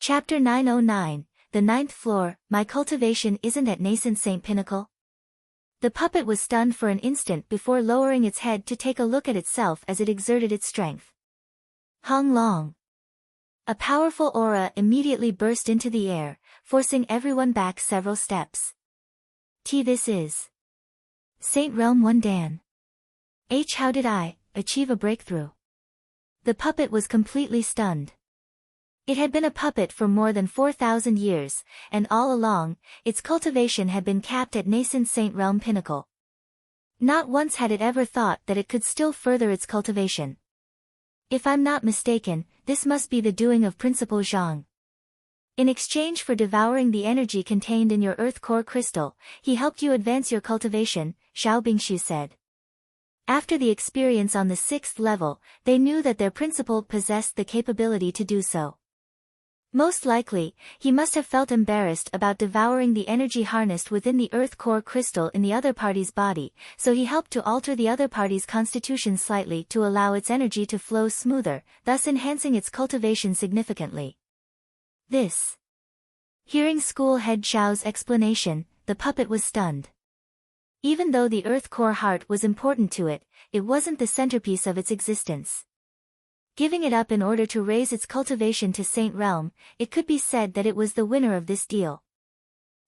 Chapter 909, The Ninth Floor, My Cultivation Isn't at Nascent Saint Pinnacle? The puppet was stunned for an instant before lowering its head to take a look at itself as it exerted its strength. Hung long. A powerful aura immediately burst into the air, forcing everyone back several steps. This is Saint Realm 1 Dan. How did I achieve a breakthrough? The puppet was completely stunned. It had been a puppet for more than 4,000 years, and all along, its cultivation had been capped at nascent Saint Realm Pinnacle. Not once had it ever thought that it could still further its cultivation. If I'm not mistaken, this must be the doing of Principal Zhang. In exchange for devouring the energy contained in your earth core crystal, he helped you advance your cultivation, Xiao Bingshu said. After the experience on the 6th level, they knew that their principal possessed the capability to do so. Most likely, he must have felt embarrassed about devouring the energy harnessed within the earth core crystal in the other party's body, so he helped to alter the other party's constitution slightly to allow its energy to flow smoother, thus enhancing its cultivation significantly. This. Hearing school head Xiao's explanation, the puppet was stunned. Even though the earth core heart was important to it, it wasn't the centerpiece of its existence. Giving it up in order to raise its cultivation to Saint Realm, it could be said that it was the winner of this deal.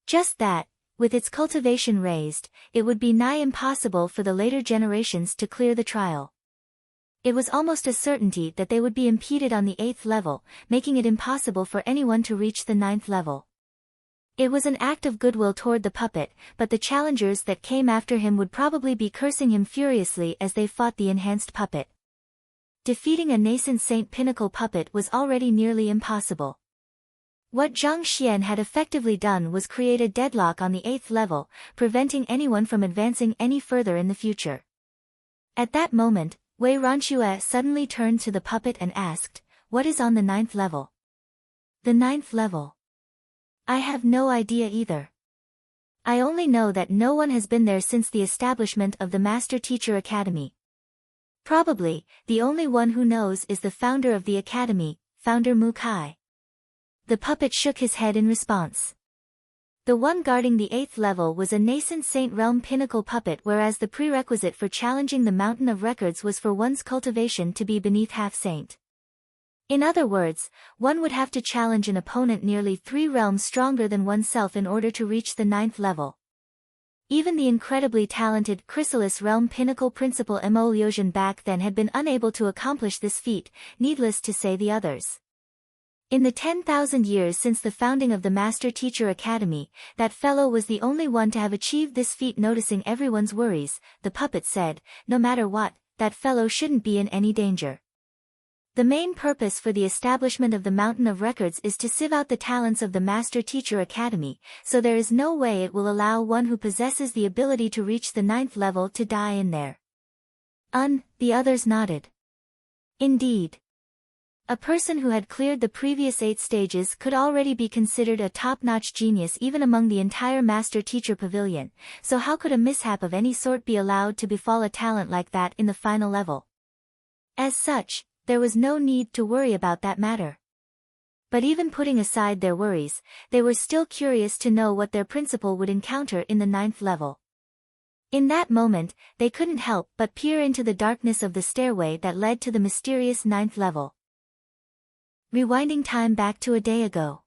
Just that, with its cultivation raised, it would be nigh impossible for the later generations to clear the trial. It was almost a certainty that they would be impeded on the 8th level, making it impossible for anyone to reach the 9th level. It was an act of goodwill toward the puppet, but the challengers that came after him would probably be cursing him furiously as they fought the enhanced puppet. Defeating a nascent Saint Pinnacle puppet was already nearly impossible. What Zhang Xian had effectively done was create a deadlock on the 8th level, preventing anyone from advancing any further in the future. At that moment, Wei Ranxue suddenly turned to the puppet and asked, "What is on the 9th level?" "The 9th level? I have no idea either. I only know that no one has been there since the establishment of the Master Teacher Academy. Probably, the only one who knows is the founder of the academy, Founder Mu Kai." The puppet shook his head in response. The one guarding the 8th level was a nascent Saint Realm Pinnacle puppet, whereas the prerequisite for challenging the Mountain of Records was for one's cultivation to be beneath half-saint. In other words, one would have to challenge an opponent nearly 3 realms stronger than oneself in order to reach the 9th level. Even the incredibly talented Chrysalis Realm Pinnacle Principal Mo Liuzhen back then had been unable to accomplish this feat, needless to say the others. In the 10,000 years since the founding of the Master Teacher Academy, that fellow was the only one to have achieved this feat. Noticing everyone's worries, the puppet said, "No matter what, that fellow shouldn't be in any danger. The main purpose for the establishment of the Mountain of Records is to sieve out the talents of the Master Teacher Academy, so there is no way it will allow one who possesses the ability to reach the 9th level to die in there." The others nodded. Indeed. A person who had cleared the previous 8 stages could already be considered a top-notch genius even among the entire Master Teacher Pavilion, so how could a mishap of any sort be allowed to befall a talent like that in the final level? As such, there was no need to worry about that matter. But even putting aside their worries, they were still curious to know what their principal would encounter in the 9th level. In that moment, they couldn't help but peer into the darkness of the stairway that led to the mysterious 9th level. Rewinding time back to a day ago.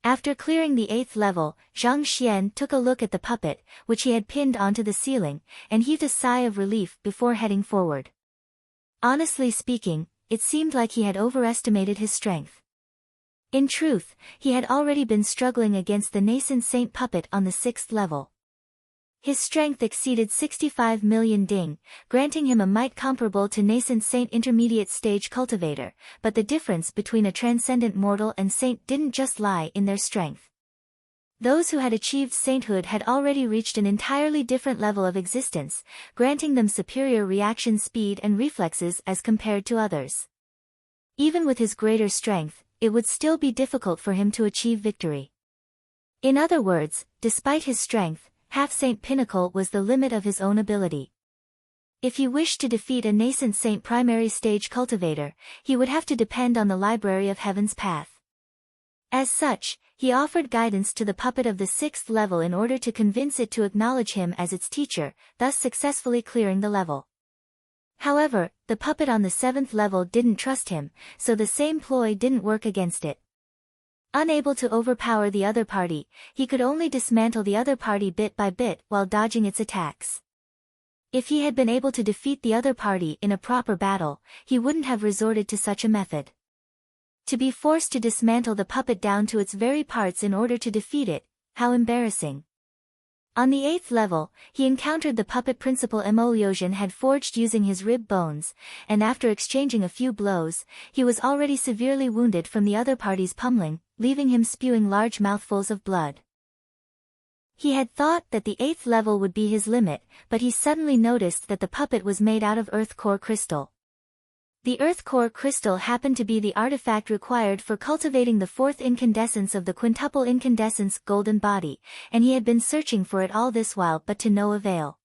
After clearing the 8th level, Zhang Xian took a look at the puppet, which he had pinned onto the ceiling, and heaved a sigh of relief before heading forward. Honestly speaking, it seemed like he had overestimated his strength. In truth, he had already been struggling against the nascent Saint puppet on the 6th level. His strength exceeded 65 million ding, granting him a might comparable to nascent Saint intermediate stage cultivator, but the difference between a transcendent mortal and saint didn't just lie in their strength. Those who had achieved sainthood had already reached an entirely different level of existence, granting them superior reaction speed and reflexes as compared to others. Even with his greater strength, it would still be difficult for him to achieve victory. In other words, despite his strength, half-saint pinnacle was the limit of his own ability. If he wished to defeat a nascent saint primary stage cultivator, he would have to depend on the Library of Heaven's path. As such, he offered guidance to the puppet of the 6th level in order to convince it to acknowledge him as its teacher, thus successfully clearing the level. However, the puppet on the 7th level didn't trust him, so the same ploy didn't work against it. Unable to overpower the other party, he could only dismantle the other party bit by bit while dodging its attacks. If he had been able to defeat the other party in a proper battle, he wouldn't have resorted to such a method. To be forced to dismantle the puppet down to its very parts in order to defeat it, how embarrassing. On the 8th level, he encountered the puppet Principal Emolyosion had forged using his rib bones, and after exchanging a few blows, he was already severely wounded from the other party's pummeling, leaving him spewing large mouthfuls of blood. He had thought that the 8th level would be his limit, but he suddenly noticed that the puppet was made out of earth core crystal. The earth core crystal happened to be the artifact required for cultivating the 4th incandescence of the quintuple incandescence golden body, and he had been searching for it all this while but to no avail.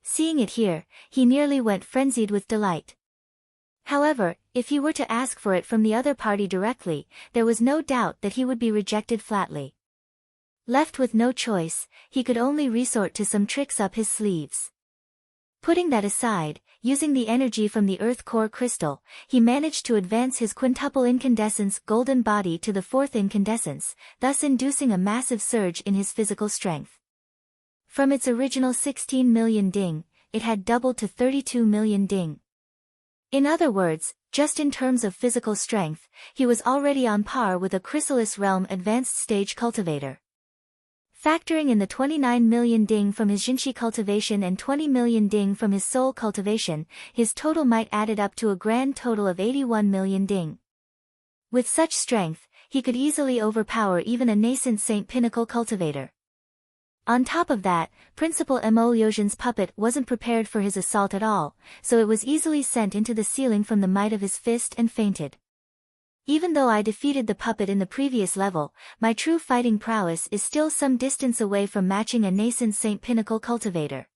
Seeing it here, he nearly went frenzied with delight. However, if he were to ask for it from the other party directly, there was no doubt that he would be rejected flatly. Left with no choice, he could only resort to some tricks up his sleeves. Putting that aside, using the energy from the earth core crystal, he managed to advance his quintuple incandescence golden body to the 4th incandescence, thus inducing a massive surge in his physical strength. From its original 16 million ding, it had doubled to 32 million ding. In other words, just in terms of physical strength, he was already on par with a Chrysalis Realm advanced stage cultivator. Factoring in the 29 million ding from his Jinshi cultivation and 20 million ding from his soul cultivation, his total might added up to a grand total of 81 million ding. With such strength, he could easily overpower even a nascent Saint Pinnacle cultivator. On top of that, Principal Emolyosion's puppet wasn't prepared for his assault at all, so it was easily sent into the ceiling from the might of his fist and fainted. Even though I defeated the puppet in the previous level, my true fighting prowess is still some distance away from matching a nascent Saint Pinnacle cultivator.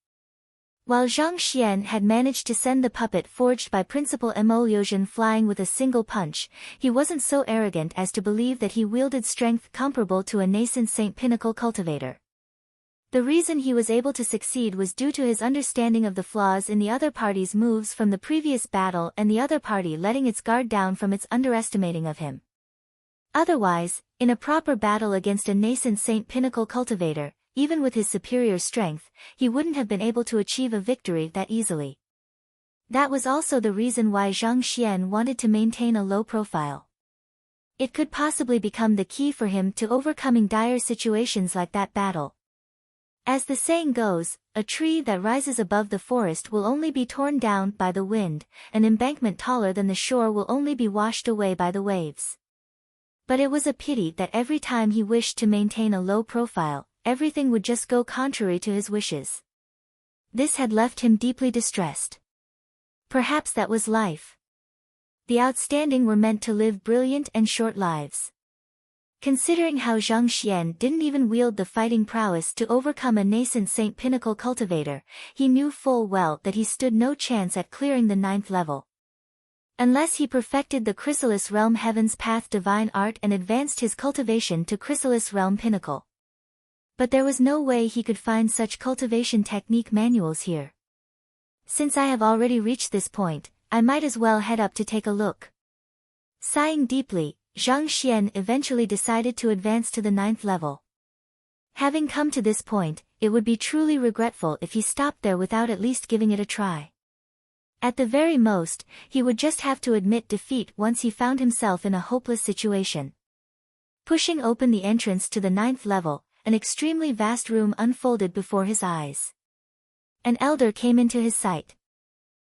While Zhang Xian had managed to send the puppet forged by Principal Emolyosion flying with a single punch, he wasn't so arrogant as to believe that he wielded strength comparable to a nascent Saint Pinnacle cultivator. The reason he was able to succeed was due to his understanding of the flaws in the other party's moves from the previous battle and the other party letting its guard down from its underestimating of him. Otherwise, in a proper battle against a nascent Saint Pinnacle cultivator, even with his superior strength, he wouldn't have been able to achieve a victory that easily. That was also the reason why Zhang Xian wanted to maintain a low profile. It could possibly become the key for him to overcoming dire situations like that battle. As the saying goes, a tree that rises above the forest will only be torn down by the wind, an embankment taller than the shore will only be washed away by the waves. But it was a pity that every time he wished to maintain a low profile, everything would just go contrary to his wishes. This had left him deeply distressed. Perhaps that was life. The outstanding were meant to live brilliant and short lives. Considering how Zhang Xian didn't even wield the fighting prowess to overcome a nascent Saint Pinnacle cultivator, he knew full well that he stood no chance at clearing the 9th level. Unless he perfected the Chrysalis Realm Heaven's Path Divine Art and advanced his cultivation to Chrysalis Realm Pinnacle. But there was no way he could find such cultivation technique manuals here. Since I have already reached this point, I might as well head up to take a look. Sighing deeply, Zhang Xian eventually decided to advance to the 9th level. Having come to this point, it would be truly regretful if he stopped there without at least giving it a try. At the very most, he would just have to admit defeat once he found himself in a hopeless situation. Pushing open the entrance to the 9th level, an extremely vast room unfolded before his eyes. An elder came into his sight.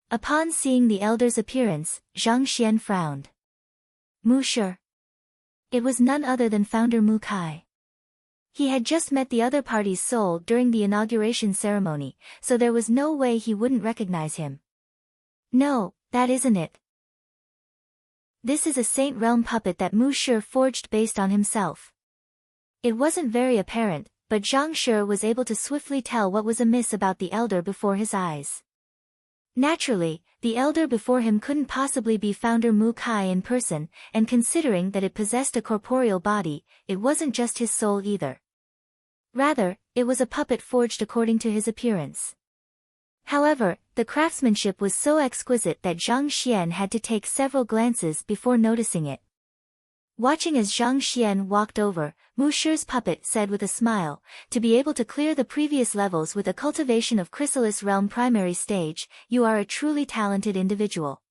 Upon seeing the elder's appearance, Zhang Xian frowned. Mu Shi. It was none other than founder Mu Kai. He had just met the other party's soul during the inauguration ceremony, so there was no way he wouldn't recognize him. No, that isn't it. This is a Saint Realm puppet that Mu Shi forged based on himself. It wasn't very apparent, but Zhang Shi was able to swiftly tell what was amiss about the elder before his eyes. Naturally, the elder before him couldn't possibly be founder Mu Kai in person, and considering that it possessed a corporeal body, it wasn't just his soul either. Rather, it was a puppet forged according to his appearance. However, the craftsmanship was so exquisite that Zhang Xian had to take several glances before noticing it. Watching as Zhang Xian walked over, Mu Shi's puppet said with a smile, "To be able to clear the previous levels with a cultivation of Chrysalis Realm primary stage, you are a truly talented individual."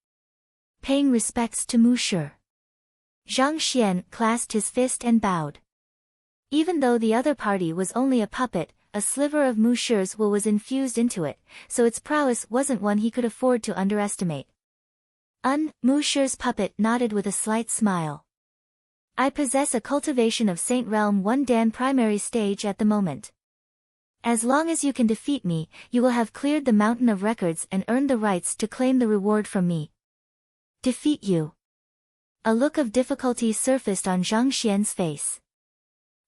Paying respects to Mu Shi, Zhang Xian clasped his fist and bowed. Even though the other party was only a puppet, a sliver of Mu Shi's will was infused into it, so its prowess wasn't one he could afford to underestimate. Mu Shi's puppet nodded with a slight smile. "I possess a cultivation of Saint Realm 1 Dan primary stage at the moment. As long as you can defeat me, you will have cleared the mountain of records and earned the rights to claim the reward from me." "Defeat you?" A look of difficulty surfaced on Zhang Xian's face.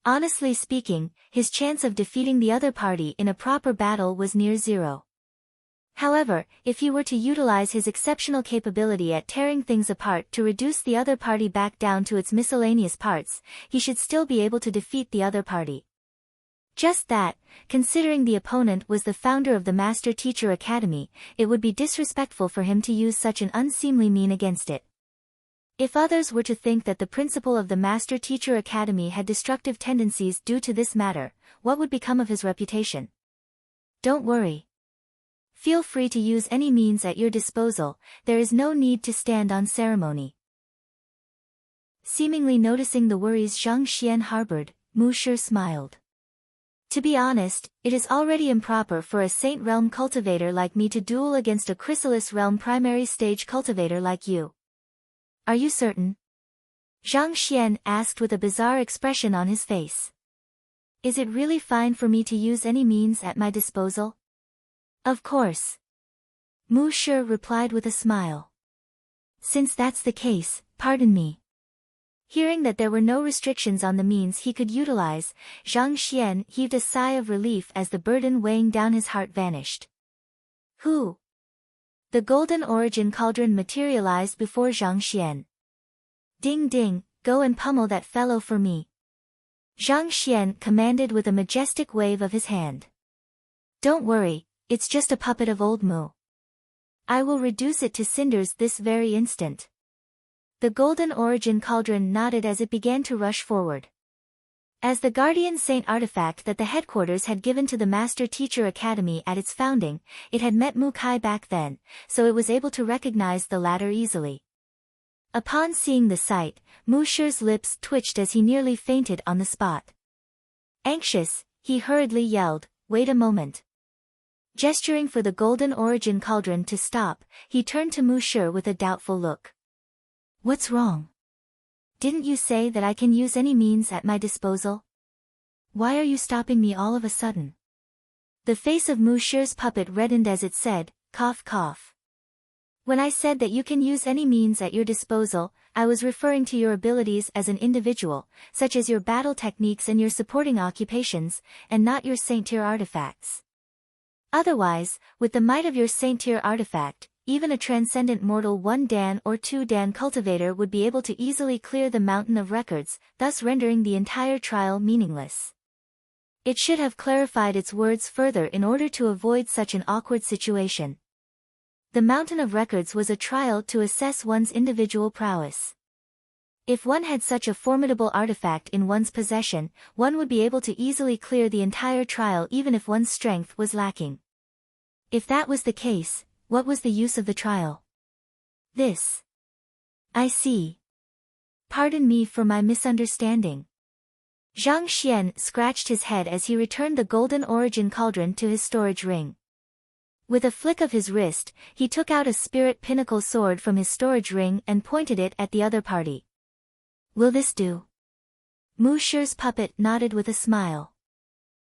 Honestly speaking, his chance of defeating the other party in a proper battle was near zero. However, if he were to utilize his exceptional capability at tearing things apart to reduce the other party back down to its miscellaneous parts, he should still be able to defeat the other party. Just that, considering the opponent was the founder of the Master Teacher Academy, it would be disrespectful for him to use such an unseemly mean against it. If others were to think that the principal of the Master Teacher Academy had destructive tendencies due to this matter, what would become of his reputation? Don't worry. Feel free to use any means at your disposal, there is no need to stand on ceremony. Seemingly noticing the worries Zhang Xian harbored, Mu Shi smiled. "To be honest, it is already improper for a Saint Realm cultivator like me to duel against a Chrysalis Realm primary stage cultivator like you." "Are you certain?" Zhang Xian asked with a bizarre expression on his face. "Is it really fine for me to use any means at my disposal?" "Of course." Mu Shi replied with a smile. "Since that's the case, pardon me." Hearing that there were no restrictions on the means he could utilize, Zhang Xian heaved a sigh of relief as the burden weighing down his heart vanished. "Who?" The golden origin cauldron materialized before Zhang Xian. "Ding ding, go and pummel that fellow for me." Zhang Xian commanded with a majestic wave of his hand. "Don't worry, it's just a puppet of old Mu. I will reduce it to cinders this very instant." The golden origin cauldron nodded as it began to rush forward. As the guardian saint artifact that the headquarters had given to the Master Teacher Academy at its founding, it had met Mu Kai back then, so it was able to recognize the latter easily. Upon seeing the sight, Mu Shi's lips twitched as he nearly fainted on the spot. Anxious, he hurriedly yelled, "Wait a moment." Gesturing for the golden origin cauldron to stop, he turned to Mu Shi with a doubtful look. "What's wrong? Didn't you say that I can use any means at my disposal? Why are you stopping me all of a sudden?" The face of Mu Shi's puppet reddened as it said, "Cough cough. When I said that you can use any means at your disposal, I was referring to your abilities as an individual, such as your battle techniques and your supporting occupations, and not your saint-tier artifacts. Otherwise, with the might of your saint-tier artifact, even a transcendent mortal 1 Dan or 2 Dan cultivator would be able to easily clear the mountain of records, thus rendering the entire trial meaningless." It should have clarified its words further in order to avoid such an awkward situation. The mountain of records was a trial to assess one's individual prowess. If one had such a formidable artifact in one's possession, one would be able to easily clear the entire trial even if one's strength was lacking. If that was the case, what was the use of the trial? This. I see. Pardon me for my misunderstanding. Zhang Xian scratched his head as he returned the golden origin cauldron to his storage ring. With a flick of his wrist, he took out a spirit pinnacle sword from his storage ring and pointed it at the other party. "Will this do?" Mu Shi's puppet nodded with a smile.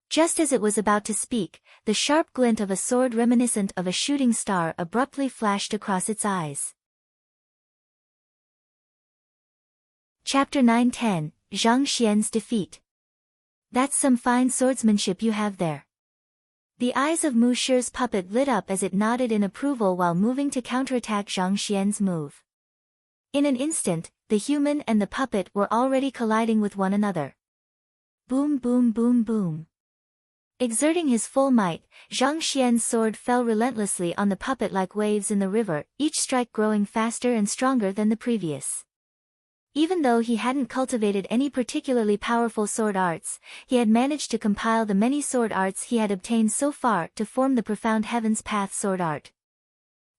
Just as it was about to speak, the sharp glint of a sword reminiscent of a shooting star abruptly flashed across its eyes. Chapter 9-10, Zhang Xian's defeat. "That's some fine swordsmanship you have there." The eyes of Mu Shi's puppet lit up as it nodded in approval while moving to counterattack Zhang Xian's move. In an instant, the human and the puppet were already colliding with one another. Boom boom boom boom. Exerting his full might, Zhang Xian's sword fell relentlessly on the puppet like waves in the river, each strike growing faster and stronger than the previous. Even though he hadn't cultivated any particularly powerful sword arts, he had managed to compile the many sword arts he had obtained so far to form the profound Heaven's Path sword art.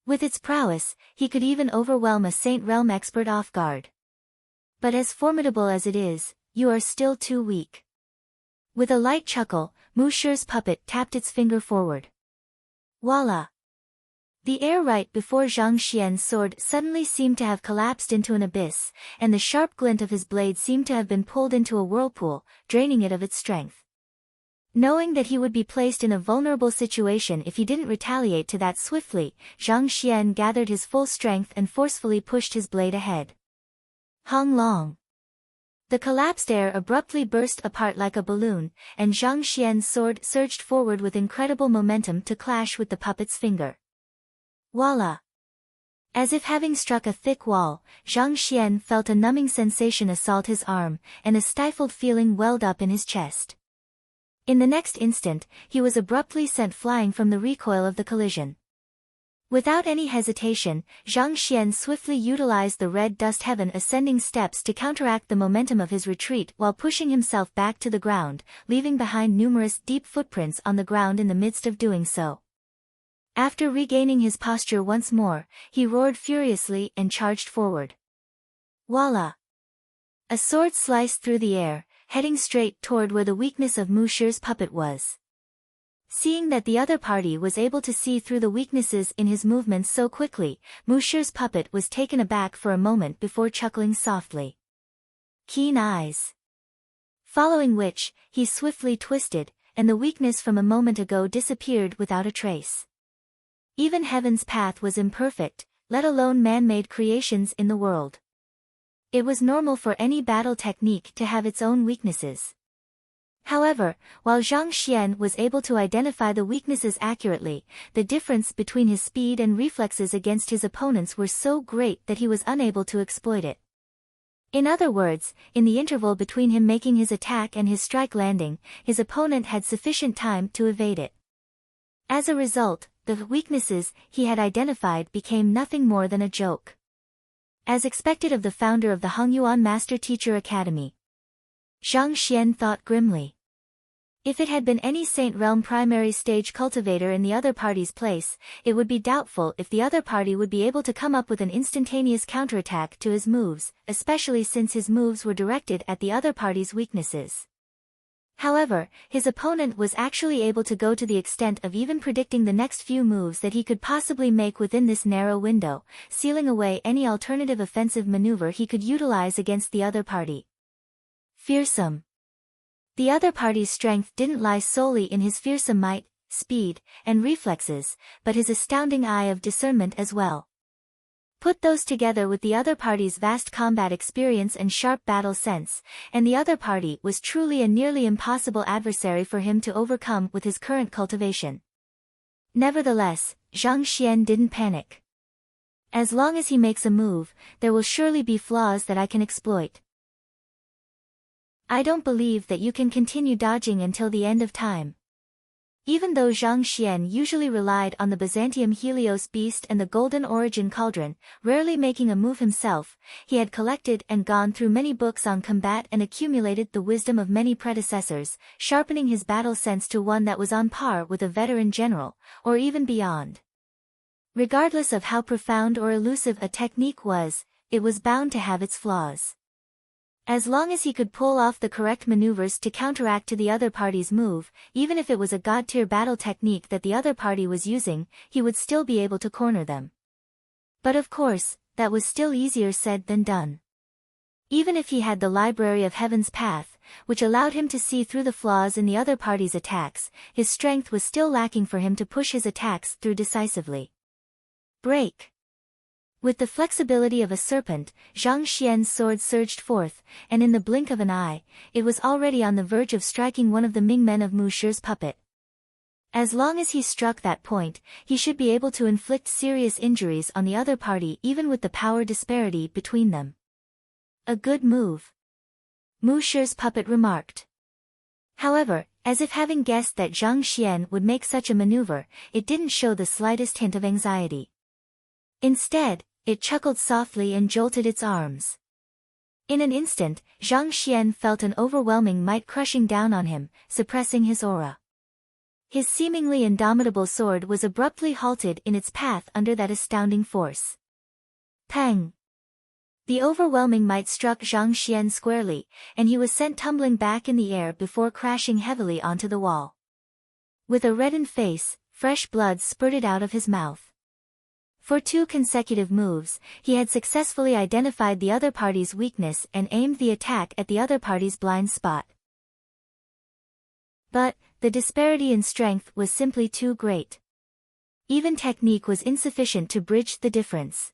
With its prowess, he could even overwhelm a Saint Realm expert off guard. But as formidable as it is, you are still too weak. With a light chuckle, Mu Shi's puppet tapped its finger forward. Voila! The air right before Zhang Xian's sword suddenly seemed to have collapsed into an abyss, and the sharp glint of his blade seemed to have been pulled into a whirlpool, draining it of its strength. Knowing that he would be placed in a vulnerable situation if he didn't retaliate to that swiftly, Zhang Xian gathered his full strength and forcefully pushed his blade ahead. Hong long. The collapsed air abruptly burst apart like a balloon, and Zhang Xian's sword surged forward with incredible momentum to clash with the puppet's finger. Voila! As if having struck a thick wall, Zhang Xian felt a numbing sensation assault his arm, and a stifled feeling welled up in his chest. In the next instant, he was abruptly sent flying from the recoil of the collision. Without any hesitation, Zhang Xian swiftly utilized the red dust heaven ascending steps to counteract the momentum of his retreat while pushing himself back to the ground, leaving behind numerous deep footprints on the ground in the midst of doing so. After regaining his posture once more, he roared furiously and charged forward. Voila! A sword sliced through the air, heading straight toward where the weakness of Mu Shi's puppet was. Seeing that the other party was able to see through the weaknesses in his movements so quickly, Mu Shi's puppet was taken aback for a moment before chuckling softly. Keen eyes. Following which, he swiftly twisted, and the weakness from a moment ago disappeared without a trace. Even Heaven's Path was imperfect, let alone man-made creations in the world. It was normal for any battle technique to have its own weaknesses. However, while Zhang Xian was able to identify the weaknesses accurately, the difference between his speed and reflexes against his opponents were so great that he was unable to exploit it. In other words, in the interval between him making his attack and his strike landing, his opponent had sufficient time to evade it. As a result, the weaknesses he had identified became nothing more than a joke. As expected of the founder of the Hongyuan Master Teacher Academy. Zhang Xian thought grimly. If it had been any Saint Realm primary stage cultivator in the other party's place, it would be doubtful if the other party would be able to come up with an instantaneous counterattack to his moves, especially since his moves were directed at the other party's weaknesses. However, his opponent was actually able to go to the extent of even predicting the next few moves that he could possibly make within this narrow window, sealing away any alternative offensive maneuver he could utilize against the other party. Fearsome. The other party's strength didn't lie solely in his fearsome might, speed, and reflexes, but his astounding eye of discernment as well. Put those together with the other party's vast combat experience and sharp battle sense, and the other party was truly a nearly impossible adversary for him to overcome with his current cultivation. Nevertheless, Zhang Xian didn't panic. As long as he makes a move, there will surely be flaws that I can exploit. I don't believe that you can continue dodging until the end of time. Even though Zhang Xian usually relied on the Byzantium Helios Beast and the Golden Origin Cauldron, rarely making a move himself, he had collected and gone through many books on combat and accumulated the wisdom of many predecessors, sharpening his battle sense to one that was on par with a veteran general, or even beyond. Regardless of how profound or elusive a technique was, it was bound to have its flaws. As long as he could pull off the correct maneuvers to counteract to the other party's move, even if it was a god-tier battle technique that the other party was using, he would still be able to corner them. But of course, that was still easier said than done. Even if he had the Library of Heaven's Path, which allowed him to see through the flaws in the other party's attacks, his strength was still lacking for him to push his attacks through decisively. Break. With the flexibility of a serpent, Zhang Xian's sword surged forth, and in the blink of an eye, it was already on the verge of striking one of the Ming men of Mu Shi's puppet. As long as he struck that point, he should be able to inflict serious injuries on the other party even with the power disparity between them. A good move, Mu Shi's puppet remarked. However, as if having guessed that Zhang Xian would make such a maneuver, it didn't show the slightest hint of anxiety. Instead, it chuckled softly and jolted its arms. In an instant, Zhang Xian felt an overwhelming might crushing down on him, suppressing his aura. His seemingly indomitable sword was abruptly halted in its path under that astounding force. Pang! The overwhelming might struck Zhang Xian squarely, and he was sent tumbling back in the air before crashing heavily onto the wall. With a reddened face, fresh blood spurted out of his mouth. For 2 consecutive moves, he had successfully identified the other party's weakness and aimed the attack at the other party's blind spot. But, the disparity in strength was simply too great. Even technique was insufficient to bridge the difference.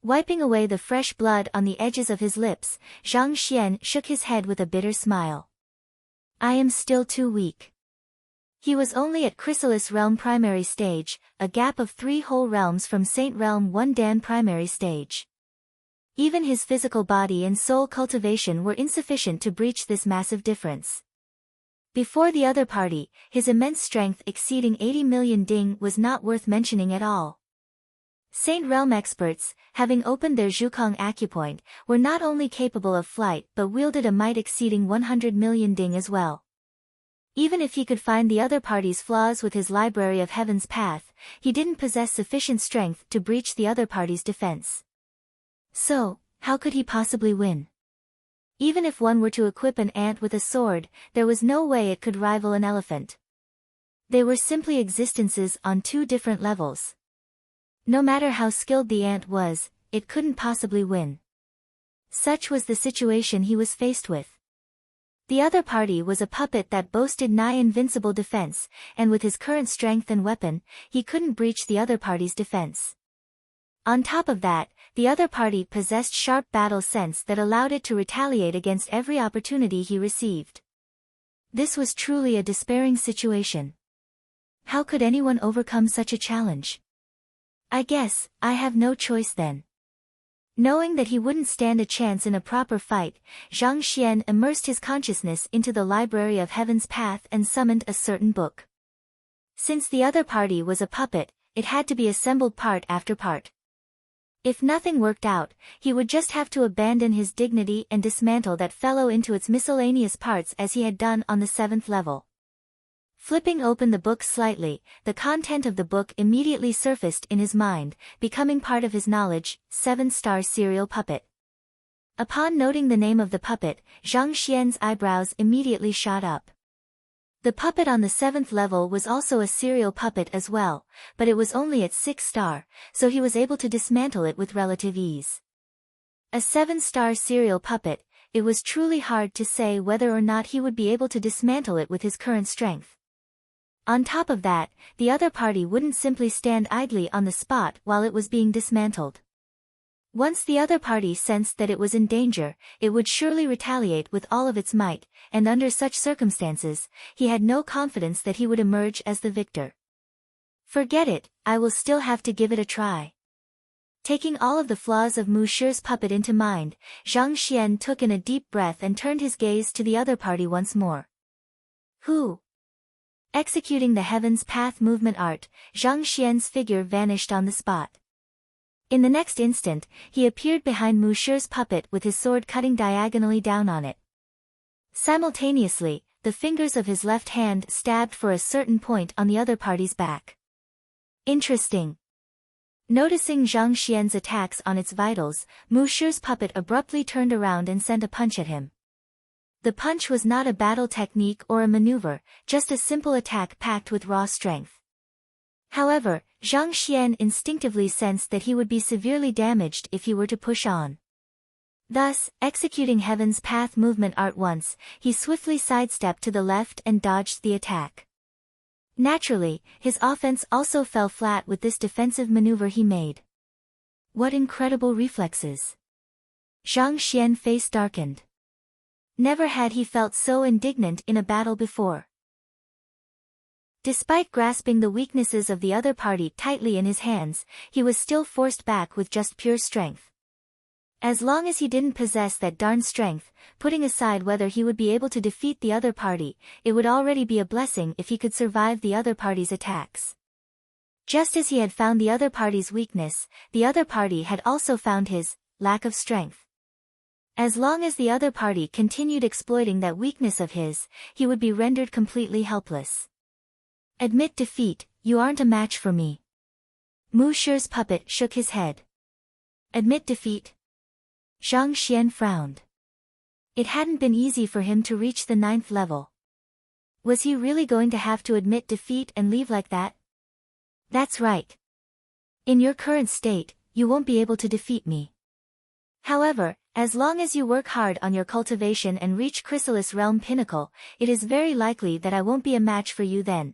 Wiping away the fresh blood on the edges of his lips, Zhang Xian shook his head with a bitter smile. I am still too weak. He was only at Chrysalis Realm primary stage, a gap of 3 whole realms from Saint Realm 1 Dan primary stage. Even his physical body and soul cultivation were insufficient to breach this massive difference. Before the other party, his immense strength exceeding 80 million ding was not worth mentioning at all. Saint Realm experts, having opened their Zhukong acupoint, were not only capable of flight but wielded a might exceeding 100 million ding as well. Even if he could find the other party's flaws with his Library of Heaven's Path, he didn't possess sufficient strength to breach the other party's defense. So, how could he possibly win? Even if one were to equip an ant with a sword, there was no way it could rival an elephant. They were simply existences on 2 different levels. No matter how skilled the ant was, it couldn't possibly win. Such was the situation he was faced with. The other party was a puppet that boasted nigh invincible defense, and with his current strength and weapon, he couldn't breach the other party's defense. On top of that, the other party possessed sharp battle sense that allowed it to retaliate against every opportunity he received. This was truly a despairing situation. How could anyone overcome such a challenge? I guess, I have no choice then. Knowing that he wouldn't stand a chance in a proper fight, Zhang Xian immersed his consciousness into the Library of Heaven's Path and summoned a certain book. Since the other party was a puppet, it had to be assembled part after part. If nothing worked out, he would just have to abandon his dignity and dismantle that fellow into its miscellaneous parts as he had done on the 7th level. Flipping open the book slightly, the content of the book immediately surfaced in his mind, becoming part of his knowledge, 7-star serial puppet. Upon noting the name of the puppet, Zhang Xian's eyebrows immediately shot up. The puppet on the 7th level was also a serial puppet as well, but it was only at 6-star, so he was able to dismantle it with relative ease. A 7-star serial puppet, it was truly hard to say whether or not he would be able to dismantle it with his current strength. On top of that, the other party wouldn't simply stand idly on the spot while it was being dismantled. Once the other party sensed that it was in danger, it would surely retaliate with all of its might, and under such circumstances, he had no confidence that he would emerge as the victor. Forget it, I will still have to give it a try. Taking all of the flaws of Mu Shi's puppet into mind, Zhang Xian took in a deep breath and turned his gaze to the other party once more. Who? Executing the Heaven's Path movement art, Zhang Xian's figure vanished on the spot. In the next instant, he appeared behind Mu Shi's puppet with his sword cutting diagonally down on it. Simultaneously, the fingers of his left hand stabbed for a certain point on the other party's back. Interesting. Noticing Zhang Xian's attacks on its vitals, Mu Shi's puppet abruptly turned around and sent a punch at him. The punch was not a battle technique or a maneuver, just a simple attack packed with raw strength. However, Zhang Xian instinctively sensed that he would be severely damaged if he were to push on. Thus, executing Heaven's Path movement art once, he swiftly sidestepped to the left and dodged the attack. Naturally, his offense also fell flat with this defensive maneuver he made. What incredible reflexes! Zhang Xian's face darkened. Never had he felt so indignant in a battle before. Despite grasping the weaknesses of the other party tightly in his hands, he was still forced back with just pure strength. As long as he didn't possess that darn strength, putting aside whether he would be able to defeat the other party, it would already be a blessing if he could survive the other party's attacks. Just as he had found the other party's weakness, the other party had also found his lack of strength. As long as the other party continued exploiting that weakness of his, he would be rendered completely helpless. Admit defeat, you aren't a match for me. Mu Shi's puppet shook his head. Admit defeat? Zhang Xian frowned. It hadn't been easy for him to reach the 9th level. Was he really going to have to admit defeat and leave like that? That's right. In your current state, you won't be able to defeat me. However, as long as you work hard on your cultivation and reach Chrysalis Realm Pinnacle, it is very likely that I won't be a match for you then.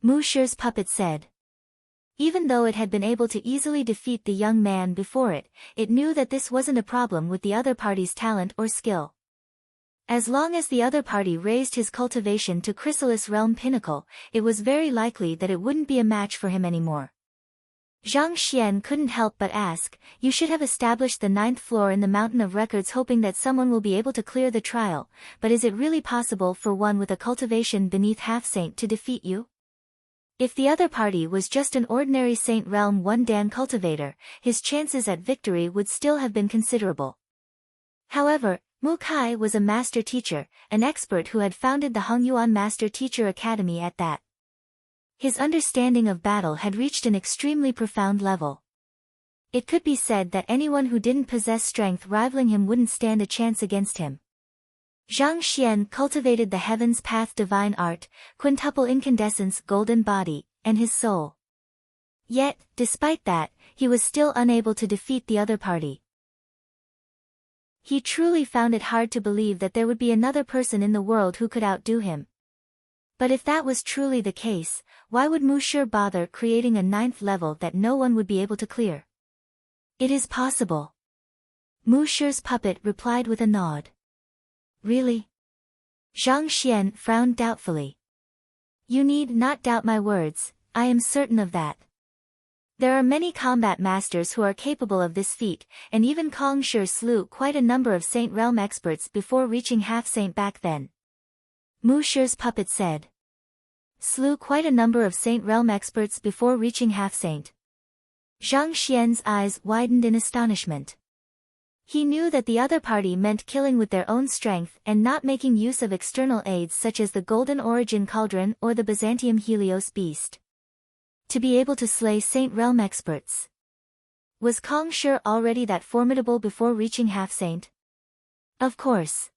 Mu Shi's puppet said. Even though it had been able to easily defeat the young man before it, it knew that this wasn't a problem with the other party's talent or skill. As long as the other party raised his cultivation to Chrysalis Realm Pinnacle, it was very likely that it wouldn't be a match for him anymore. Zhang Xian couldn't help but ask, you should have established the 9th floor in the Mountain of Records hoping that someone will be able to clear the trial, but is it really possible for one with a cultivation beneath half-saint to defeat you? If the other party was just an ordinary Saint Realm 1 Dan cultivator, his chances at victory would still have been considerable. However, Mu Kai was a master teacher, an expert who had founded the Hongyuan Master Teacher Academy at that. His understanding of battle had reached an extremely profound level. It could be said that anyone who didn't possess strength rivaling him wouldn't stand a chance against him. Zhang Xian cultivated the Heaven's Path Divine Art, Quintuple Incandescence Golden Body, and his soul. Yet, despite that, he was still unable to defeat the other party. He truly found it hard to believe that there would be another person in the world who could outdo him. But if that was truly the case, why would Mu Shi bother creating a 9th level that no one would be able to clear? It is possible. Mu Shi's puppet replied with a nod. Really? Zhang Xian frowned doubtfully. You need not doubt my words, I am certain of that. There are many combat masters who are capable of this feat, and even Kong Shi slew quite a number of Saint Realm experts before reaching half-saint back then. Mu Shi's puppet said. Slew quite a number of Saint Realm experts before reaching half-saint. Zhang Xian's eyes widened in astonishment. He knew that the other party meant killing with their own strength and not making use of external aids such as the Golden Origin Cauldron or the Byzantium Helios Beast. To be able to slay Saint Realm experts. Was Kong Shi already that formidable before reaching half-saint? Of course.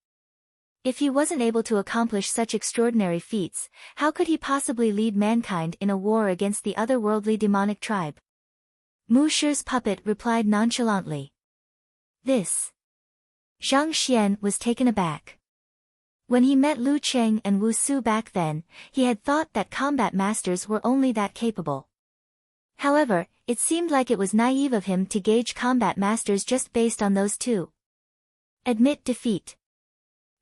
If he wasn't able to accomplish such extraordinary feats, how could he possibly lead mankind in a war against the otherworldly demonic tribe? Mu Shi's puppet replied nonchalantly. This. Zhang Xian was taken aback. When he met Lu Cheng and Wu Su back then, he had thought that combat masters were only that capable. However, it seemed like it was naive of him to gauge combat masters just based on those two. Admit defeat.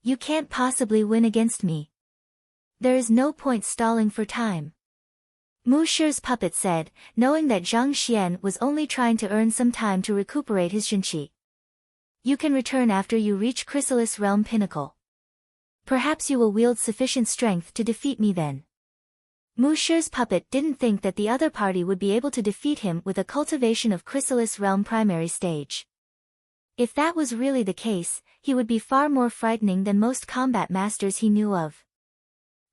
You can't possibly win against me. There is no point stalling for time. Mu Shi's puppet said, knowing that Zhang Xian was only trying to earn some time to recuperate his Xinqi. You can return after you reach Chrysalis Realm Pinnacle. Perhaps you will wield sufficient strength to defeat me then. Mu Shi's puppet didn't think that the other party would be able to defeat him with a cultivation of Chrysalis Realm Primary Stage. If that was really the case, he would be far more frightening than most combat masters he knew of.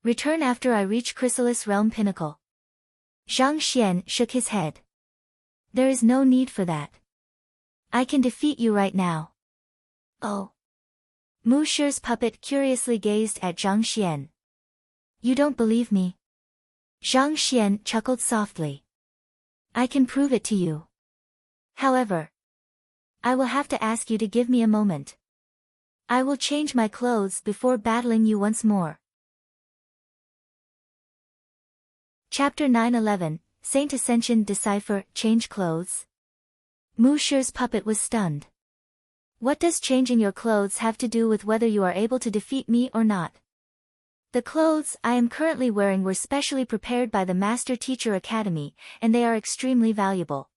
Return after I reach Chrysalis Realm Pinnacle. Zhang Xian shook his head. There is no need for that. I can defeat you right now. Oh. Mu Shi's puppet curiously gazed at Zhang Xian. You don't believe me? Zhang Xian chuckled softly. I can prove it to you. However, I will have to ask you to give me a moment. I will change my clothes before battling you once more. Chapter 9-11, Saint Ascension Decipher, Change Clothes? Mu Shi's puppet was stunned. What does changing your clothes have to do with whether you are able to defeat me or not? The clothes I am currently wearing were specially prepared by the Master Teacher Academy, and they are extremely valuable.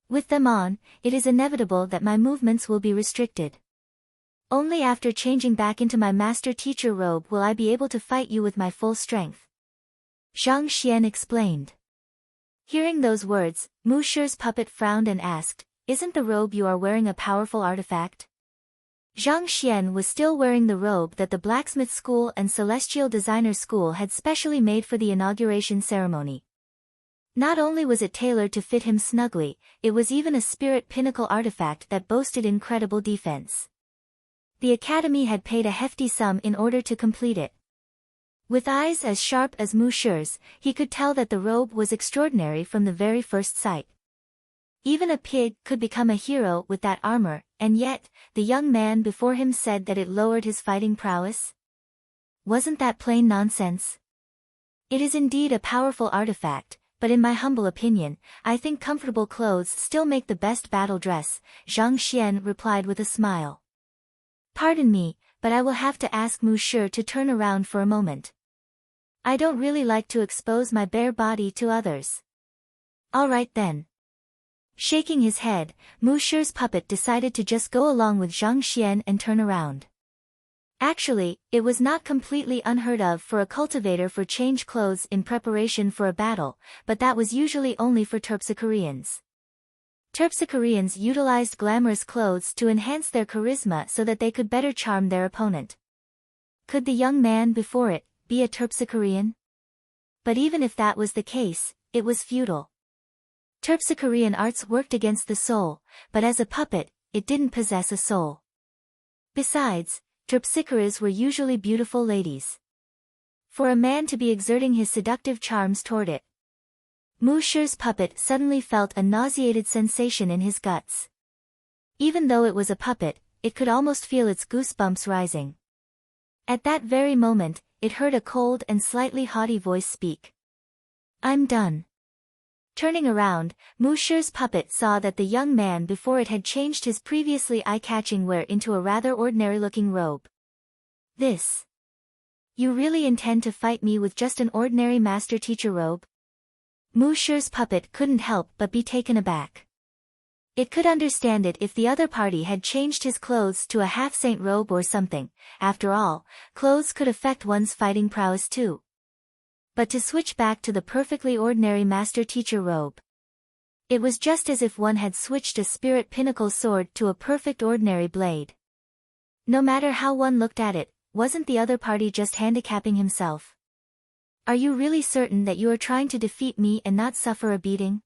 With them on, it is inevitable that my movements will be restricted. Only after changing back into my Master Teacher robe will I be able to fight you with my full strength. Zhang Xian explained. Hearing those words, Mu Shi's puppet frowned and asked, "Isn't the robe you are wearing a powerful artifact?" Zhang Xian was still wearing the robe that the blacksmith school and celestial designer school had specially made for the inauguration ceremony. Not only was it tailored to fit him snugly, it was even a spirit pinnacle artifact that boasted incredible defense. The academy had paid a hefty sum in order to complete it. With eyes as sharp as Mu Shi's, he could tell that the robe was extraordinary from the very first sight. Even a pig could become a hero with that armor, and yet, the young man before him said that it lowered his fighting prowess. Wasn't that plain nonsense? It is indeed a powerful artifact, but in my humble opinion, I think comfortable clothes still make the best battle dress, Zhang Xian replied with a smile. Pardon me, but I will have to ask Mu Shi to turn around for a moment. I don't really like to expose my bare body to others. All right then. Shaking his head, Mu Shi's puppet decided to just go along with Zhang Xian and turn around. Actually, it was not completely unheard of for a cultivator to change clothes in preparation for a battle, but that was usually only for Terpsichoreans. Terpsichoreans utilized glamorous clothes to enhance their charisma so that they could better charm their opponent. Could the young man before it be a Terpsichorean? But even if that was the case, it was futile. Terpsichorean arts worked against the soul, but as a puppet, it didn't possess a soul. Besides, Terpsichores were usually beautiful ladies. For a man to be exerting his seductive charms toward it. Mu Shi's puppet suddenly felt a nauseated sensation in his guts. Even though it was a puppet, it could almost feel its goosebumps rising. At that very moment, it heard a cold and slightly haughty voice speak. "I'm done." Turning around, Mu Shi's puppet saw that the young man before it had changed his previously eye-catching wear into a rather ordinary-looking robe. "This? You really intend to fight me with just an ordinary master-teacher robe?" Mu Shi's puppet couldn't help but be taken aback. It could understand it if the other party had changed his clothes to a half-saint robe or something. After all, clothes could affect one's fighting prowess too. But to switch back to the perfectly ordinary master-teacher robe. It was just as if one had switched a spirit pinnacle sword to a perfect ordinary blade. No matter how one looked at it, wasn't the other party just handicapping himself? Are you really certain that you are trying to defeat me and not suffer a beating?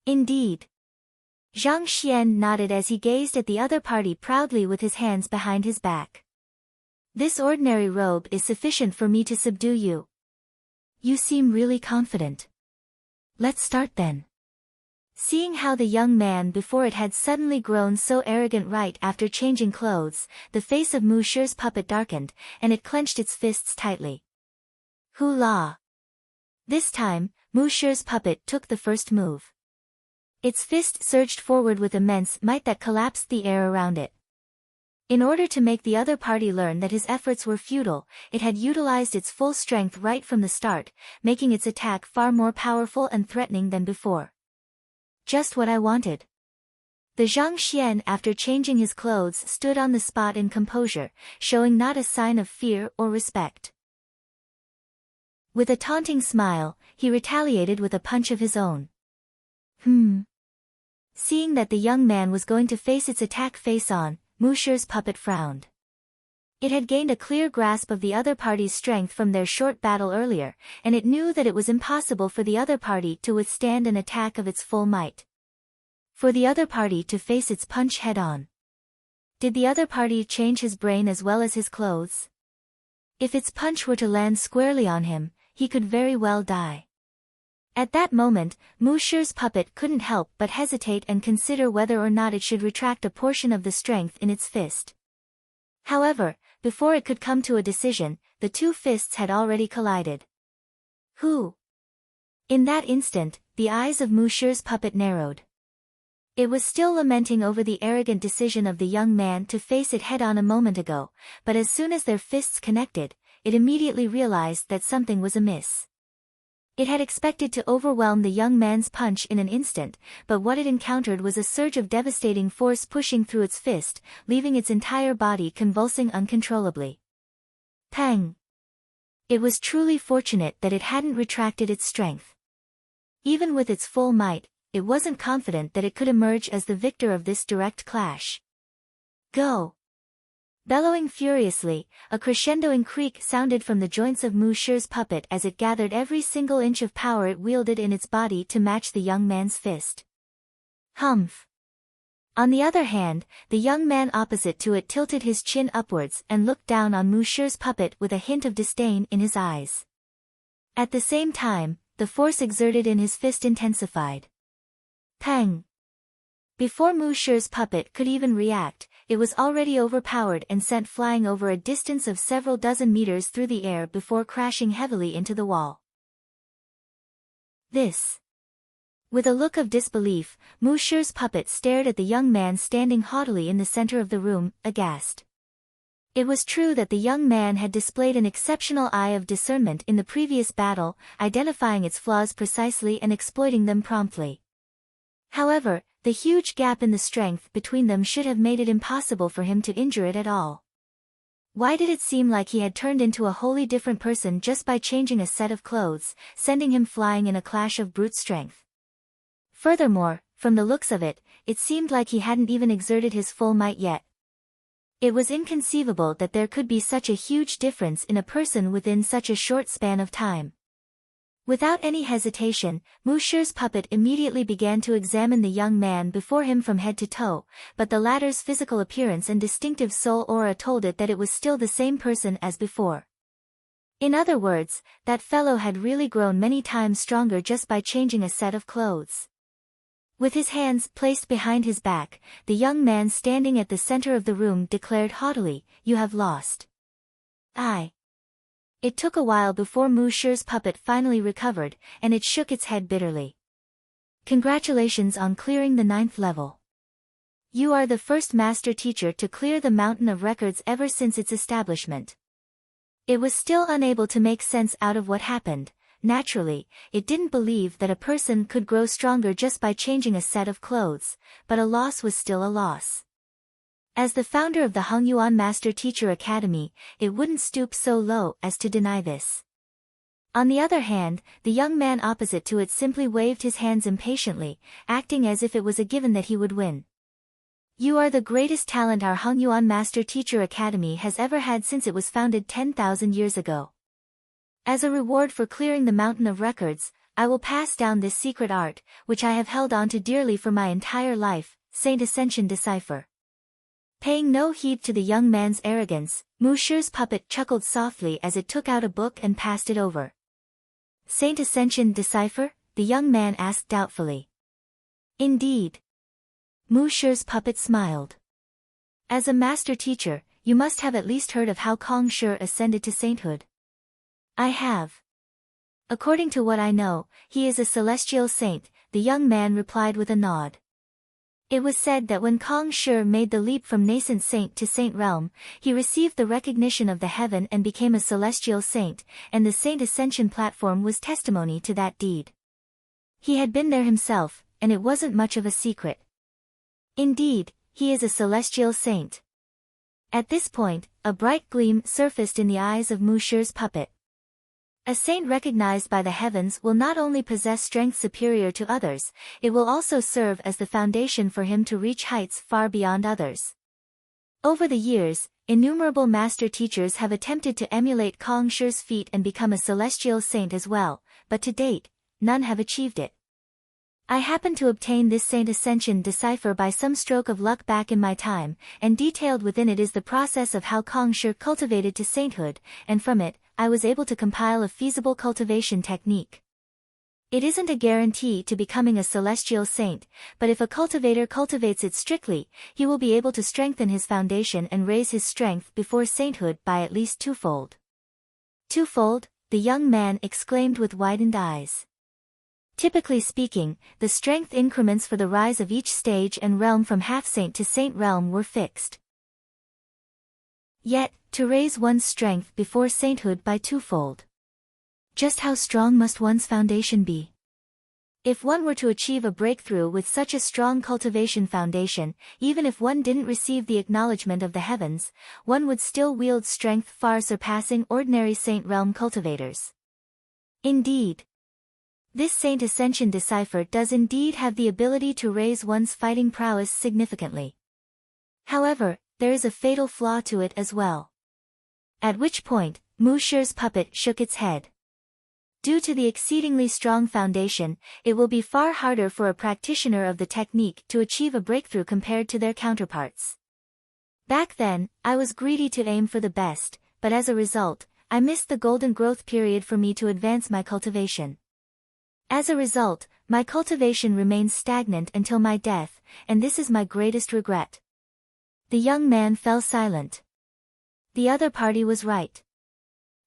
Indeed. Zhang Xian nodded as he gazed at the other party proudly with his hands behind his back. This ordinary robe is sufficient for me to subdue you. You seem really confident. Let's start then. Seeing how the young man before it had suddenly grown so arrogant right after changing clothes, the face of Mu Shi's puppet darkened, and it clenched its fists tightly. Hoo-la! This time, Mu Shi's puppet took the first move. Its fist surged forward with immense might that collapsed the air around it. In order to make the other party learn that his efforts were futile, it had utilized its full strength right from the start, making its attack far more powerful and threatening than before. Just what I wanted. The Zhang Xian after changing his clothes stood on the spot in composure, showing not a sign of fear or respect. With a taunting smile, he retaliated with a punch of his own. Seeing that the young man was going to face its attack face-on, Mu Shi's puppet frowned. It had gained a clear grasp of the other party's strength from their short battle earlier, and it knew that it was impossible for the other party to withstand an attack of its full might. For the other party to face its punch head-on. Did the other party change his brain as well as his clothes? If its punch were to land squarely on him, he could very well die. At that moment, Mu Shi's puppet couldn't help but hesitate and consider whether or not it should retract a portion of the strength in its fist. However, before it could come to a decision, the two fists had already collided. Who? In that instant, the eyes of Mu Shi's puppet narrowed. It was still lamenting over the arrogant decision of the young man to face it head-on a moment ago, but as soon as their fists connected, it immediately realized that something was amiss. It had expected to overwhelm the young man's punch in an instant, but what it encountered was a surge of devastating force pushing through its fist, leaving its entire body convulsing uncontrollably. Pang! It was truly fortunate that it hadn't retracted its strength. Even with its full might, it wasn't confident that it could emerge as the victor of this direct clash. Go! Bellowing furiously, a crescendoing creak sounded from the joints of Mu Shi's puppet as it gathered every single inch of power it wielded in its body to match the young man's fist. Humph! On the other hand, the young man opposite to it tilted his chin upwards and looked down on Mu Shi's puppet with a hint of disdain in his eyes. At the same time, the force exerted in his fist intensified. Pang! Before Mu Shi's puppet could even react, it was already overpowered and sent flying over a distance of several dozen meters through the air before crashing heavily into the wall. This. With a look of disbelief, Mu Shi's puppet stared at the young man standing haughtily in the center of the room, aghast. It was true that the young man had displayed an exceptional eye of discernment in the previous battle, identifying its flaws precisely and exploiting them promptly. However, the huge gap in the strength between them should have made it impossible for him to injure it at all. Why did it seem like he had turned into a wholly different person just by changing a set of clothes, sending him flying in a clash of brute strength? Furthermore, from the looks of it, it seemed like he hadn't even exerted his full might yet. It was inconceivable that there could be such a huge difference in a person within such a short span of time. Without any hesitation, Mu Shi's puppet immediately began to examine the young man before him from head to toe, but the latter's physical appearance and distinctive soul aura told it that it was still the same person as before. In other words, that fellow had really grown many times stronger just by changing a set of clothes. With his hands placed behind his back, the young man standing at the center of the room declared haughtily, "You have lost." It took a while before Mu Shi's puppet finally recovered, and it shook its head bitterly. Congratulations on clearing the 9th level. You are the first master teacher to clear the mountain of records ever since its establishment. It was still unable to make sense out of what happened. Naturally, it didn't believe that a person could grow stronger just by changing a set of clothes, but a loss was still a loss. As the founder of the Hongyuan Master Teacher Academy, it wouldn't stoop so low as to deny this. On the other hand, the young man opposite to it simply waved his hands impatiently, acting as if it was a given that he would win. You are the greatest talent our Hongyuan Master Teacher Academy has ever had since it was founded 10,000 years ago. As a reward for clearing the mountain of records, I will pass down this secret art, which I have held on to dearly for my entire life, Saint Ascension Decipher. Paying no heed to the young man's arrogance, Mu Shi's puppet chuckled softly as it took out a book and passed it over. Saint Ascension Decipher? The young man asked doubtfully. Indeed. Mu Shi's puppet smiled. As a master teacher, you must have at least heard of how Kong Shi ascended to sainthood. I have. According to what I know, he is a celestial saint, the young man replied with a nod. It was said that when Kong Shi made the leap from nascent saint to saint realm, he received the recognition of the heaven and became a celestial saint, and the Saint Ascension platform was testimony to that deed. He had been there himself, and it wasn't much of a secret. Indeed, he is a celestial saint. At this point, a bright gleam surfaced in the eyes of Mu Shi's puppet. A saint recognized by the heavens will not only possess strength superior to others, it will also serve as the foundation for him to reach heights far beyond others. Over the years, innumerable master teachers have attempted to emulate Kong Shi's feat and become a celestial saint as well, but to date, none have achieved it. I happened to obtain this Saint Ascension Decipher by some stroke of luck back in my time, and detailed within it is the process of how Kong Shi cultivated to sainthood, and from it, I was able to compile a feasible cultivation technique. It isn't a guarantee to becoming a celestial saint, but if a cultivator cultivates it strictly, he will be able to strengthen his foundation and raise his strength before sainthood by at least twofold. Twofold? The young man exclaimed with widened eyes. Typically speaking, the strength increments for the rise of each stage and realm from half-saint to saint realm were fixed. Yet, to raise one's strength before sainthood by twofold. Just how strong must one's foundation be? If one were to achieve a breakthrough with such a strong cultivation foundation, even if one didn't receive the acknowledgement of the heavens, one would still wield strength far surpassing ordinary saint realm cultivators. Indeed, this Saint Ascension decipher does indeed have the ability to raise one's fighting prowess significantly. However, there is a fatal flaw to it as well. At which point, Mu Shi's puppet shook its head. Due to the exceedingly strong foundation, it will be far harder for a practitioner of the technique to achieve a breakthrough compared to their counterparts. Back then, I was greedy to aim for the best, but as a result, I missed the golden growth period for me to advance my cultivation. As a result, my cultivation remains stagnant until my death, and this is my greatest regret. The young man fell silent. The other party was right.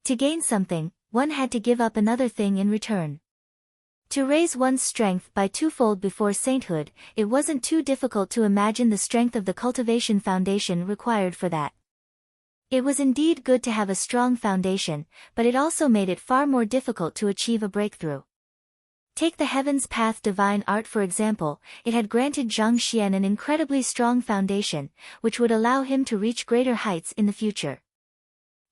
To gain something, one had to give up another thing in return. To raise one's strength by twofold before sainthood, it wasn't too difficult to imagine the strength of the cultivation foundation required for that. It was indeed good to have a strong foundation, but it also made it far more difficult to achieve a breakthrough. Take the Heaven's Path Divine Art for example, it had granted Zhang Xian an incredibly strong foundation, which would allow him to reach greater heights in the future.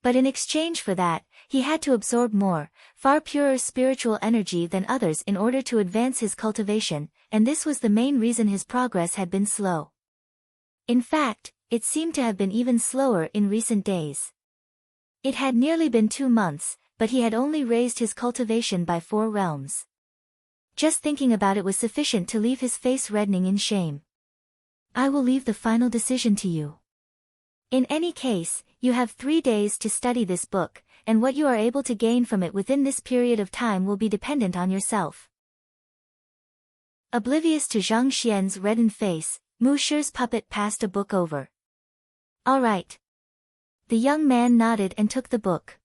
But in exchange for that, he had to absorb more, far purer spiritual energy than others in order to advance his cultivation, and this was the main reason his progress had been slow. In fact, it seemed to have been even slower in recent days. It had nearly been 2 months, but he had only raised his cultivation by 4 realms. Just thinking about it was sufficient to leave his face reddening in shame. I will leave the final decision to you. In any case, you have 3 days to study this book, and what you are able to gain from it within this period of time will be dependent on yourself. Oblivious to Zhang Xian's reddened face, Mu Shi's puppet passed a book over. All right. The young man nodded and took the book.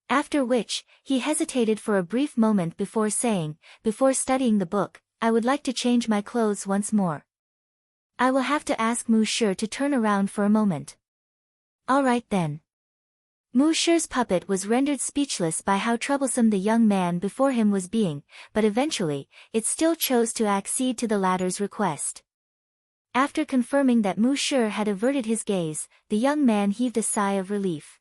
After which, he hesitated for a brief moment before saying, before studying the book, I would like to change my clothes once more. I will have to ask Mu Shi to turn around for a moment. All right then. Mu Shi's puppet was rendered speechless by how troublesome the young man before him was being, but eventually, it still chose to accede to the latter's request. After confirming that Mu Shi had averted his gaze, the young man heaved a sigh of relief.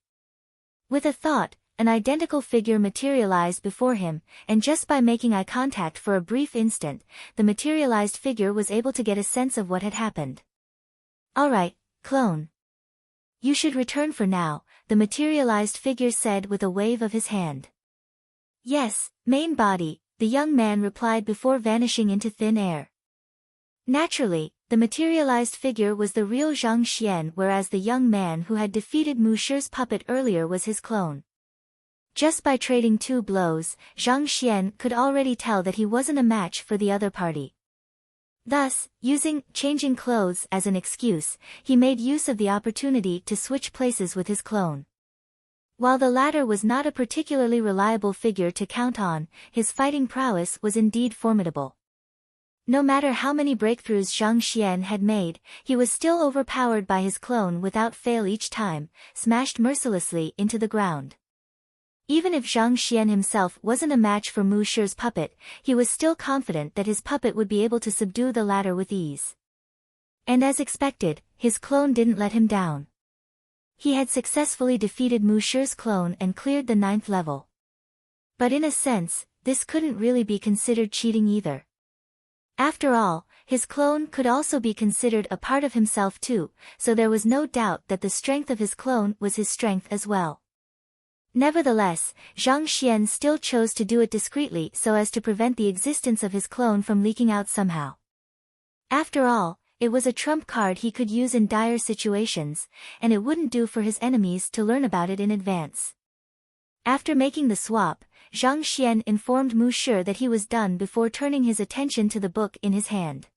With a thought, an identical figure materialized before him, and just by making eye contact for a brief instant, the materialized figure was able to get a sense of what had happened. All right, clone. You should return for now, the materialized figure said with a wave of his hand. Yes, main body, the young man replied before vanishing into thin air. Naturally, the materialized figure was the real Zhang Xian, whereas the young man who had defeated Mu Shi's puppet earlier was his clone. Just by trading 2 blows, Zhang Xian could already tell that he wasn't a match for the other party. Thus, using changing clothes as an excuse, he made use of the opportunity to switch places with his clone. While the latter was not a particularly reliable figure to count on, his fighting prowess was indeed formidable. No matter how many breakthroughs Zhang Xian had made, he was still overpowered by his clone without fail each time, smashed mercilessly into the ground. Even if Zhang Xian himself wasn't a match for Mu Shi's puppet, he was still confident that his puppet would be able to subdue the latter with ease. And as expected, his clone didn't let him down. He had successfully defeated Mu Shi's clone and cleared the 9th level. But in a sense, this couldn't really be considered cheating either. After all, his clone could also be considered a part of himself too, so there was no doubt that the strength of his clone was his strength as well. Nevertheless, Zhang Xian still chose to do it discreetly so as to prevent the existence of his clone from leaking out somehow. After all, it was a trump card he could use in dire situations, and it wouldn't do for his enemies to learn about it in advance. After making the swap, Zhang Xian informed Mu Shi that he was done before turning his attention to the book in his hand.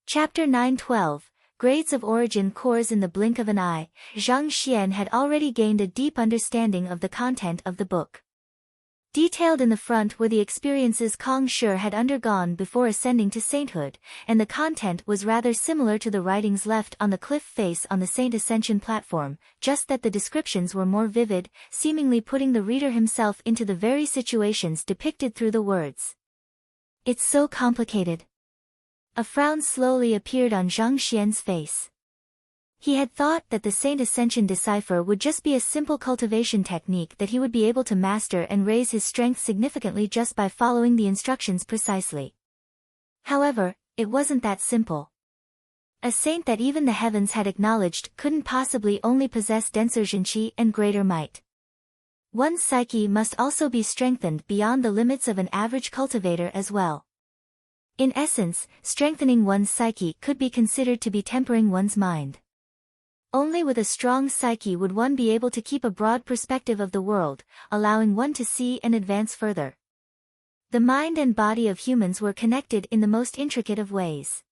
Chapter 9:12 Grades of Origin Cores. In the blink of an eye, Zhang Xian had already gained a deep understanding of the content of the book. Detailed in the front were the experiences Kong Shi had undergone before ascending to sainthood, and the content was rather similar to the writings left on the cliff face on the Saint Ascension platform, just that the descriptions were more vivid, seemingly putting the reader himself into the very situations depicted through the words. It's so complicated. A frown slowly appeared on Zhang Xian's face. He had thought that the Saint Ascension decipher would just be a simple cultivation technique that he would be able to master and raise his strength significantly just by following the instructions precisely. However, it wasn't that simple. A saint that even the heavens had acknowledged couldn't possibly only possess denser Jinqi and greater might. One's psyche must also be strengthened beyond the limits of an average cultivator as well. In essence, strengthening one's psyche could be considered to be tempering one's mind. Only with a strong psyche would one be able to keep a broad perspective of the world, allowing one to see and advance further. The mind and body of humans were connected in the most intricate of ways.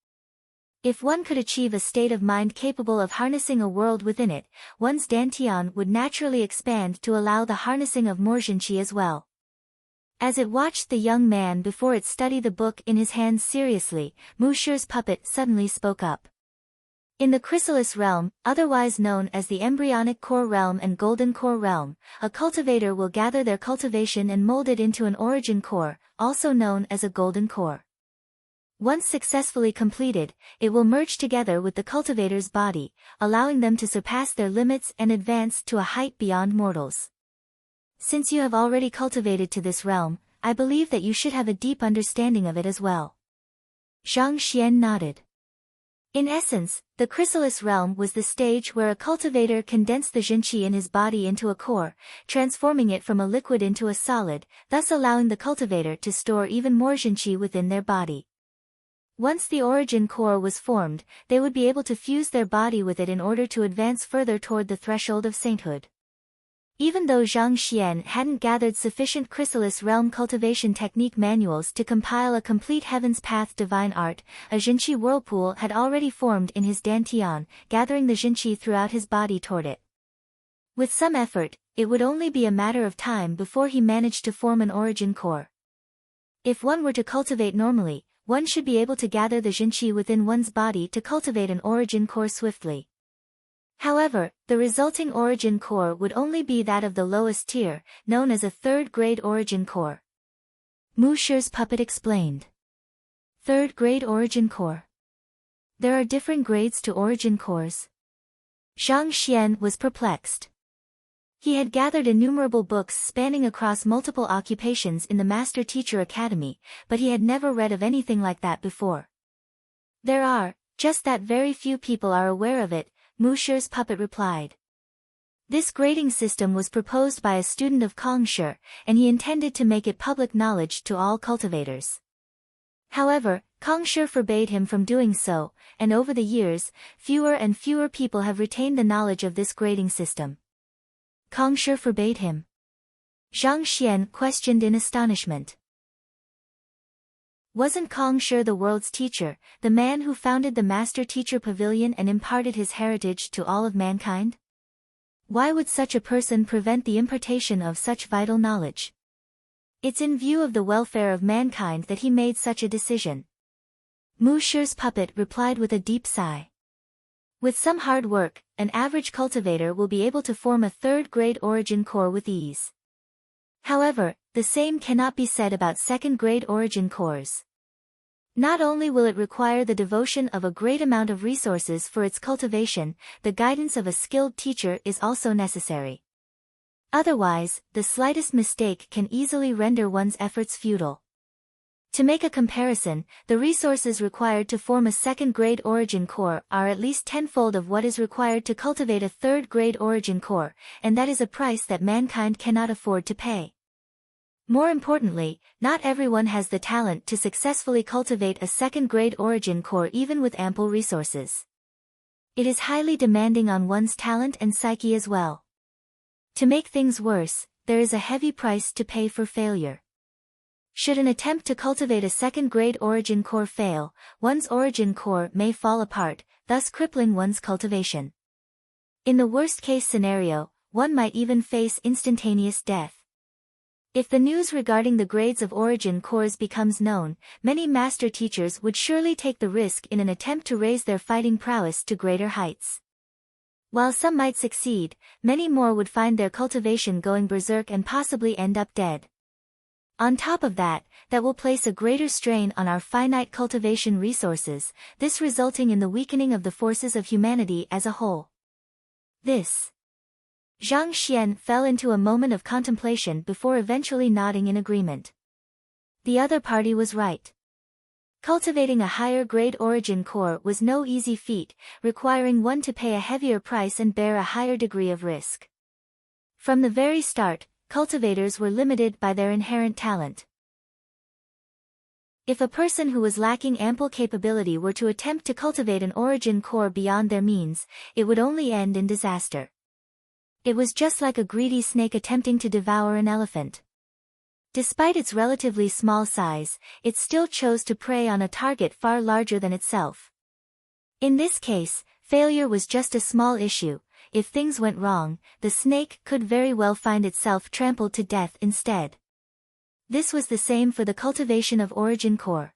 If one could achieve a state of mind capable of harnessing a world within it, one's dantian would naturally expand to allow the harnessing of more Jinqi as well. As it watched the young man before it studied the book in his hands seriously, Mu Shi's puppet suddenly spoke up. In the chrysalis realm, otherwise known as the embryonic core realm and golden core realm, a cultivator will gather their cultivation and mold it into an origin core, also known as a golden core. Once successfully completed, it will merge together with the cultivator's body, allowing them to surpass their limits and advance to a height beyond mortals. Since you have already cultivated to this realm, I believe that you should have a deep understanding of it as well. Zhang Xian nodded. In essence, the chrysalis realm was the stage where a cultivator condensed the Jinqi in his body into a core, transforming it from a liquid into a solid, thus allowing the cultivator to store even more Jinqi within their body. Once the origin core was formed, they would be able to fuse their body with it in order to advance further toward the threshold of sainthood. Even though Zhang Xian hadn't gathered sufficient chrysalis realm cultivation technique manuals to compile a complete Heaven's Path divine art, a Jinqi whirlpool had already formed in his dantian, gathering the Jinqi throughout his body toward it. With some effort, it would only be a matter of time before he managed to form an origin core. If one were to cultivate normally, one should be able to gather the Jinqi within one's body to cultivate an origin core swiftly. However, the resulting origin core would only be that of the lowest tier, known as a third-grade origin core. Mu Shi's puppet explained. Third-grade origin core. There are different grades to origin cores. Zhang Xian was perplexed. He had gathered innumerable books spanning across multiple occupations in the Master Teacher Academy, but he had never read of anything like that before. There are, just that very few people are aware of it, Mu Shi's puppet replied. This grading system was proposed by a student of Kong Shi, and he intended to make it public knowledge to all cultivators. However, Kong Shi forbade him from doing so, and over the years, fewer and fewer people have retained the knowledge of this grading system. Kong Shi forbade him? Zhang Xian questioned in astonishment. Wasn't Kong Shi the world's teacher, the man who founded the Master Teacher Pavilion and imparted his heritage to all of mankind? Why would such a person prevent the impartation of such vital knowledge? It's in view of the welfare of mankind that he made such a decision. Mu Shi's puppet replied with a deep sigh. With some hard work, an average cultivator will be able to form a third-grade origin core with ease. However, the same cannot be said about second-grade origin cores. Not only will it require the devotion of a great amount of resources for its cultivation, the guidance of a skilled teacher is also necessary. Otherwise, the slightest mistake can easily render one's efforts futile. To make a comparison, the resources required to form a second-grade origin core are at least tenfold of what is required to cultivate a third-grade origin core, and that is a price that mankind cannot afford to pay. More importantly, not everyone has the talent to successfully cultivate a second-grade origin core even with ample resources. It is highly demanding on one's talent and psyche as well. To make things worse, there is a heavy price to pay for failure. Should an attempt to cultivate a second-grade origin core fail, one's origin core may fall apart, thus crippling one's cultivation. In the worst-case scenario, one might even face instantaneous death. If the news regarding the grades of origin cores becomes known, many master teachers would surely take the risk in an attempt to raise their fighting prowess to greater heights. While some might succeed, many more would find their cultivation going berserk and possibly end up dead. On top of that, that will place a greater strain on our finite cultivation resources, this resulting in the weakening of the forces of humanity as a whole. Zhang Xian fell into a moment of contemplation before eventually nodding in agreement. The other party was right. Cultivating a higher-grade origin core was no easy feat, requiring one to pay a heavier price and bear a higher degree of risk. From the very start, cultivators were limited by their inherent talent. If a person who was lacking ample capability were to attempt to cultivate an origin core beyond their means, it would only end in disaster. It was just like a greedy snake attempting to devour an elephant. Despite its relatively small size, it still chose to prey on a target far larger than itself. In this case, failure was just a small issue. If things went wrong, the snake could very well find itself trampled to death instead. This was the same for the cultivation of origin core.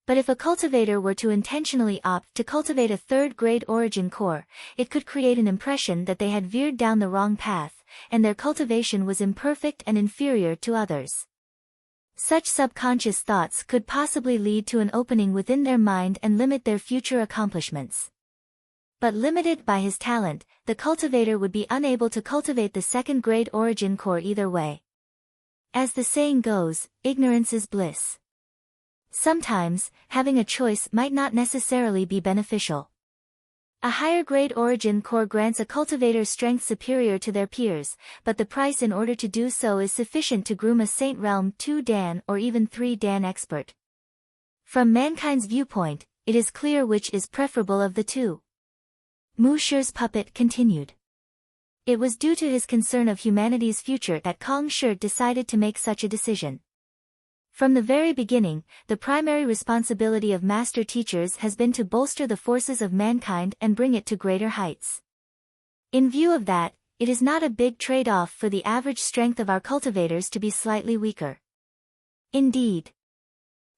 But if a cultivator were to intentionally opt to cultivate a third-grade origin core, it could create an impression that they had veered down the wrong path, and their cultivation was imperfect and inferior to others. Such subconscious thoughts could possibly lead to an opening within their mind and limit their future accomplishments. But limited by his talent, the cultivator would be unable to cultivate the second-grade origin core either way. As the saying goes, ignorance is bliss. Sometimes, having a choice might not necessarily be beneficial. A higher-grade origin core grants a cultivator strength superior to their peers, but the price in order to do so is sufficient to groom a Saint Realm 2 Dan or even 3 Dan expert. From mankind's viewpoint, it is clear which is preferable of the two. Mu Shi's puppet continued. It was due to his concern of humanity's future that Kong Shi decided to make such a decision. From the very beginning, the primary responsibility of master teachers has been to bolster the forces of mankind and bring it to greater heights. In view of that, it is not a big trade-off for the average strength of our cultivators to be slightly weaker. Indeed.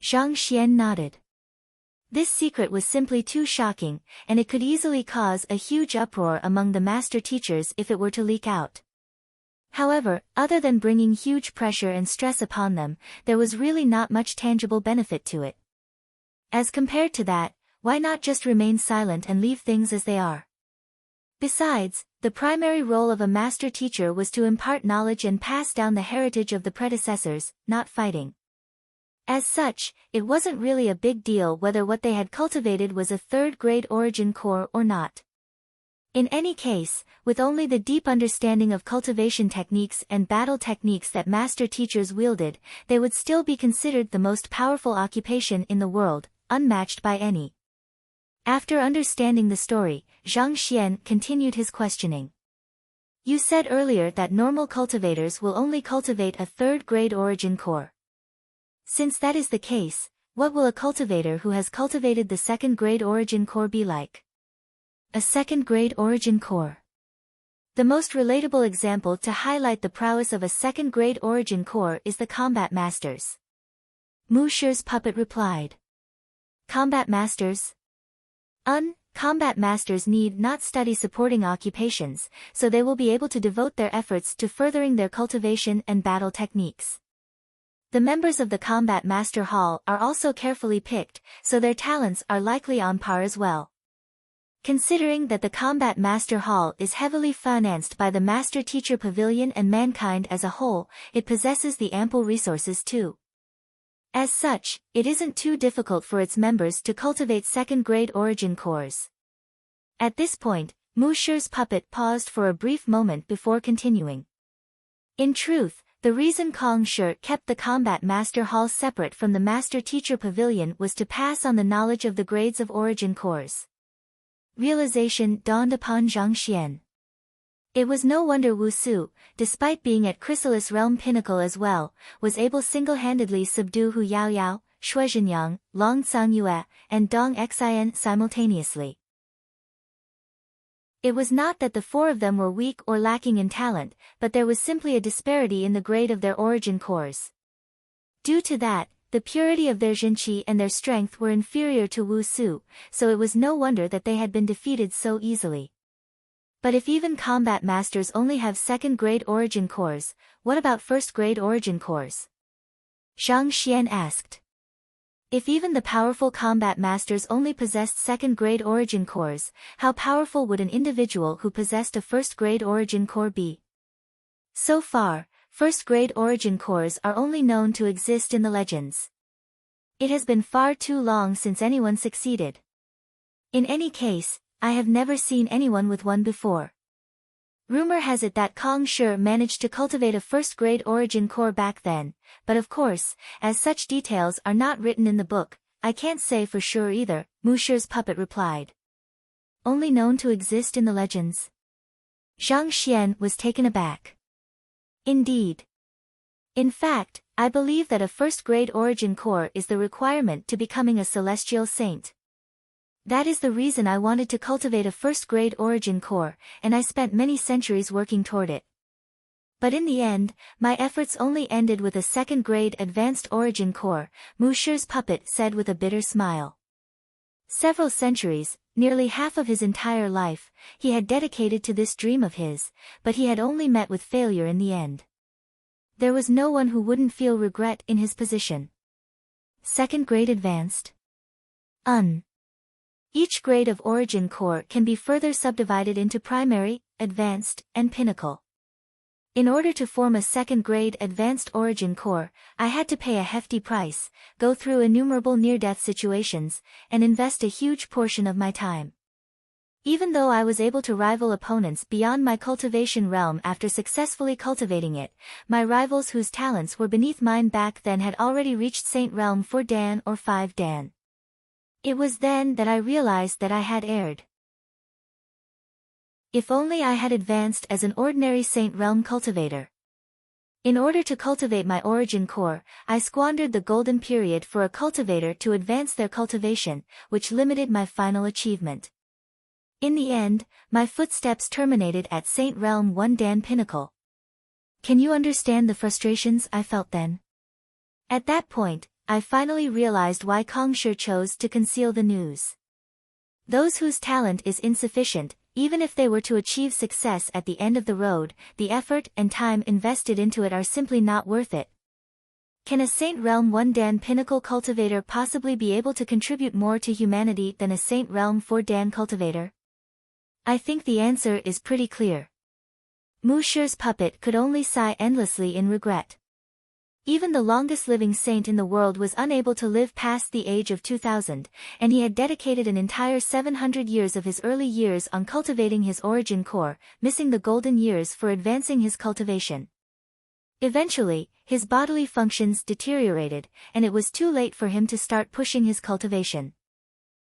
Zhang Xian nodded. This secret was simply too shocking, and it could easily cause a huge uproar among the master teachers if it were to leak out. However, other than bringing huge pressure and stress upon them, there was really not much tangible benefit to it. As compared to that, why not just remain silent and leave things as they are? Besides, the primary role of a master teacher was to impart knowledge and pass down the heritage of the predecessors, not fighting. As such, it wasn't really a big deal whether what they had cultivated was a third-grade origin core or not. In any case, with only the deep understanding of cultivation techniques and battle techniques that master teachers wielded, they would still be considered the most powerful occupation in the world, unmatched by any. After understanding the story, Zhang Xian continued his questioning. You said earlier that normal cultivators will only cultivate a third-grade origin core. Since that is the case, what will a cultivator who has cultivated the second-grade origin core be like? A second-grade origin core. The most relatable example to highlight the prowess of a second-grade origin core is the combat masters. Mu Shi's puppet replied. Combat masters? Combat masters need not study supporting occupations, so they will be able to devote their efforts to furthering their cultivation and battle techniques. The members of the Combat Master Hall are also carefully picked, so their talents are likely on par as well. Considering that the Combat Master Hall is heavily financed by the Master Teacher Pavilion and mankind as a whole, it possesses the ample resources too. As such, it isn't too difficult for its members to cultivate second-grade origin cores. At this point, Mu Shi's puppet paused for a brief moment before continuing. In truth, the reason Kong Shi kept the Combat Master Hall separate from the Master Teacher Pavilion was to pass on the knowledge of the grades of origin cores. Realization dawned upon Zhang Xian. It was no wonder Wu Su, despite being at Chrysalis Realm Pinnacle as well, was able single-handedly subdue Hu Yaoyao, Shui Zhenyang, Long Cangyue, and Dong Xian simultaneously. It was not that the four of them were weak or lacking in talent, but there was simply a disparity in the grade of their origin cores. Due to that, the purity of their Jinqi and their strength were inferior to Wu Su, so it was no wonder that they had been defeated so easily. But if even combat masters only have second-grade origin cores, what about first-grade origin cores? Zhang Xian asked. If even the powerful combat masters only possessed second-grade origin cores, how powerful would an individual who possessed a first-grade origin core be? So far, first-grade origin cores are only known to exist in the legends. It has been far too long since anyone succeeded. In any case, I have never seen anyone with one before. Rumor has it that Kong Shi managed to cultivate a first-grade origin core back then, but of course, as such details are not written in the book, I can't say for sure either, Mu Shi's puppet replied. Only known to exist in the legends? Zhang Xian was taken aback. Indeed. In fact, I believe that a first-grade origin core is the requirement to becoming a celestial saint. That is the reason I wanted to cultivate a first-grade origin core, and I spent many centuries working toward it. But in the end, my efforts only ended with a second-grade advanced origin core, Mu Shi's puppet said with a bitter smile. Several centuries, nearly half of his entire life, he had dedicated to this dream of his, but he had only met with failure in the end. There was no one who wouldn't feel regret in his position. Second-grade advanced? Each grade of origin core can be further subdivided into primary, advanced, and pinnacle. In order to form a second-grade advanced origin core, I had to pay a hefty price, go through innumerable near-death situations, and invest a huge portion of my time. Even though I was able to rival opponents beyond my cultivation realm after successfully cultivating it, my rivals whose talents were beneath mine back then had already reached Saint Realm 4 Dan or 5 Dan. It was then that I realized that I had erred. If only I had advanced as an ordinary Saint Realm cultivator. In order to cultivate my origin core, I squandered the golden period for a cultivator to advance their cultivation, which limited my final achievement. In the end, my footsteps terminated at Saint Realm 1 Dan Pinnacle. Can you understand the frustrations I felt then? At that point, I finally realized why Kong Shi chose to conceal the news. Those whose talent is insufficient, even if they were to achieve success at the end of the road, the effort and time invested into it are simply not worth it. Can a Saint Realm 1 Dan Pinnacle cultivator possibly be able to contribute more to humanity than a Saint Realm 4 Dan cultivator? I think the answer is pretty clear. Mu Shi's puppet could only sigh endlessly in regret. Even the longest-living saint in the world was unable to live past the age of 2000, and he had dedicated an entire 700 years of his early years on cultivating his origin core, missing the golden years for advancing his cultivation. Eventually, his bodily functions deteriorated, and it was too late for him to start pushing his cultivation.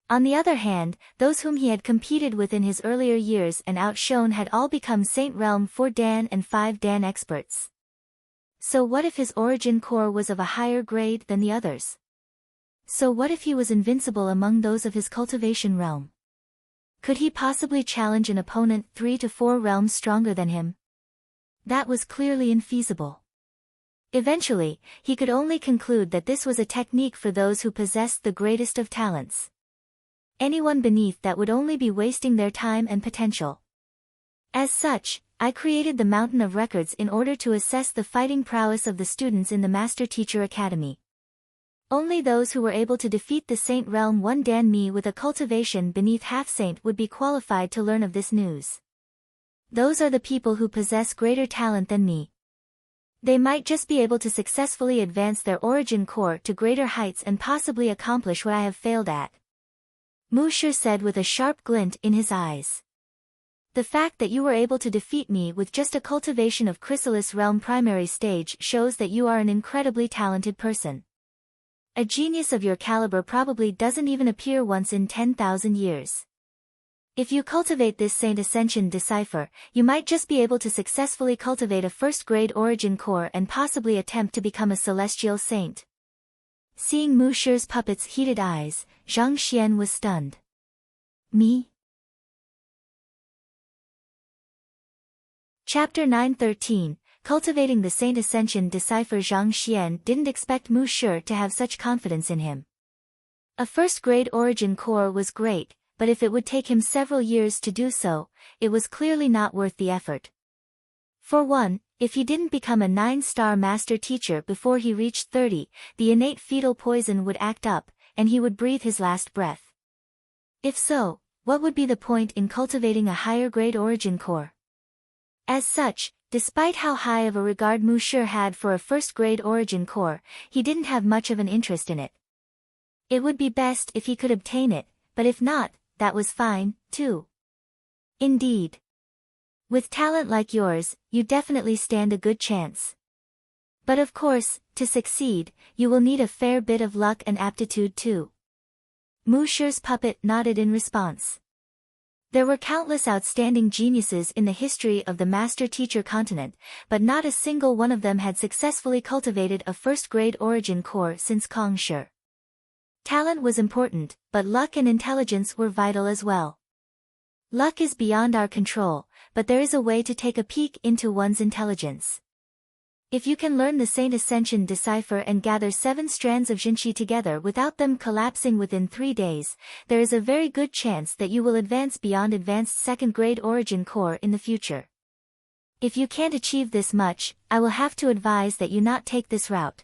On the other hand, those whom he had competed with in his earlier years and outshone had all become Saint Realm 4 Dan and 5 Dan experts. So what if his origin core was of a higher grade than the others? So what if he was invincible among those of his cultivation realm? Could he possibly challenge an opponent 3 to 4 realms stronger than him? That was clearly infeasible. Eventually, he could only conclude that this was a technique for those who possessed the greatest of talents. Anyone beneath that would only be wasting their time and potential. As such, I created the Mountain of Records in order to assess the fighting prowess of the students in the Master Teacher Academy. Only those who were able to defeat the Saint Realm 1 Dan me with a cultivation beneath half-saint would be qualified to learn of this news. Those are the people who possess greater talent than me. They might just be able to successfully advance their origin core to greater heights and possibly accomplish what I have failed at. Mu Shi said with a sharp glint in his eyes. The fact that you were able to defeat me with just a cultivation of Chrysalis Realm primary stage shows that you are an incredibly talented person. A genius of your caliber probably doesn't even appear once in 10,000 years. If you cultivate this Saint Ascension Decipher, you might just be able to successfully cultivate a first-grade origin core and possibly attempt to become a celestial saint. Seeing Mu Shi's puppet's heated eyes, Zhang Xian was stunned. Me? Chapter 913, Cultivating the Saint Ascension Decipher. Zhang Xian didn't expect Mu Shi to have such confidence in him. A first-grade origin core was great, but if it would take him several years to do so, it was clearly not worth the effort. For one, if he didn't become a 9-star master teacher before he reached 30, the innate fetal poison would act up, and he would breathe his last breath. If so, what would be the point in cultivating a higher-grade origin core? As such, despite how high of a regard Mu Shi had for a first-grade origin core, he didn't have much of an interest in it. It would be best if he could obtain it, but if not, that was fine, too. Indeed. With talent like yours, you definitely stand a good chance. But of course, to succeed, you will need a fair bit of luck and aptitude too. Mu Shi's puppet nodded in response. There were countless outstanding geniuses in the history of the master-teacher continent, but not a single one of them had successfully cultivated a first-grade origin core since Kong Shi. Talent was important, but luck and intelligence were vital as well. Luck is beyond our control, but there is a way to take a peek into one's intelligence. If you can learn the Saint Ascension Decipher and gather 7 strands of Jinqi together without them collapsing within 3 days, there is a very good chance that you will advance beyond advanced second-grade origin core in the future. If you can't achieve this much, I will have to advise that you not take this route.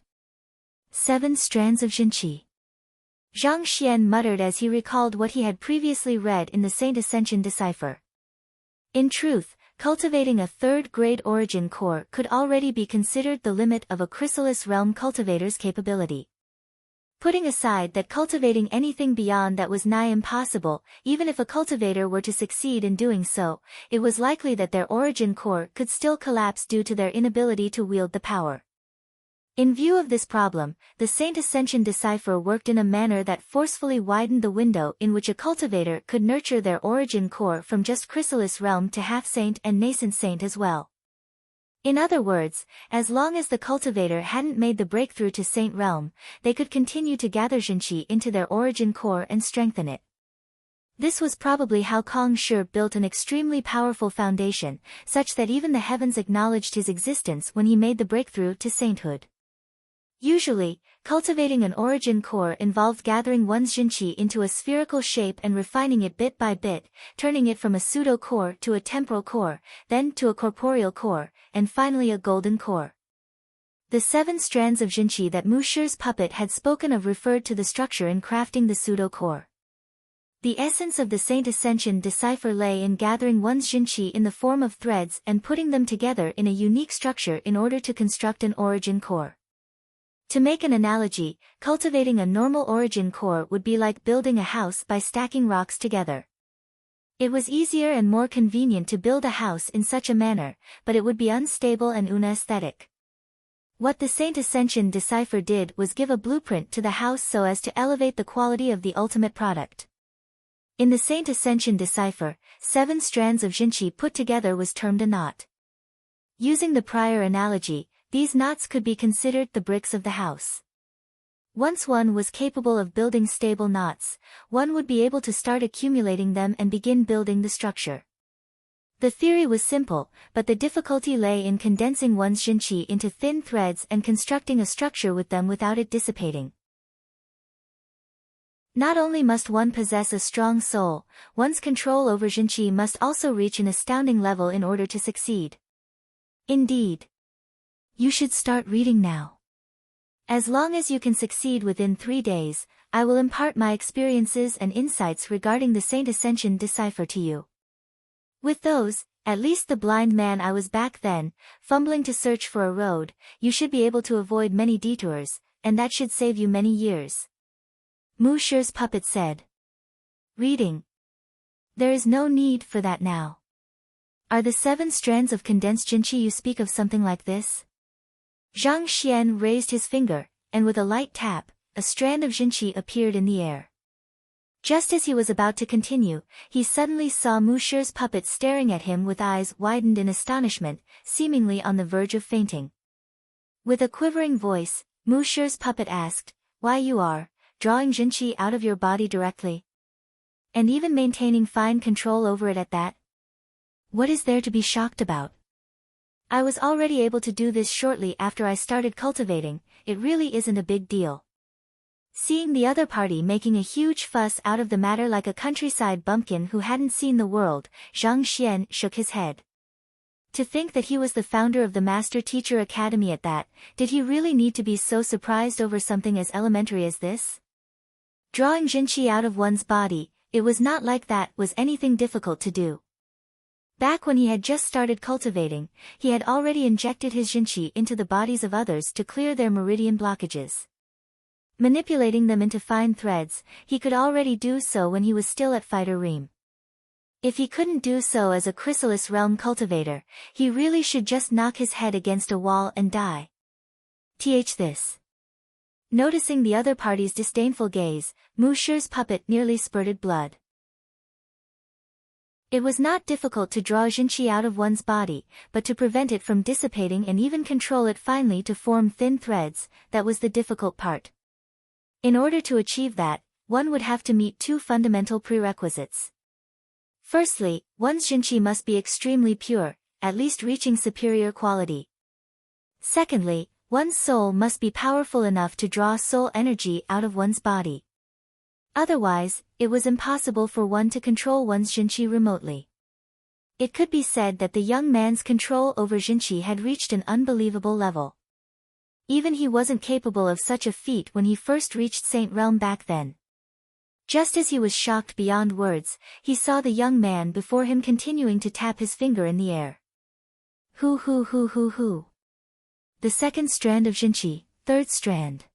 7 strands of Jinqi. Zhang Xian muttered as he recalled what he had previously read in the Saint Ascension Decipher. In truth, cultivating a third-grade origin core could already be considered the limit of a chrysalis realm cultivator's capability. Putting aside that cultivating anything beyond that was nigh impossible, even if a cultivator were to succeed in doing so, it was likely that their origin core could still collapse due to their inability to wield the power. In view of this problem, the Saint Ascension Decipher worked in a manner that forcefully widened the window in which a cultivator could nurture their origin core from just chrysalis realm to half-saint and nascent saint as well. In other words, as long as the cultivator hadn't made the breakthrough to saint realm, they could continue to gather Jinqi into their origin core and strengthen it. This was probably how Kong Shi built an extremely powerful foundation, such that even the heavens acknowledged his existence when he made the breakthrough to sainthood. Usually, cultivating an origin core involved gathering one's Jinqi into a spherical shape and refining it bit by bit, turning it from a pseudo-core to a temporal core, then to a corporeal core, and finally a golden core. The 7 strands of Jinqi that Mu Shi's puppet had spoken of referred to the structure in crafting the pseudo-core. The essence of the Saint Ascension Decipher lay in gathering one's Jinqi in the form of threads and putting them together in a unique structure in order to construct an origin core. To make an analogy, cultivating a normal origin core would be like building a house by stacking rocks together. It was easier and more convenient to build a house in such a manner, but it would be unstable and unaesthetic. What the Saint Ascension Decipher did was give a blueprint to the house so as to elevate the quality of the ultimate product. In the Saint Ascension Decipher, 7 strands of Jinqi put together was termed a knot. Using the prior analogy, these knots could be considered the bricks of the house. Once one was capable of building stable knots, one would be able to start accumulating them and begin building the structure. The theory was simple, but the difficulty lay in condensing one's Jinqi into thin threads and constructing a structure with them without it dissipating. Not only must one possess a strong soul, one's control over Jinqi must also reach an astounding level in order to succeed. Indeed. You should start reading now. As long as you can succeed within 3 days, I will impart my experiences and insights regarding the Saint Ascension Decipher to you. With those, at least the blind man I was back then, fumbling to search for a road, you should be able to avoid many detours, and that should save you many years. Mu Shi's puppet said. Reading. There is no need for that now. Are the 7 strands of condensed Jinqi you speak of something like this? Zhang Xian raised his finger, and with a light tap, a strand of Jinqi appeared in the air. Just as he was about to continue, he suddenly saw Mu Shi's puppet staring at him with eyes widened in astonishment, seemingly on the verge of fainting. With a quivering voice, Mu Shi's puppet asked, "Why you are drawing Jinqi out of your body directly? And even maintaining fine control over it at that? What is there to be shocked about?" I was already able to do this shortly after I started cultivating, it really isn't a big deal. Seeing the other party making a huge fuss out of the matter like a countryside bumpkin who hadn't seen the world, Zhang Xian shook his head. To think that he was the founder of the Master Teacher Academy at that, did he really need to be so surprised over something as elementary as this? Drawing Jinqi out of one's body, it was not like that was anything difficult to do. Back when he had just started cultivating, he had already injected his Jinqi into the bodies of others to clear their meridian blockages. Manipulating them into fine threads, he could already do so when he was still at Fighter Ream. If he couldn't do so as a Chrysalis Realm cultivator, he really should just knock his head against a wall and die. This. Noticing the other party's disdainful gaze, Mu Shi's puppet nearly spurted blood. It was not difficult to draw Jinqi out of one's body, but to prevent it from dissipating and even control it finely to form thin threads, that was the difficult part. In order to achieve that, one would have to meet two fundamental prerequisites. Firstly, one's Jinqi must be extremely pure, at least reaching superior quality. Secondly, one's soul must be powerful enough to draw soul energy out of one's body. Otherwise, it was impossible for one to control one's Jinqi remotely. It could be said that the young man's control over Jinqi had reached an unbelievable level. Even he wasn't capable of such a feat when he first reached Saint Realm back then. Just as he was shocked beyond words, he saw the young man before him continuing to tap his finger in the air. Hoo. The second strand of Jinqi, third strand.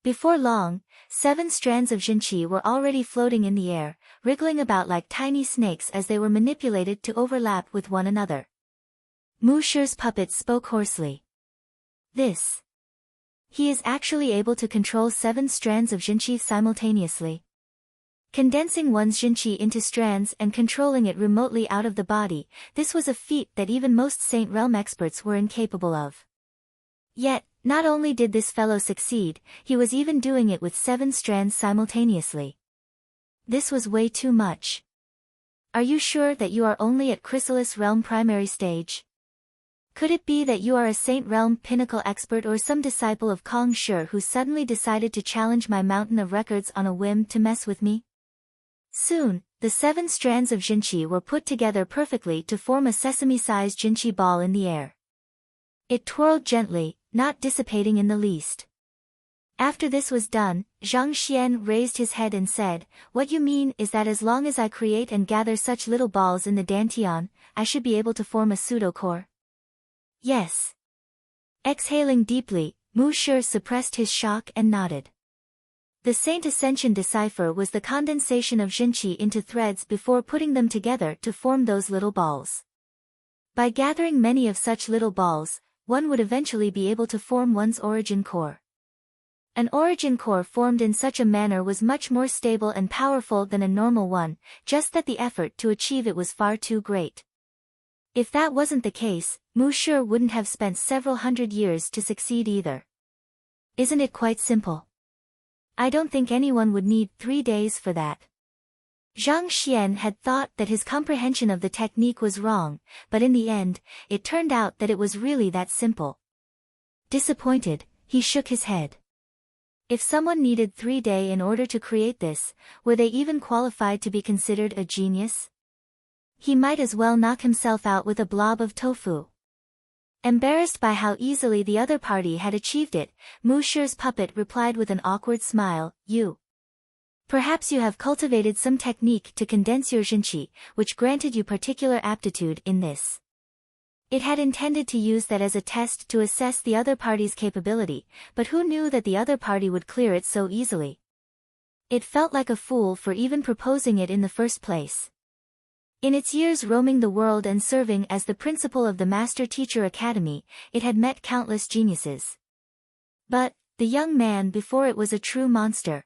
Before long, 7 strands of Jinqi were already floating in the air, wriggling about like tiny snakes as they were manipulated to overlap with one another. Mu Shi's puppet spoke hoarsely. He is actually able to control 7 strands of Jinqi simultaneously. Condensing one's Jinqi into strands and controlling it remotely out of the body, this was a feat that even most Saint Realm experts were incapable of. Yet, not only did this fellow succeed, he was even doing it with 7 strands simultaneously. This was way too much. Are you sure that you are only at Chrysalis Realm primary stage? Could it be that you are a Saint Realm pinnacle expert or some disciple of Kong Shi who suddenly decided to challenge my mountain of records on a whim to mess with me? Soon, the 7 strands of Jinqi were put together perfectly to form a sesame-sized Jinqi ball in the air. It twirled gently, not dissipating in the least. After this was done, Zhang Xian raised his head and said, "What you mean is that as long as I create and gather such little balls in the Dantian, I should be able to form a pseudo-core?" Yes. Exhaling deeply, Mu Shi suppressed his shock and nodded. The Saint Ascension decipher was the condensation of Jinqi into threads before putting them together to form those little balls. By gathering many of such little balls, one would eventually be able to form one's origin core. An origin core formed in such a manner was much more stable and powerful than a normal one, just that the effort to achieve it was far too great. If that wasn't the case, Mu Shi wouldn't have spent several hundred years to succeed either. Isn't it quite simple? I don't think anyone would need 3 days for that. Zhang Xian had thought that his comprehension of the technique was wrong, but in the end, it turned out that it was really that simple. Disappointed, he shook his head. If someone needed 3 days in order to create this, were they even qualified to be considered a genius? He might as well knock himself out with a blob of tofu. Embarrassed by how easily the other party had achieved it, Mu Shi's puppet replied with an awkward smile, Perhaps you have cultivated some technique to condense your Jinqi, which granted you particular aptitude in this. It had intended to use that as a test to assess the other party's capability, but who knew that the other party would clear it so easily? It felt like a fool for even proposing it in the first place. In its years roaming the world and serving as the principal of the Master Teacher Academy, it had met countless geniuses. But, the young man before it was a true monster.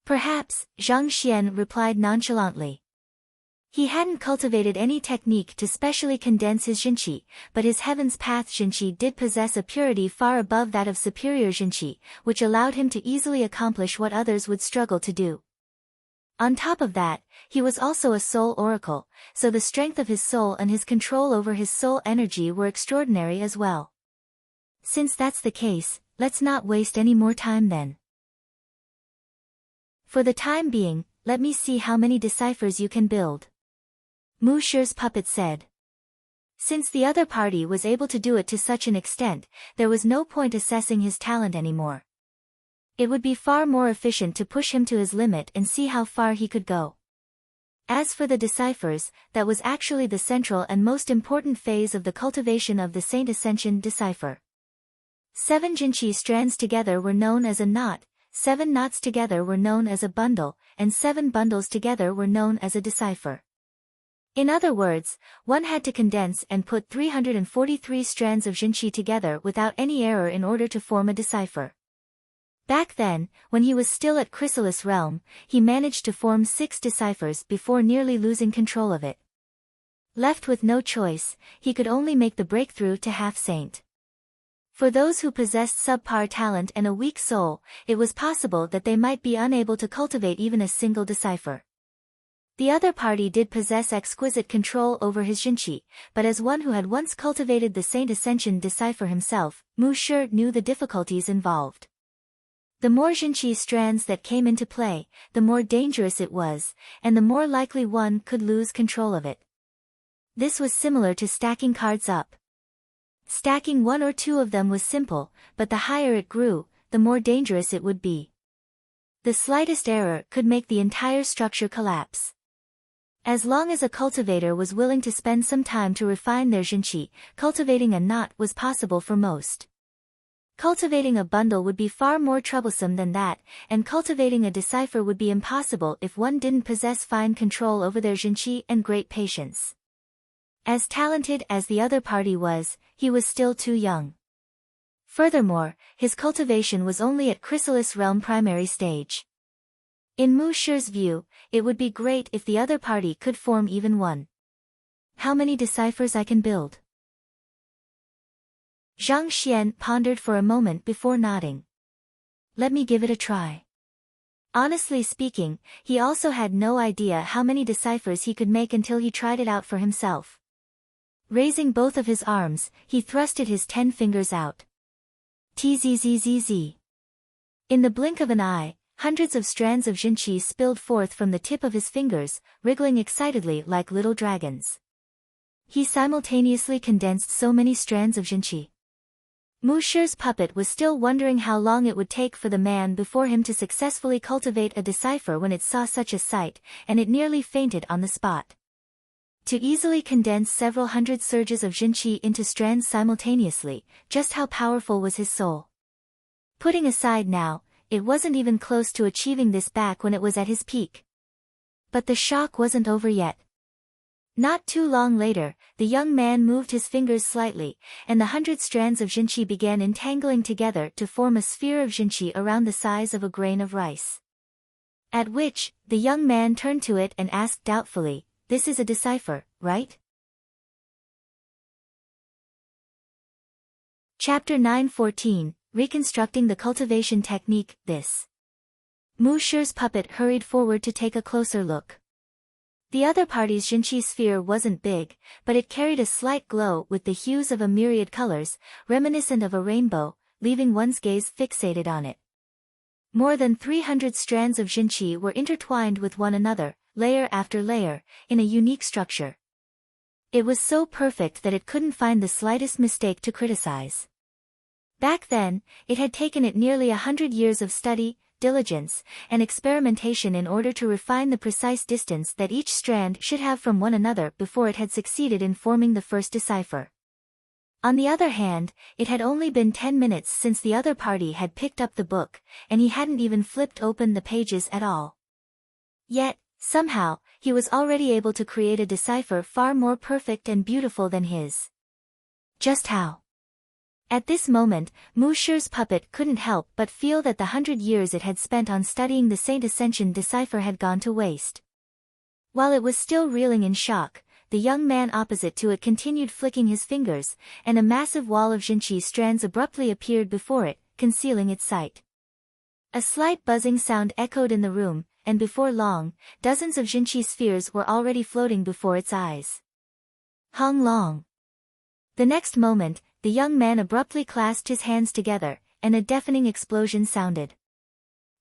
Perhaps, Zhang Xian replied nonchalantly. He hadn't cultivated any technique to specially condense his Jinqi, but his Heaven's Path Jinqi did possess a purity far above that of superior Jinqi, which allowed him to easily accomplish what others would struggle to do. On top of that, he was also a soul oracle, so the strength of his soul and his control over his soul energy were extraordinary as well. Since that's the case, let's not waste any more time then. For the time being, let me see how many deciphers you can build. Mu Shi's puppet said. Since the other party was able to do it to such an extent, there was no point assessing his talent anymore. It would be far more efficient to push him to his limit and see how far he could go. As for the deciphers, that was actually the central and most important phase of the cultivation of the Saint Ascension decipher. 7 Jinchi strands together were known as a knot, 7 knots together were known as a bundle, and 7 bundles together were known as a decipher. In other words, one had to condense and put 343 strands of Jinchi together without any error in order to form a decipher. Back then, when he was still at Chrysalis Realm, he managed to form 6 deciphers before nearly losing control of it. Left with no choice, he could only make the breakthrough to half-saint. For those who possessed subpar talent and a weak soul, it was possible that they might be unable to cultivate even a single decipher. The other party did possess exquisite control over his Jinchi, but as one who had once cultivated the Saint Ascension decipher himself, Mu Shi knew the difficulties involved. The more Jinchi strands that came into play, the more dangerous it was, and the more likely one could lose control of it. This was similar to stacking cards up. Stacking 1 or 2 of them was simple, but the higher it grew, the more dangerous it would be. The slightest error could make the entire structure collapse. As long as a cultivator was willing to spend some time to refine their Jinchi, cultivating a knot was possible for most. Cultivating a bundle would be far more troublesome than that, and cultivating a decipher would be impossible if one didn't possess fine control over their Jinchi and great patience. As talented as the other party was, he was still too young. Furthermore, his cultivation was only at Chrysalis Realm primary stage. In Mu Shi's view, it would be great if the other party could form even one. How many deciphers I can build? Zhang Xian pondered for a moment before nodding. Let me give it a try. Honestly speaking, he also had no idea how many deciphers he could make until he tried it out for himself. Raising both of his arms, he thrusted his 10 fingers out. Tzzzz. In the blink of an eye, hundreds of strands of Jinchi spilled forth from the tip of his fingers, wriggling excitedly like little dragons. He simultaneously condensed so many strands of Jinchi. Mu Shi's puppet was still wondering how long it would take for the man before him to successfully cultivate a decipher when it saw such a sight, and it nearly fainted on the spot. To easily condense several hundred surges of Jinchi into strands simultaneously, just how powerful was his soul? Putting aside now, it wasn't even close to achieving this back when it was at his peak. But the shock wasn't over yet. Not too long later, the young man moved his fingers slightly, and the 100 strands of Jinchi began entangling together to form a sphere of Jinchi around the size of a grain of rice. At which, the young man turned to it and asked doubtfully, "This is a decipher, right?" Chapter 9:14, Reconstructing the Cultivation Technique. Mu Shi's puppet hurried forward to take a closer look. The other party's Jinchi sphere wasn't big, but it carried a slight glow with the hues of a myriad colors, reminiscent of a rainbow, leaving one's gaze fixated on it. More than 300 strands of Jinchi were intertwined with one another, layer after layer, in a unique structure. It was so perfect that it couldn't find the slightest mistake to criticize. Back then, it had taken it nearly 100 years of study, diligence, and experimentation in order to refine the precise distance that each strand should have from one another before it had succeeded in forming the first decipher. On the other hand, it had only been 10 minutes since the other party had picked up the book, and he hadn't even flipped open the pages at all. Yet, somehow, he was already able to create a decipher far more perfect and beautiful than his. Just how? At this moment, Mu Shi's puppet couldn't help but feel that the 100 years it had spent on studying the Saint Ascension decipher had gone to waste. While it was still reeling in shock, the young man opposite to it continued flicking his fingers, and a massive wall of Jinchi strands abruptly appeared before it, concealing its sight. A slight buzzing sound echoed in the room, and before long, dozens of Jinchi spheres were already floating before its eyes. Hong Long. The next moment, the young man abruptly clasped his hands together, and a deafening explosion sounded.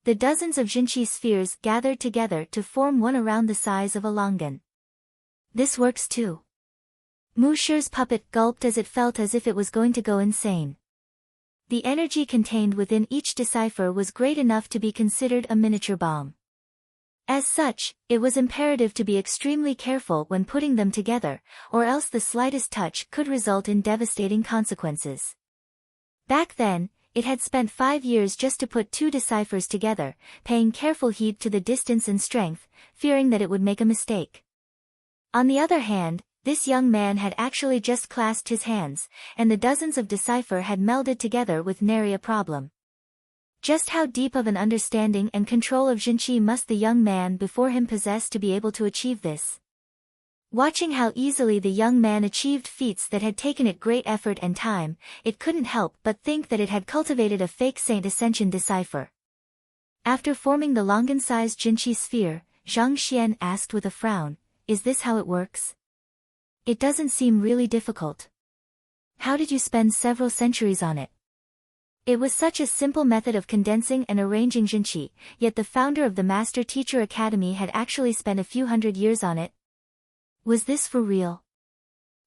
The dozens of Jinchi spheres gathered together to form one around the size of a longan. This works too. Mu Shi's puppet gulped as it felt as if it was going to go insane. The energy contained within each decipher was great enough to be considered a miniature bomb. As such, it was imperative to be extremely careful when putting them together, or else the slightest touch could result in devastating consequences. Back then, it had spent 5 years just to put 2 deciphers together, paying careful heed to the distance and strength, fearing that it would make a mistake. On the other hand, this young man had actually just clasped his hands, and the dozens of decipher had melded together with nary a problem. Just how deep of an understanding and control of Jinchi must the young man before him possess to be able to achieve this? Watching how easily the young man achieved feats that had taken it great effort and time, it couldn't help but think that it had cultivated a fake Saint Ascension decipher. After forming the longan-sized Jinchi sphere, Zhang Xian asked with a frown, "Is this how it works? It doesn't seem really difficult. How did you spend several centuries on it?" It was such a simple method of condensing and arranging Jinchi, yet the founder of the Master Teacher Academy had actually spent a few hundred years on it. Was this for real?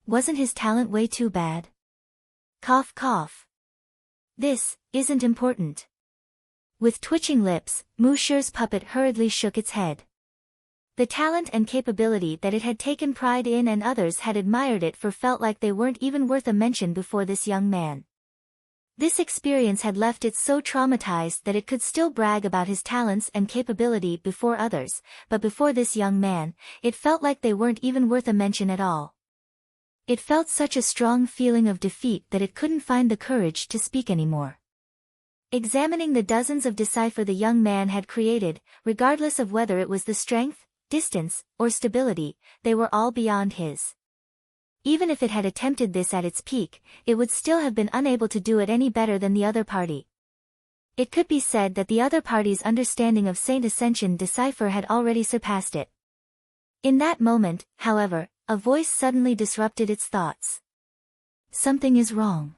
Wasn't his talent way too bad? Cough cough. This isn't important. With twitching lips, Mu Shi's puppet hurriedly shook its head. The talent and capability that it had taken pride in and others had admired it for felt like they weren't even worth a mention before this young man. This experience had left it so traumatized that it could still brag about his talents and capability before others, but before this young man, it felt like they weren't even worth a mention at all. It felt such a strong feeling of defeat that it couldn't find the courage to speak anymore. Examining the dozens of decipher the young man had created, regardless of whether it was the strength, distance, or stability, they were all beyond his. Even if it had attempted this at its peak, it would still have been unable to do it any better than the other party. It could be said that the other party's understanding of Saint Ascension decipher had already surpassed it. In that moment, however, a voice suddenly disrupted its thoughts. Something is wrong.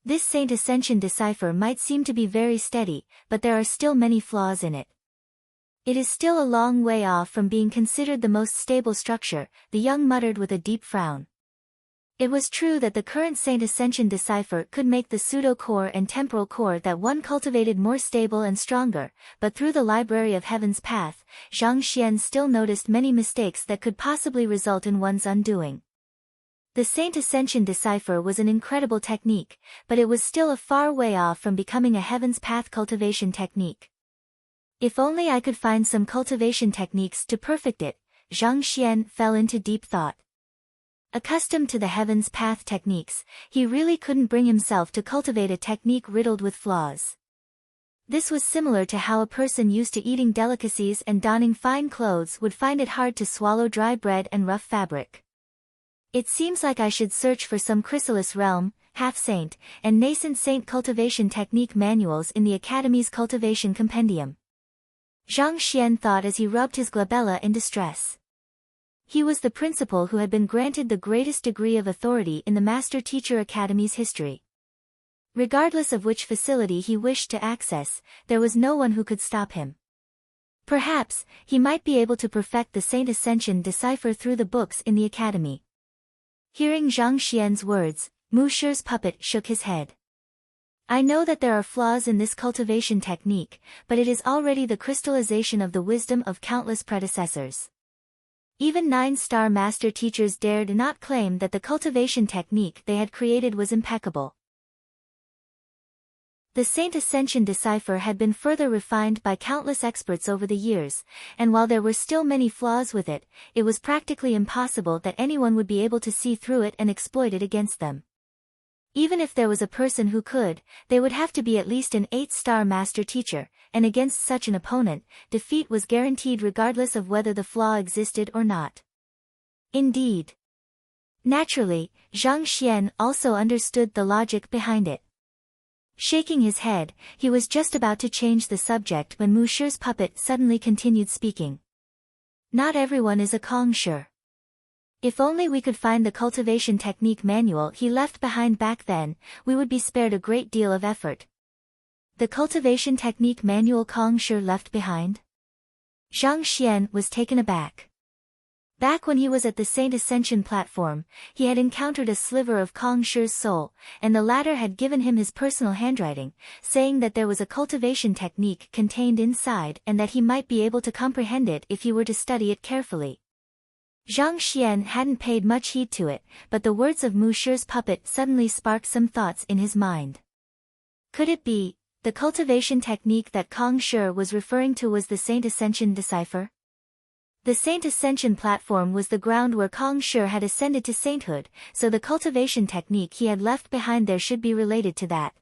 This Saint Ascension decipher might seem to be very steady, but there are still many flaws in it. It is still a long way off from being considered the most stable structure, the young muttered with a deep frown. It was true that the current Saint Ascension decipher could make the pseudo-core and temporal core that one cultivated more stable and stronger, but through the Library of Heaven's path, Zhang Xian still noticed many mistakes that could possibly result in one's undoing. The Saint Ascension decipher was an incredible technique, but it was still a far way off from becoming a Heaven's path cultivation technique. If only I could find some cultivation techniques to perfect it, Zhang Xian fell into deep thought. Accustomed to the Heaven's path techniques, he really couldn't bring himself to cultivate a technique riddled with flaws. This was similar to how a person used to eating delicacies and donning fine clothes would find it hard to swallow dry bread and rough fabric. It seems like I should search for some chrysalis realm, half-saint, and nascent saint cultivation technique manuals in the Academy's cultivation compendium. Zhang Xian thought as he rubbed his glabella in distress. He was the principal who had been granted the greatest degree of authority in the Master Teacher Academy's history. Regardless of which facility he wished to access, there was no one who could stop him. Perhaps, he might be able to perfect the Saint Ascension decipher through the books in the Academy. Hearing Zhang Xian's words, Mu Shi's puppet shook his head. I know that there are flaws in this cultivation technique, but it is already the crystallization of the wisdom of countless predecessors. Even 9-star master teachers dared not claim that the cultivation technique they had created was impeccable. The Saint Ascension decipher had been further refined by countless experts over the years, and while there were still many flaws with it, it was practically impossible that anyone would be able to see through it and exploit it against them. Even if there was a person who could, they would have to be at least an 8-star master teacher, and against such an opponent, defeat was guaranteed regardless of whether the flaw existed or not. Indeed. Naturally, Zhang Xian also understood the logic behind it. Shaking his head, he was just about to change the subject when Musher's puppet suddenly continued speaking. Not everyone is a conjurer. If only we could find the cultivation technique manual he left behind back then, we would be spared a great deal of effort. The cultivation technique manual conjure left behind? Zhang Xian was taken aback. Back when he was at the Saint Ascension platform, he had encountered a sliver of Kong Shi's soul, and the latter had given him his personal handwriting, saying that there was a cultivation technique contained inside and that he might be able to comprehend it if he were to study it carefully. Zhang Xian hadn't paid much heed to it, but the words of Mu Shi's puppet suddenly sparked some thoughts in his mind. Could it be, the cultivation technique that Kong Shi was referring to was the Saint Ascension decipher? The Saint Ascension platform was the ground where Kong Shi had ascended to sainthood, so the cultivation technique he had left behind there should be related to that.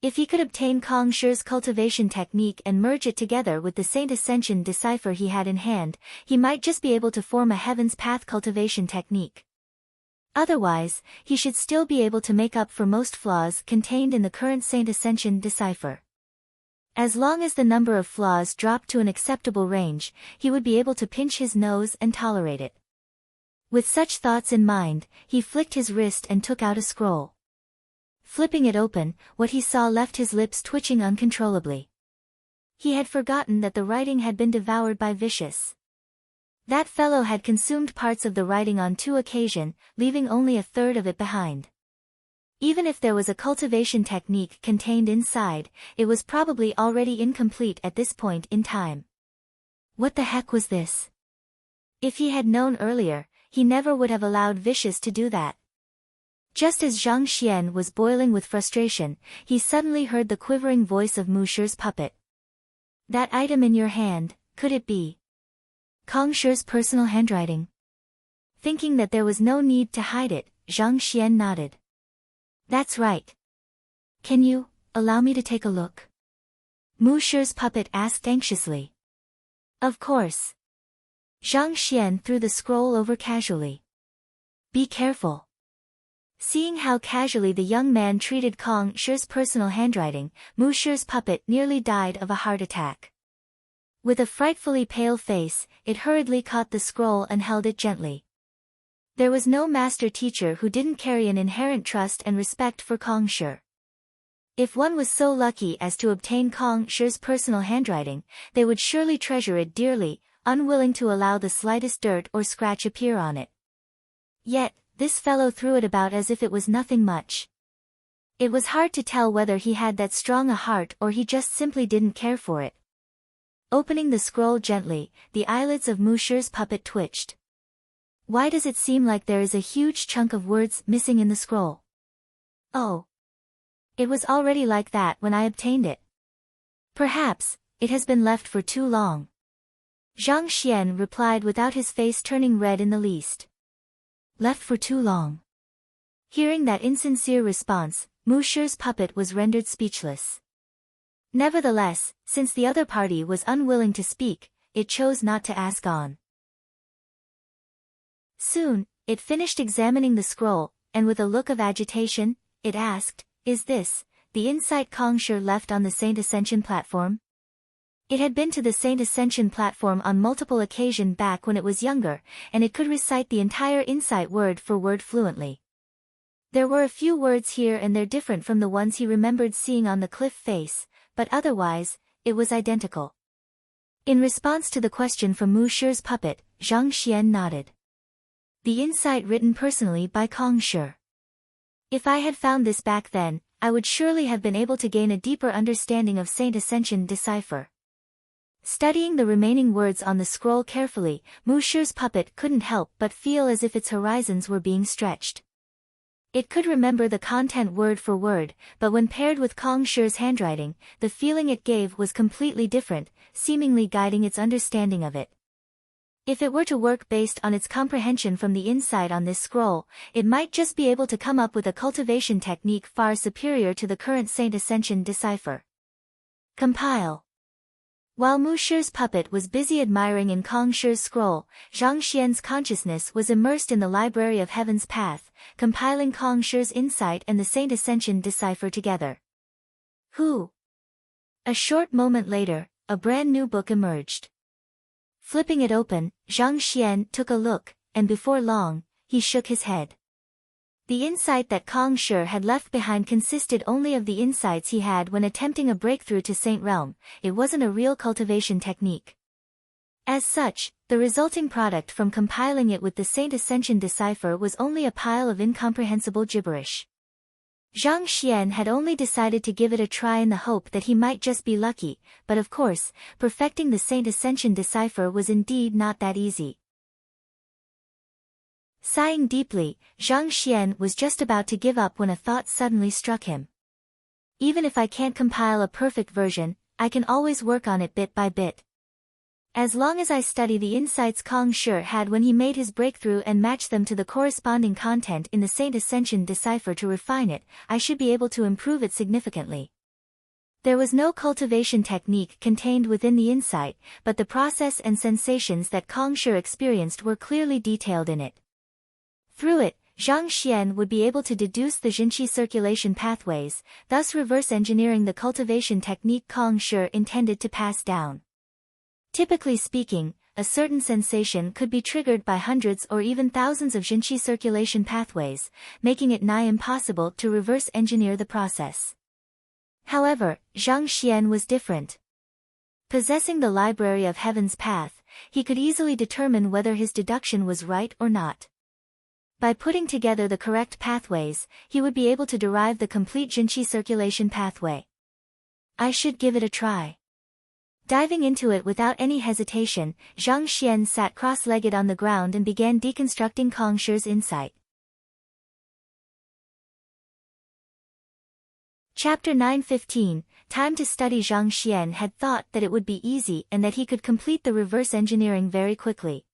If he could obtain Kong Shi's cultivation technique and merge it together with the Saint Ascension decipher he had in hand, he might just be able to form a Heaven's Path cultivation technique. Otherwise, he should still be able to make up for most flaws contained in the current Saint Ascension decipher. As long as the number of flaws dropped to an acceptable range, he would be able to pinch his nose and tolerate it. With such thoughts in mind, he flicked his wrist and took out a scroll. Flipping it open, what he saw left his lips twitching uncontrollably. He had forgotten that the writing had been devoured by Vicious. That fellow had consumed parts of the writing on 2 occasions, leaving only a third of it behind. Even if there was a cultivation technique contained inside, it was probably already incomplete at this point in time. What the heck was this? If he had known earlier, he never would have allowed Vicious to do that. Just as Zhang Xian was boiling with frustration, he suddenly heard the quivering voice of Mu Shi's puppet. That item in your hand, could it be Kong Shi's personal handwriting? Thinking that there was no need to hide it, Zhang Xian nodded. That's right. Can you allow me to take a look? Mu Shi's puppet asked anxiously. Of course. Zhang Xian threw the scroll over casually. Be careful. Seeing how casually the young man treated Kong Shi's personal handwriting, Mu Shi's puppet nearly died of a heart attack. With a frightfully pale face, it hurriedly caught the scroll and held it gently. There was no master teacher who didn't carry an inherent trust and respect for Kong Shi. If one was so lucky as to obtain Kong Shi's personal handwriting, they would surely treasure it dearly, unwilling to allow the slightest dirt or scratch appear on it. Yet, this fellow threw it about as if it was nothing much. It was hard to tell whether he had that strong a heart or he just simply didn't care for it. Opening the scroll gently, the eyelids of Mu Shi's puppet twitched. Why does it seem like there is a huge chunk of words missing in the scroll? Oh. It was already like that when I obtained it. Perhaps, it has been left for too long. Zhang Xian replied without his face turning red in the least. Left for too long. Hearing that insincere response, Mu Shi's puppet was rendered speechless. Nevertheless, since the other party was unwilling to speak, it chose not to ask on. Soon, it finished examining the scroll, and with a look of agitation, it asked, Is this the insight Kong Shi left on the Saint Ascension platform? It had been to the Saint Ascension platform on multiple occasions back when it was younger, and it could recite the entire insight word for word fluently. There were a few words here and there different from the ones he remembered seeing on the cliff face, but otherwise, it was identical. In response to the question from Mu Shi's puppet, Zhang Xian nodded. The insight written personally by Kong Shi. If I had found this back then, I would surely have been able to gain a deeper understanding of Saint Ascension decipher. Studying the remaining words on the scroll carefully, Mu Shi's puppet couldn't help but feel as if its horizons were being stretched. It could remember the content word for word, but when paired with Kong Shi's handwriting, the feeling it gave was completely different, seemingly guiding its understanding of it. If it were to work based on its comprehension from the insight on this scroll, it might just be able to come up with a cultivation technique far superior to the current Saint Ascension decipher. Compile. While Mu Shi's puppet was busy admiring in Kong Shi's scroll, Zhang Xian's consciousness was immersed in the Library of Heaven's Path, compiling Kong Shi's insight and the Saint Ascension decipher together. Who? A short moment later, a brand new book emerged. Flipping it open, Zhang Xian took a look, and before long, he shook his head. The insight that Kong Shi had left behind consisted only of the insights he had when attempting a breakthrough to Saint Realm. It wasn't a real cultivation technique. As such, the resulting product from compiling it with the Saint Ascension decipher was only a pile of incomprehensible gibberish. Zhang Xian had only decided to give it a try in the hope that he might just be lucky, but of course, perfecting the Saint Ascension decipher was indeed not that easy. Sighing deeply, Zhang Xian was just about to give up when a thought suddenly struck him. Even if I can't compile a perfect version, I can always work on it bit by bit. As long as I study the insights Kong Shi had when he made his breakthrough and match them to the corresponding content in the Saint Ascension decipher to refine it, I should be able to improve it significantly. There was no cultivation technique contained within the insight, but the process and sensations that Kong Shi experienced were clearly detailed in it. Through it, Zhang Xian would be able to deduce the Jinqi circulation pathways, thus reverse engineering the cultivation technique Kong Shi intended to pass down. Typically speaking, a certain sensation could be triggered by hundreds or even thousands of Jinqi circulation pathways, making it nigh impossible to reverse engineer the process. However, Zhang Xian was different. Possessing the Library of Heaven's Path, he could easily determine whether his deduction was right or not. By putting together the correct pathways, he would be able to derive the complete Jinqi circulation pathway. I should give it a try. Diving into it without any hesitation, Zhang Xian sat cross-legged on the ground and began deconstructing Kong Shi's insight. Chapter 9:15. Time to study. Zhang Xian had thought that it would be easy and that he could complete the reverse engineering very quickly.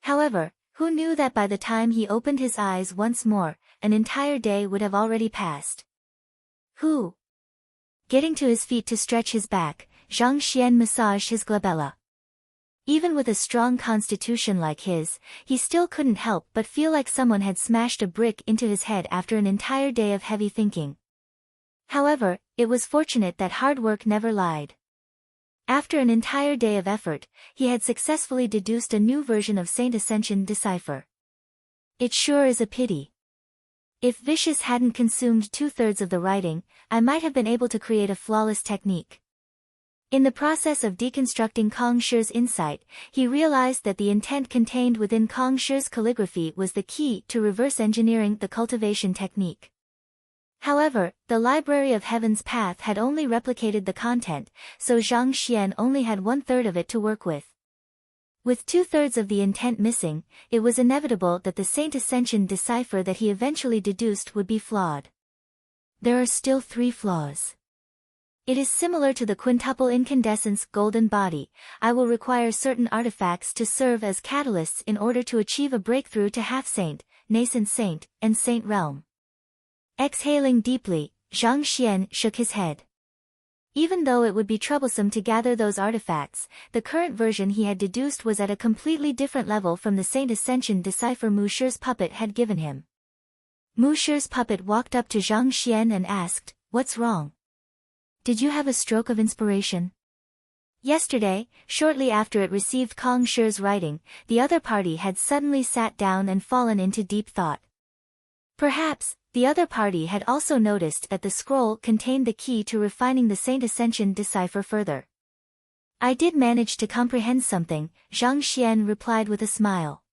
However, who knew that by the time he opened his eyes once more, an entire day would have already passed? Who? Getting to his feet to stretch his back, Zhang Xian massaged his glabella. Even with a strong constitution like his, he still couldn't help but feel like someone had smashed a brick into his head after an entire day of heavy thinking. However, it was fortunate that hard work never lied. After an entire day of effort, he had successfully deduced a new version of Saint Ascension decipher. It sure is a pity. If Vicious hadn't consumed 2/3 of the writing, I might have been able to create a flawless technique. In the process of deconstructing Kong Shi's insight, he realized that the intent contained within Kong Shi's calligraphy was the key to reverse engineering the cultivation technique. However, the Library of Heaven's Path had only replicated the content, so Zhang Xian only had 1/3 of it to work with. With 2/3 of the intent missing, it was inevitable that the Saint Ascension decipher that he eventually deduced would be flawed. There are still 3 flaws. It is similar to the quintuple incandescence golden body. I will require certain artifacts to serve as catalysts in order to achieve a breakthrough to half-saint, nascent saint, and saint realm. Exhaling deeply, Zhang Xian shook his head. Even though it would be troublesome to gather those artifacts, the current version he had deduced was at a completely different level from the Saint Ascension decipher Mu Shi's puppet had given him. Mu Shi's puppet walked up to Zhang Xian and asked, "What's wrong? Did you have a stroke of inspiration?" Yesterday, shortly after it received Kong Shi's writing, the other party had suddenly sat down and fallen into deep thought. Perhaps, the other party had also noticed that the scroll contained the key to refining the Saint Ascension decipher further. I did manage to comprehend something, Zhang Xian replied with a smile.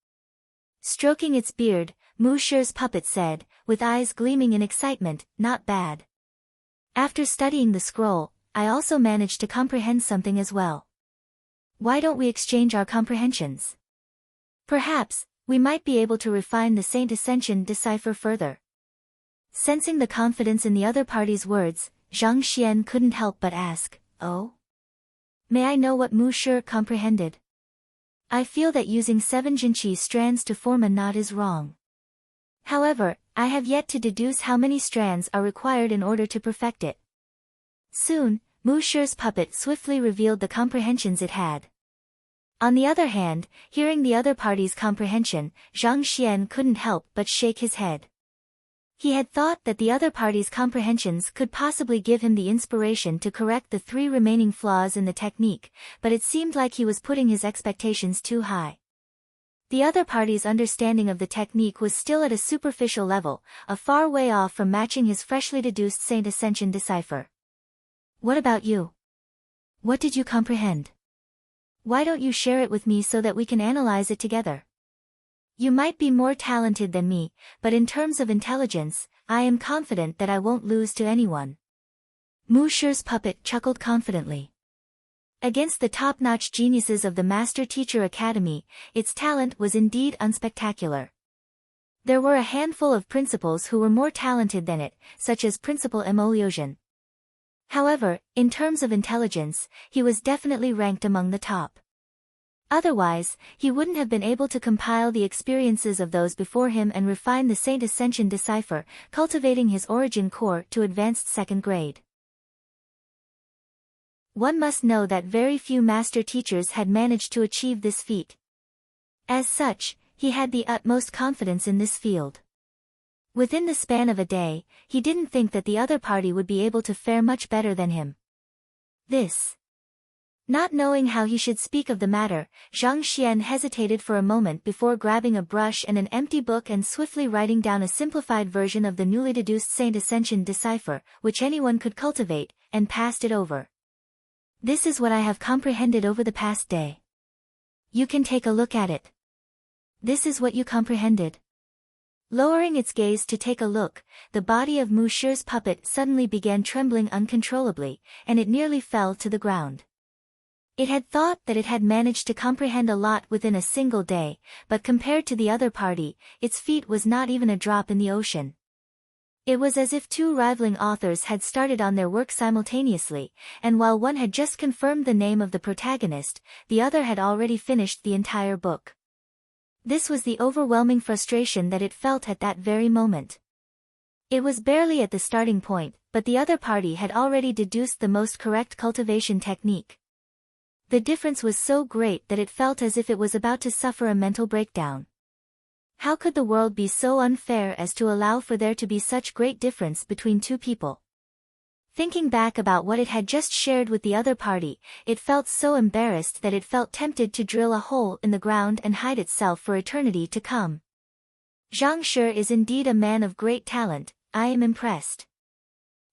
Stroking its beard, Mu Shi's puppet said, with eyes gleaming in excitement, "Not bad. After studying the scroll, I also managed to comprehend something as well. Why don't we exchange our comprehensions? Perhaps, we might be able to refine the Saint Ascension decipher further." Sensing the confidence in the other party's words, Zhang Xian couldn't help but ask, "Oh? May I know what Mu Shi comprehended? I feel that using 7 Jinqi strands to form a knot is wrong. However, I have yet to deduce how many strands are required in order to perfect it." Soon, Mu Shi's puppet swiftly revealed the comprehensions it had. On the other hand, hearing the other party's comprehension, Zhang Xian couldn't help but shake his head. He had thought that the other party's comprehensions could possibly give him the inspiration to correct the 3 remaining flaws in the technique, but it seemed like he was putting his expectations too high. The other party's understanding of the technique was still at a superficial level, a far way off from matching his freshly deduced Saint Ascension decipher. What about you? What did you comprehend? Why don't you share it with me so that we can analyze it together? You might be more talented than me, but in terms of intelligence, I am confident that I won't lose to anyone. Musher's puppet chuckled confidently. Against the top-notch geniuses of the Master Teacher Academy, its talent was indeed unspectacular. There were a handful of principals who were more talented than it, such as Principal Emoliosian. However, in terms of intelligence, he was definitely ranked among the top. Otherwise, he wouldn't have been able to compile the experiences of those before him and refine the Saint Ascension decipher, cultivating his origin core to advanced 2nd grade. One must know that very few master teachers had managed to achieve this feat. As such, he had the utmost confidence in this field. Within the span of a day, he didn't think that the other party would be able to fare much better than him. Not knowing how he should speak of the matter, Zhang Xian hesitated for a moment before grabbing a brush and an empty book and swiftly writing down a simplified version of the newly deduced Saint Ascension decipher, which anyone could cultivate, and passed it over. This is what I have comprehended over the past day. You can take a look at it. This is what you comprehended. Lowering its gaze to take a look, the body of Musher's puppet suddenly began trembling uncontrollably, and it nearly fell to the ground. It had thought that it had managed to comprehend a lot within a single day, but compared to the other party, its feat was not even a drop in the ocean. It was as if 2 rivaling authors had started on their work simultaneously, and while one had just confirmed the name of the protagonist, the other had already finished the entire book. This was the overwhelming frustration that it felt at that very moment. It was barely at the starting point, but the other party had already deduced the most correct cultivation technique. The difference was so great that it felt as if it was about to suffer a mental breakdown. How could the world be so unfair as to allow for there to be such great difference between 2 people? Thinking back about what it had just shared with the other party, it felt so embarrassed that it felt tempted to drill a hole in the ground and hide itself for eternity to come. Zhang Shi is indeed a man of great talent, I am impressed.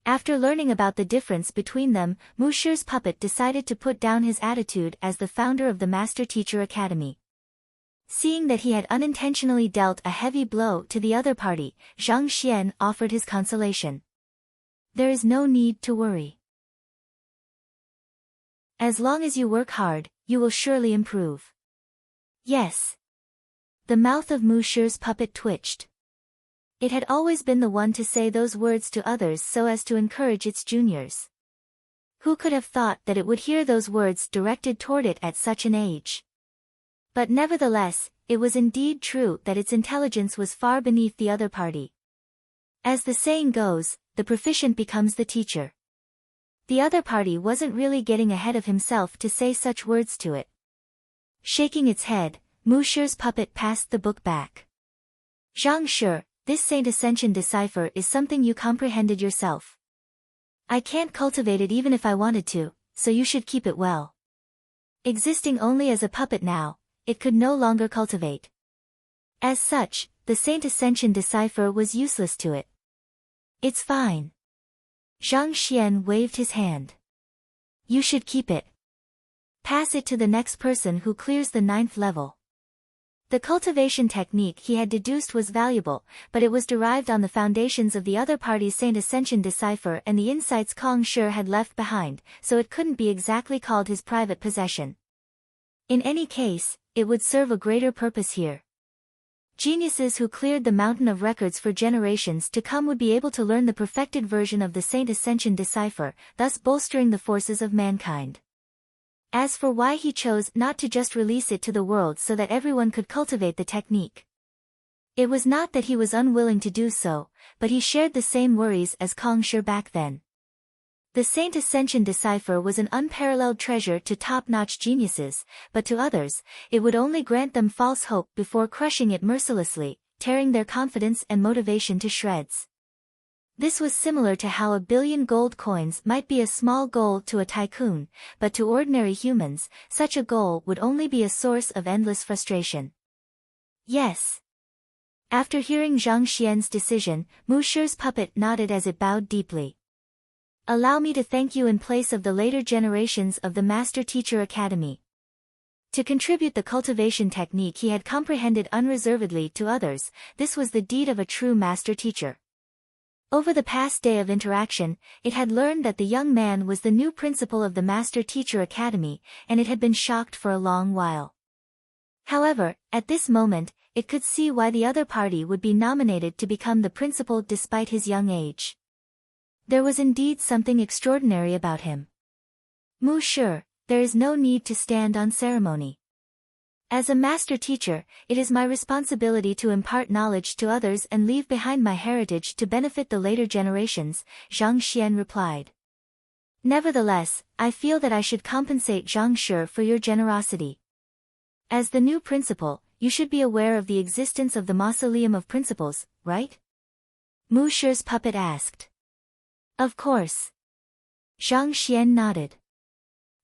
After learning about the difference between them, Musher's puppet decided to put down his attitude as the founder of the Master Teacher Academy. Seeing that he had unintentionally dealt a heavy blow to the other party, Zhang Xian offered his consolation. There is no need to worry. As long as you work hard, you will surely improve. Yes. The mouth of Musher's puppet twitched. It had always been the one to say those words to others so as to encourage its juniors. Who could have thought that it would hear those words directed toward it at such an age? But nevertheless, it was indeed true that its intelligence was far beneath the other party. As the saying goes, the proficient becomes the teacher. The other party wasn't really getting ahead of himself to say such words to it. Shaking its head, Musher's puppet passed the book back. Zhang Shi, this Saint Ascension decipher is something you comprehended yourself. I can't cultivate it even if I wanted to, so you should keep it well. Existing only as a puppet now, it could no longer cultivate. As such, the Saint Ascension decipher was useless to it. It's fine. Zhang Xian waved his hand. You should keep it. Pass it to the next person who clears the 9th level. The cultivation technique he had deduced was valuable, but it was derived on the foundations of the other party's Saint Ascension decipher and the insights Kong Shi had left behind, so it couldn't be exactly called his private possession. In any case, it would serve a greater purpose here. Geniuses who cleared the mountain of records for generations to come would be able to learn the perfected version of the Saint Ascension decipher, thus bolstering the forces of mankind. As for why he chose not to just release it to the world so that everyone could cultivate the technique. It was not that he was unwilling to do so, but he shared the same worries as Kong Shi back then. The Saint Ascension decipher was an unparalleled treasure to top-notch geniuses, but to others, it would only grant them false hope before crushing it mercilessly, tearing their confidence and motivation to shreds. This was similar to how 1 billion gold coins might be a small goal to a tycoon, but to ordinary humans, such a goal would only be a source of endless frustration. Yes. After hearing Zhang Xian's decision, Mu Shi's puppet nodded as it bowed deeply. Allow me to thank you in place of the later generations of the Master Teacher Academy. To contribute the cultivation technique he had comprehended unreservedly to others, this was the deed of a true master teacher. Over the past day of interaction, it had learned that the young man was the new principal of the Master Teacher Academy, and it had been shocked for a long while. However, at this moment, it could see why the other party would be nominated to become the principal despite his young age. There was indeed something extraordinary about him. Mu Shi, there is no need to stand on ceremony. As a master teacher, it is my responsibility to impart knowledge to others and leave behind my heritage to benefit the later generations, Zhang Xian replied. Nevertheless, I feel that I should compensate Zhang Shi for your generosity. As the new principal, you should be aware of the existence of the Mausoleum of Principles, right? Mu Shi's puppet asked. Of course. Zhang Xian nodded.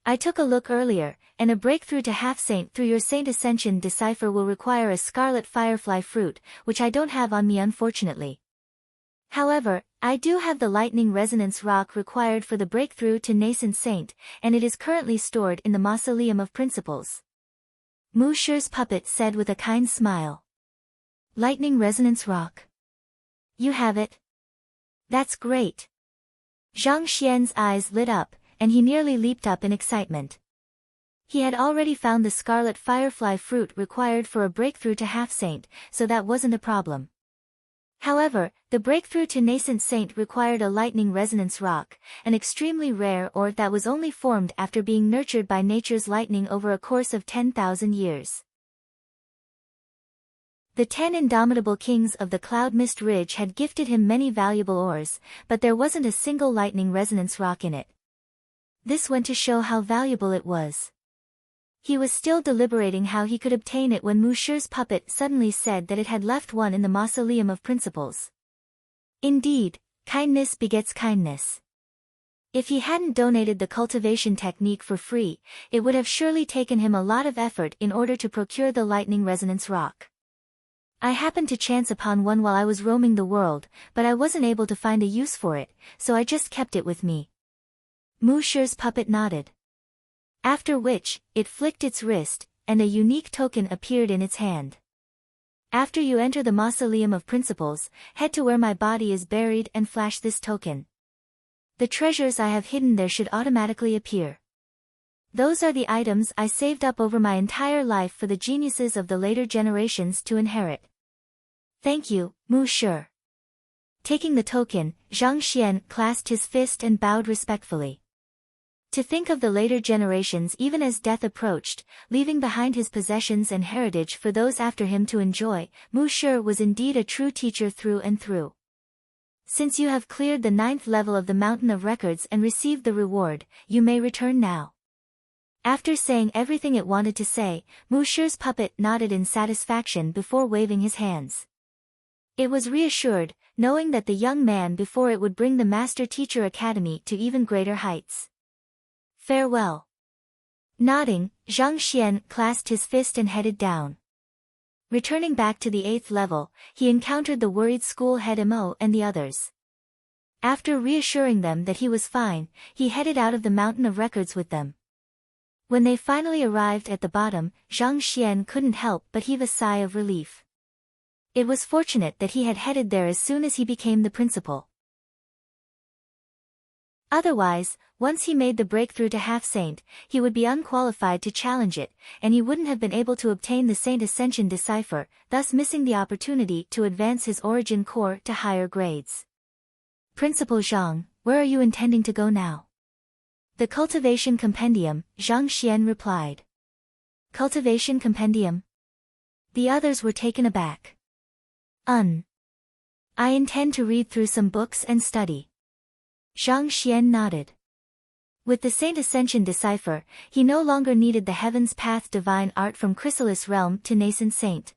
I took a look earlier, and a breakthrough to half-saint through your Saint Ascension decipher will require a scarlet firefly fruit, which I don't have on me unfortunately. However, I do have the lightning resonance rock required for the breakthrough to nascent saint, and it is currently stored in the Mausoleum of Principles. Mu Shi's puppet said with a kind smile. Lightning resonance rock. You have it? That's great. Zhang Xian's eyes lit up, and he nearly leaped up in excitement. He had already found the scarlet firefly fruit required for a breakthrough to half-saint, so that wasn't a problem. However, the breakthrough to nascent saint required a lightning resonance rock, an extremely rare ore that was only formed after being nurtured by nature's lightning over a course of 10,000 years. The 10 indomitable kings of the Cloud Mist Ridge had gifted him many valuable ores, but there wasn't a single lightning resonance rock in it. This went to show how valuable it was. He was still deliberating how he could obtain it when Mu Shi's puppet suddenly said that it had left one in the Mausoleum of Principles. Indeed, kindness begets kindness. If he hadn't donated the cultivation technique for free, it would have surely taken him a lot of effort in order to procure the lightning resonance rock. I happened to chance upon one while I was roaming the world, but I wasn't able to find a use for it, so I just kept it with me. Mu Shi's puppet nodded. After which, it flicked its wrist, and a unique token appeared in its hand. After you enter the Mausoleum of Principles, head to where my body is buried and flash this token. The treasures I have hidden there should automatically appear. Those are the items I saved up over my entire life for the geniuses of the later generations to inherit. Thank you, Mu Shi. Taking the token, Zhang Xian clasped his fist and bowed respectfully. To think of the later generations even as death approached, leaving behind his possessions and heritage for those after him to enjoy, Mu Shi was indeed a true teacher through and through. Since you have cleared the 9th level of the Mountain of Records and received the reward, you may return now. After saying everything it wanted to say, Mu Shi's puppet nodded in satisfaction before waving his hands. It was reassured, knowing that the young man before it would bring the Master Teacher Academy to even greater heights. Farewell. Nodding, Zhang Xian clasped his fist and headed down. Returning back to the 8th level, he encountered the worried school head Mo and the others. After reassuring them that he was fine, he headed out of the Mountain of Records with them. When they finally arrived at the bottom, Zhang Xian couldn't help but heave a sigh of relief. It was fortunate that he had headed there as soon as he became the principal. Otherwise, once he made the breakthrough to half-saint, he would be unqualified to challenge it, and he wouldn't have been able to obtain the Saint Ascension decipher, thus missing the opportunity to advance his origin core to higher grades. Principal Zhang, where are you intending to go now? The Cultivation Compendium, Zhang Xian replied. Cultivation Compendium? The others were taken aback. I intend to read through some books and study. Zhang Xian nodded. With the Saint Ascension decipher, he no longer needed the Heaven's Path divine art from Chrysalis realm to nascent saint.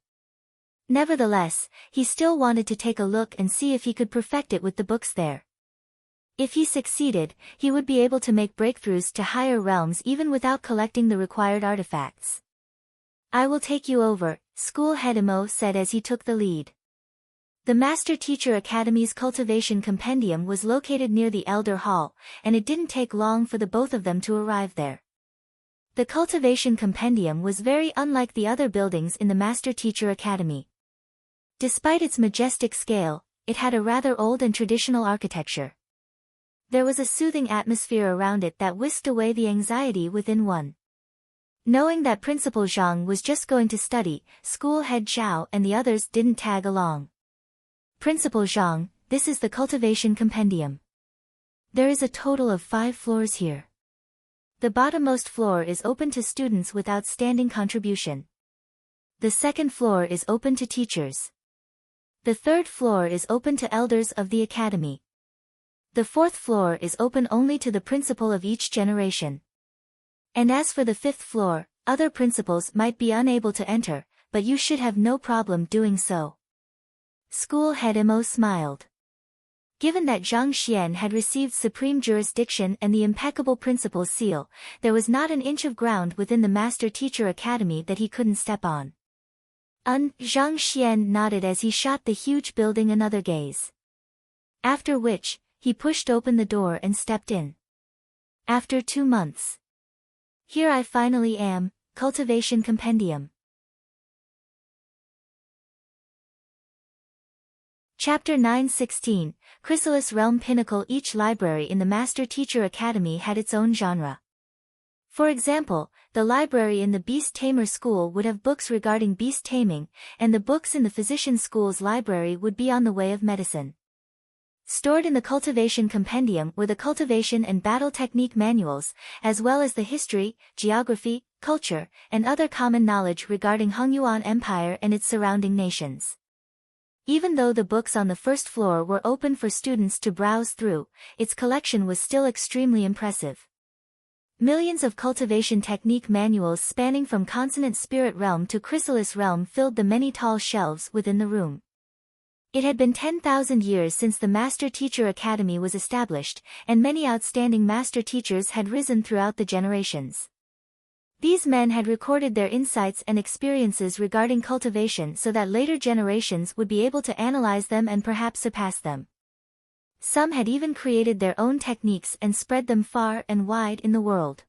Nevertheless, he still wanted to take a look and see if he could perfect it with the books there. If he succeeded, he would be able to make breakthroughs to higher realms even without collecting the required artifacts. "I will take you over," school head Imo said as he took the lead. The Master Teacher Academy's cultivation compendium was located near the Elder Hall, and it didn't take long for the both of them to arrive there. The cultivation compendium was very unlike the other buildings in the Master Teacher Academy. Despite its majestic scale, it had a rather old and traditional architecture. There was a soothing atmosphere around it that whisked away the anxiety within one. Knowing that Principal Zhang was just going to study, school head Zhao and the others didn't tag along. "Principal Zhang, this is the cultivation compendium. There is a total of 5 floors here. The bottommost floor is open to students with outstanding contribution. The second floor is open to teachers. The third floor is open to elders of the academy. The fourth floor is open only to the principal of each generation. And as for the fifth floor, other principals might be unable to enter, but you should have no problem doing so." School head Imo smiled. Given that Zhang Xian had received supreme jurisdiction and the impeccable principal's seal, there was not an inch of ground within the Master Teacher Academy that he couldn't step on. Zhang Xian nodded as he shot the huge building another gaze. After which, he pushed open the door and stepped in. "After 2 months. Here I finally am, cultivation compendium." Chapter 9:16, Chrysalis Realm Pinnacle. Each library in the Master Teacher Academy had its own genre. For example, the library in the Beast Tamer School would have books regarding beast taming, and the books in the Physician School's library would be on the way of medicine. Stored in the Cultivation Compendium were the cultivation and battle technique manuals, as well as the history, geography, culture, and other common knowledge regarding Hongyuan Empire and its surrounding nations. Even though the books on the first floor were open for students to browse through, its collection was still extremely impressive. Millions of cultivation technique manuals spanning from Consonant Spirit Realm to Chrysalis Realm filled the many tall shelves within the room. It had been 10,000 years since the Master Teacher Academy was established, and many outstanding master teachers had risen throughout the generations. These men had recorded their insights and experiences regarding cultivation so that later generations would be able to analyze them and perhaps surpass them. Some had even created their own techniques and spread them far and wide in the world.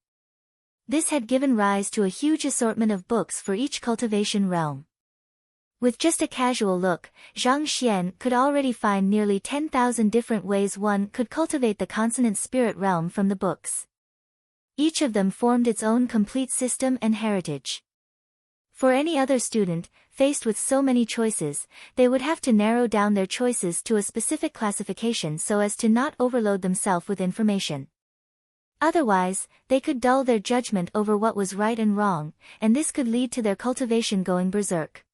This had given rise to a huge assortment of books for each cultivation realm. With just a casual look, Zhang Xian could already find nearly 10,000 different ways one could cultivate the Consonant Spirit Realm from the books. Each of them formed its own complete system and heritage. For any other student, faced with so many choices, they would have to narrow down their choices to a specific classification so as to not overload themselves with information. Otherwise, they could dull their judgment over what was right and wrong, and this could lead to their cultivation going berserk.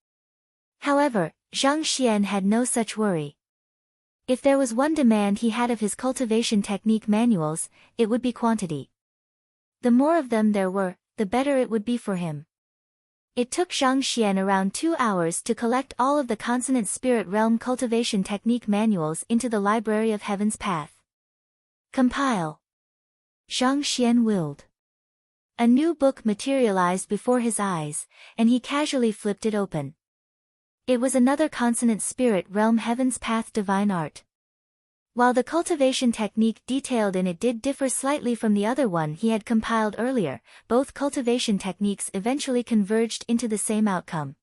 However, Zhang Xian had no such worry. If there was one demand he had of his cultivation technique manuals, it would be quantity. The more of them there were, the better it would be for him. It took Zhang Xian around 2 hours to collect all of the Consonant Spirit Realm cultivation technique manuals into the Library of Heaven's Path. Compile. Zhang Xian willed. A new book materialized before his eyes, and he casually flipped it open. It was another Consonant Spirit Realm Heaven's Path Divine Art. While the cultivation technique detailed in it did differ slightly from the other one he had compiled earlier, both cultivation techniques eventually converged into the same outcome.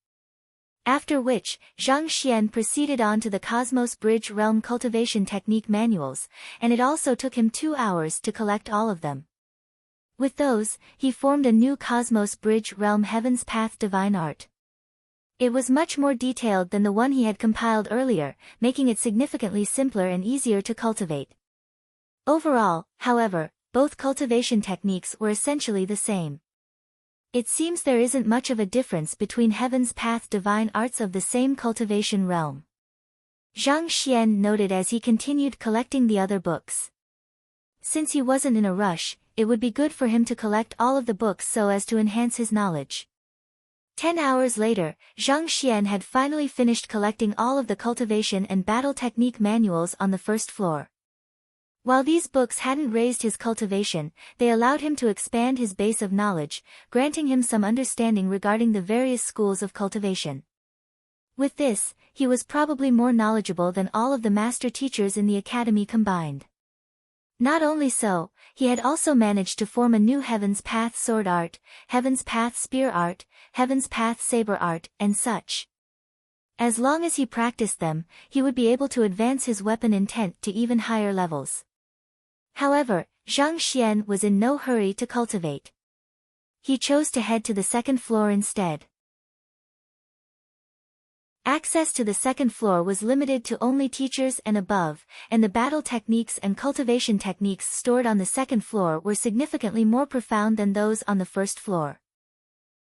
After which, Zhang Xian proceeded on to the Cosmos Bridge Realm cultivation technique manuals, and it also took him 2 hours to collect all of them. With those, he formed a new Cosmos Bridge Realm Heaven's Path Divine Art. It was much more detailed than the one he had compiled earlier, making it significantly simpler and easier to cultivate. Overall, however, both cultivation techniques were essentially the same. It seems there isn't much of a difference between Heaven's Path Divine Arts of the same cultivation realm. Zhang Xian noted as he continued collecting the other books. Since he wasn't in a rush, it would be good for him to collect all of the books so as to enhance his knowledge. 10 hours later, Zhang Xian had finally finished collecting all of the cultivation and battle technique manuals on the first floor. While these books hadn't raised his cultivation, they allowed him to expand his base of knowledge, granting him some understanding regarding the various schools of cultivation. With this, he was probably more knowledgeable than all of the master teachers in the academy combined. Not only so, he had also managed to form a new Heaven's Path sword art, Heaven's Path spear art, Heaven's Path saber art, and such. As long as he practiced them, he would be able to advance his weapon intent to even higher levels. However, Zhang Xian was in no hurry to cultivate. He chose to head to the second floor instead. Access to the second floor was limited to only teachers and above, and the battle techniques and cultivation techniques stored on the second floor were significantly more profound than those on the first floor.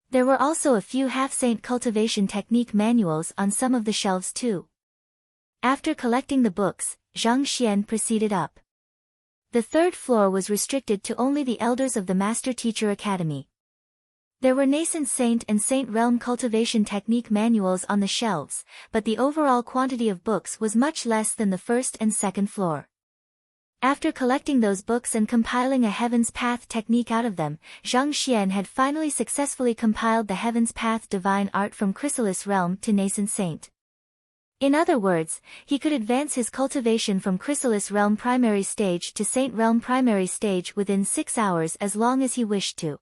There were also a few half-saint cultivation technique manuals on some of the shelves too. After collecting the books, Zhang Xian proceeded up. The third floor was restricted to only the elders of the Master Teacher Academy. There were nascent saint and saint realm cultivation technique manuals on the shelves, but the overall quantity of books was much less than the first and second floor. After collecting those books and compiling a Heaven's Path technique out of them, Zhang Xian had finally successfully compiled the Heaven's Path divine art from Chrysalis realm to nascent saint. In other words, he could advance his cultivation from Chrysalis realm primary stage to Saint realm primary stage within 6 hours as long as he wished to.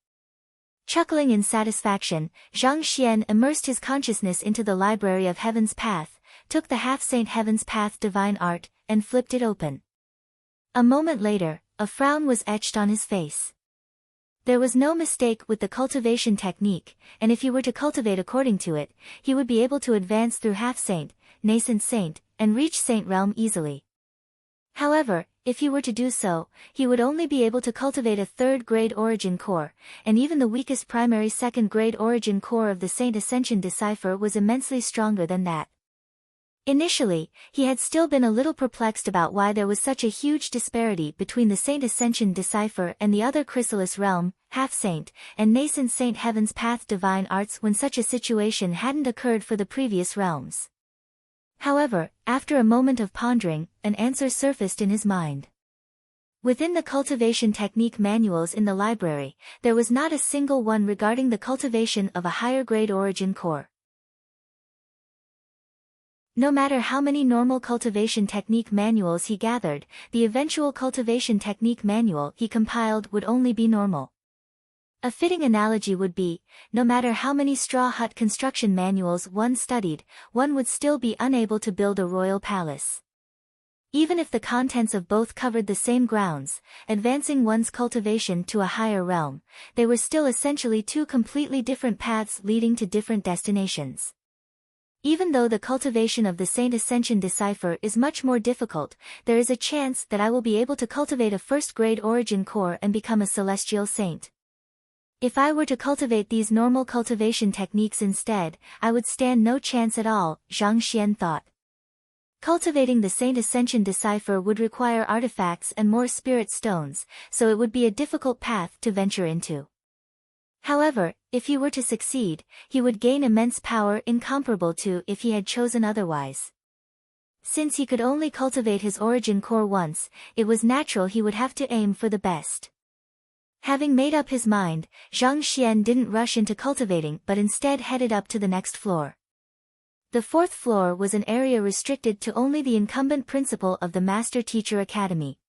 Chuckling in satisfaction, Zhang Xian immersed his consciousness into the library of Heaven's Path, took the half-saint Heaven's Path divine art, and flipped it open. A moment later, a frown was etched on his face. There was no mistake with the cultivation technique, and if he were to cultivate according to it, he would be able to advance through half-saint, nascent saint, and reach saint realm easily. However, if he were to do so, he would only be able to cultivate a third-grade origin core, and even the weakest primary second-grade origin core of the Saint Ascension Decipher was immensely stronger than that. Initially, he had still been a little perplexed about why there was such a huge disparity between the Saint Ascension Decipher and the other Chrysalis realm, half-saint, and nascent saint Heaven's Path divine arts when such a situation hadn't occurred for the previous realms. However, after a moment of pondering, an answer surfaced in his mind. Within the cultivation technique manuals in the library, there was not a single one regarding the cultivation of a higher-grade origin core. No matter how many normal cultivation technique manuals he gathered, the eventual cultivation technique manual he compiled would only be normal. A fitting analogy would be, no matter how many straw hut construction manuals one studied, one would still be unable to build a royal palace. Even if the contents of both covered the same grounds, advancing one's cultivation to a higher realm, they were still essentially two completely different paths leading to different destinations. Even though the cultivation of the Saint Ascension Decipher is much more difficult, there is a chance that I will be able to cultivate a first-grade origin core and become a celestial saint. If I were to cultivate these normal cultivation techniques instead, I would stand no chance at all, Zhang Xian thought. Cultivating the Saint Ascension Decipher would require artifacts and more spirit stones, so it would be a difficult path to venture into. However, if he were to succeed, he would gain immense power incomparable to if he had chosen otherwise. Since he could only cultivate his origin core once, it was natural he would have to aim for the best. Having made up his mind, Zhang Xian didn't rush into cultivating but instead headed up to the next floor. The fourth floor was an area restricted to only the incumbent principal of the Master Teacher Academy.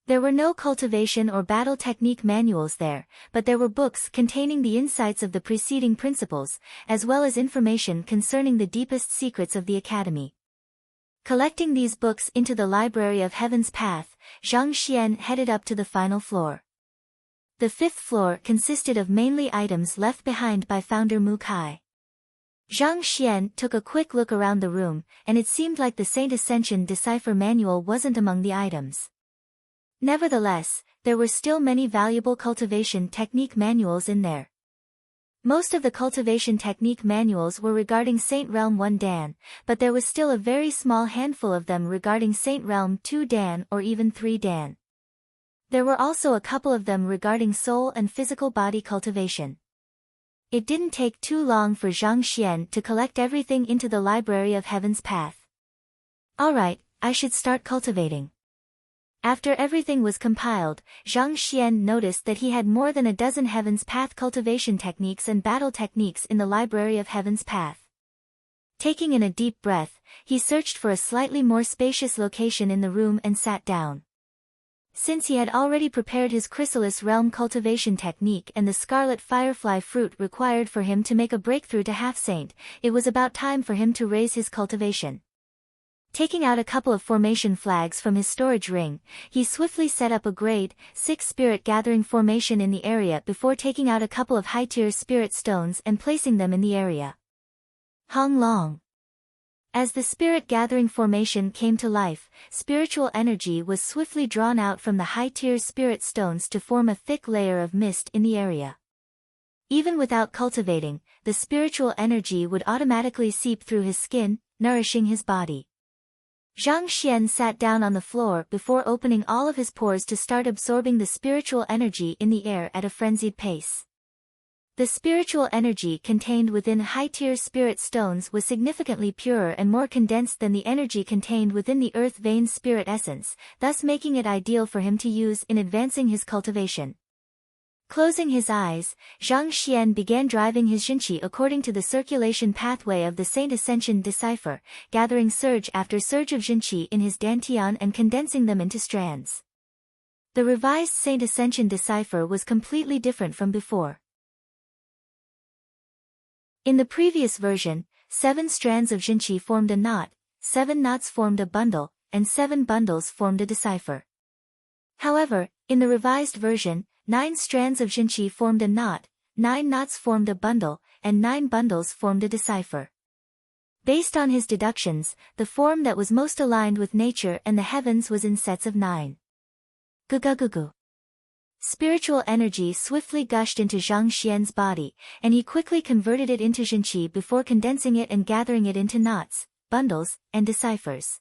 There were no cultivation or battle technique manuals there, but there were books containing the insights of the preceding principles, as well as information concerning the deepest secrets of the academy. Collecting these books into the library of Heaven's Path, Zhang Xian headed up to the final floor. The fifth floor consisted of mainly items left behind by founder Mu Kai. Zhang Xian took a quick look around the room, and it seemed like the Saint Ascension Decipher manual wasn't among the items. Nevertheless, there were still many valuable cultivation technique manuals in there. Most of the cultivation technique manuals were regarding Saint Realm 1 Dan, but there was still a very small handful of them regarding Saint Realm 2 Dan or even 3 Dan. There were also a couple of them regarding soul and physical body cultivation. It didn't take too long for Zhang Xian to collect everything into the Library of Heaven's Path. Alright, I should start cultivating. After everything was compiled, Zhang Xian noticed that he had more than a dozen Heaven's Path cultivation techniques and battle techniques in the Library of Heaven's Path. Taking in a deep breath, he searched for a slightly more spacious location in the room and sat down. Since he had already prepared his Chrysalis Realm cultivation technique and the Scarlet Firefly fruit required for him to make a breakthrough to Half-Saint, it was about time for him to raise his cultivation. Taking out a couple of formation flags from his storage ring, he swiftly set up a grade 6 spirit gathering formation in the area before taking out a couple of high-tier spirit stones and placing them in the area. Hong Long. As the spirit gathering formation came to life, spiritual energy was swiftly drawn out from the high-tier spirit stones to form a thick layer of mist in the area. Even without cultivating, the spiritual energy would automatically seep through his skin, nourishing his body. Zhang Xian sat down on the floor before opening all of his pores to start absorbing the spiritual energy in the air at a frenzied pace. The spiritual energy contained within high-tier spirit stones was significantly purer and more condensed than the energy contained within the earth vein spirit essence, thus making it ideal for him to use in advancing his cultivation. Closing his eyes, Zhang Xian began driving his Jinqi according to the circulation pathway of the Saint Ascension decipher, gathering surge after surge of Jinqi in his dantian and condensing them into strands. The revised Saint Ascension decipher was completely different from before. In the previous version, 7 strands of Jinqi formed a knot, 7 knots formed a bundle, and 7 bundles formed a decipher. However, in the revised version, 9 strands of Jinqi formed a knot, 9 knots formed a bundle, and 9 bundles formed a decipher. Based on his deductions, the form that was most aligned with nature and the heavens was in sets of 9. Gugugugu. Spiritual energy swiftly gushed into Zhang Xian's body, and he quickly converted it into Jinqi before condensing it and gathering it into knots, bundles, and deciphers.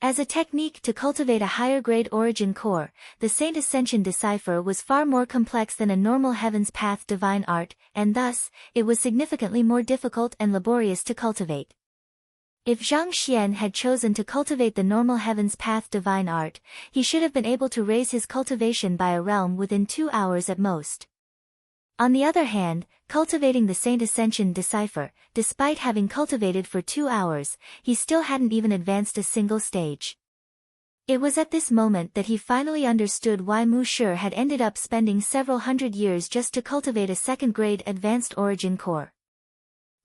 As a technique to cultivate a higher-grade origin core, the Saint Ascension decipher was far more complex than a normal Heaven's Path divine art, and thus, it was significantly more difficult and laborious to cultivate. If Zhang Xian had chosen to cultivate the normal Heaven's Path divine art, he should have been able to raise his cultivation by a realm within 2 hours at most. On the other hand, cultivating the Saint Ascension decipher, despite having cultivated for 2 hours, he still hadn't even advanced a single stage. It was at this moment that he finally understood why Mu Shi had ended up spending several hundred years just to cultivate a second-grade advanced origin core.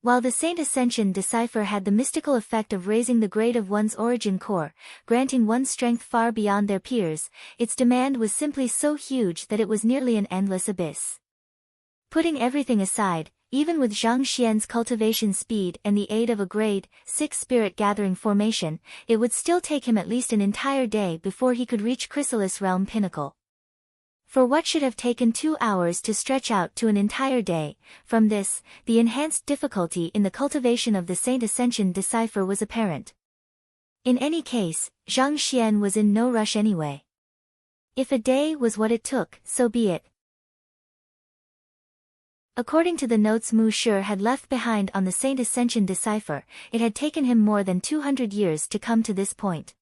While the Saint Ascension decipher had the mystical effect of raising the grade of one's origin core, granting one strength far beyond their peers, its demand was simply so huge that it was nearly an endless abyss. Putting everything aside, even with Zhang Xian's cultivation speed and the aid of a grade 6 spirit gathering formation, it would still take him at least an entire day before he could reach Chrysalis Realm Pinnacle. For what should have taken 2 hours to stretch out to an entire day, from this, the enhanced difficulty in the cultivation of the Saint Ascension decipher was apparent. In any case, Zhang Xian was in no rush anyway. If a day was what it took, so be it. According to the notes Mu Shi had left behind on the Saint Ascension decipher, it had taken him more than 200 years to come to this point.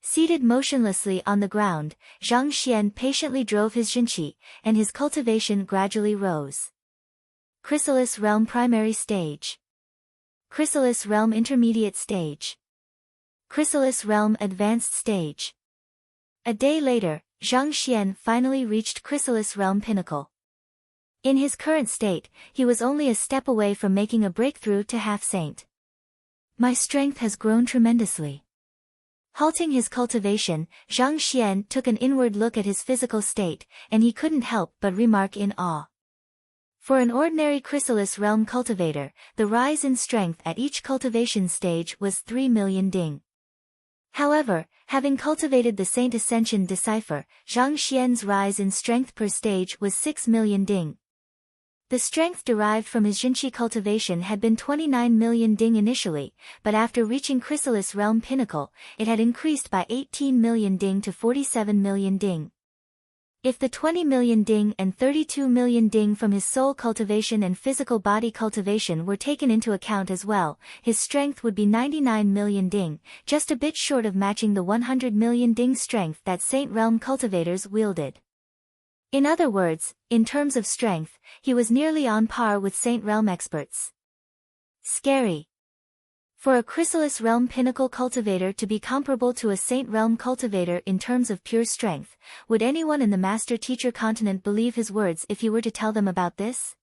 Seated motionlessly on the ground, Zhang Xian patiently drove his Jinqi, and his cultivation gradually rose. Chrysalis Realm Primary Stage. Chrysalis Realm Intermediate Stage. Chrysalis Realm Advanced Stage. A day later, Zhang Xian finally reached Chrysalis Realm Pinnacle. In his current state, he was only a step away from making a breakthrough to Half-Saint. My strength has grown tremendously. Halting his cultivation, Zhang Xian took an inward look at his physical state, and he couldn't help but remark in awe. For an ordinary Chrysalis Realm cultivator, the rise in strength at each cultivation stage was 3 million ding. However, having cultivated the Saint Ascension decipher, Zhang Xian's rise in strength per stage was 6 million ding. The strength derived from his Jinqi cultivation had been 29 million ding initially, but after reaching Chrysalis Realm Pinnacle, it had increased by 18 million ding to 47 million ding. If the 20 million ding and 32 million ding from his soul cultivation and physical body cultivation were taken into account as well, his strength would be 99 million ding, just a bit short of matching the 100 million ding strength that Saint Realm cultivators wielded. In other words, in terms of strength, he was nearly on par with Saint Realm experts. Scary. For a Chrysalis Realm Pinnacle cultivator to be comparable to a Saint Realm cultivator in terms of pure strength, would anyone in the Master-Teacher continent believe his words if he were to tell them about this?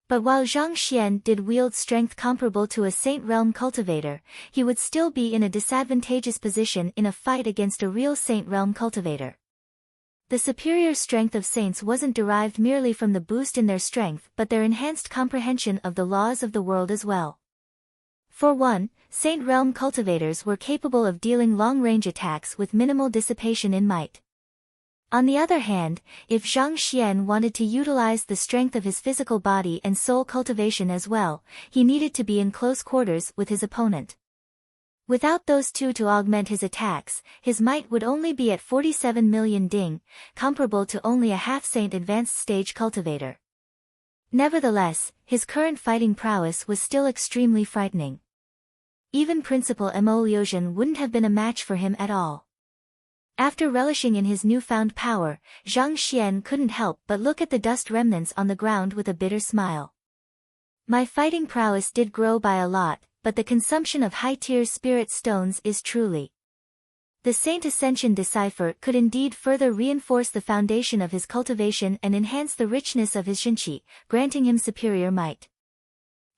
But while Zhang Xian did wield strength comparable to a Saint Realm cultivator, he would still be in a disadvantageous position in a fight against a real Saint Realm cultivator. The superior strength of saints wasn't derived merely from the boost in their strength but their enhanced comprehension of the laws of the world as well. For one, Saint Realm cultivators were capable of dealing long-range attacks with minimal dissipation in might. On the other hand, if Zhang Xian wanted to utilize the strength of his physical body and soul cultivation as well, he needed to be in close quarters with his opponent. Without those two to augment his attacks, his might would only be at 47 million ding, comparable to only a half-saint advanced stage cultivator. Nevertheless, his current fighting prowess was still extremely frightening. Even Principal Mo Liuzhen wouldn't have been a match for him at all. After relishing in his newfound power, Zhang Xian couldn't help but look at the dust remnants on the ground with a bitter smile. My fighting prowess did grow by a lot, but the consumption of high-tier spirit stones is truly. The Saint Ascension Decipher could indeed further reinforce the foundation of his cultivation and enhance the richness of his Shinqi, granting him superior might.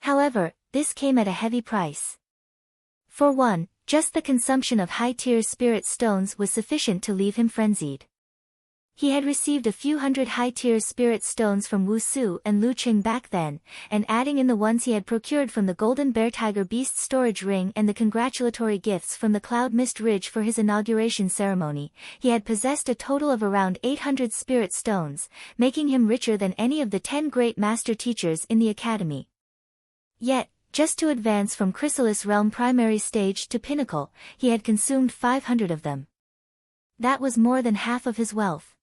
However, this came at a heavy price. For one, just the consumption of high-tier spirit stones was sufficient to leave him frenzied. He had received a few hundred high-tier spirit stones from Wu Su and Lu Qing back then, and adding in the ones he had procured from the Golden Bear Tiger Beast storage ring and the congratulatory gifts from the Cloud Mist Ridge for his inauguration ceremony, he had possessed a total of around 800 spirit stones, making him richer than any of the 10 great master teachers in the academy. Yet, just to advance from Chrysalis Realm primary stage to Pinnacle, he had consumed 500 of them. That was more than half of his wealth.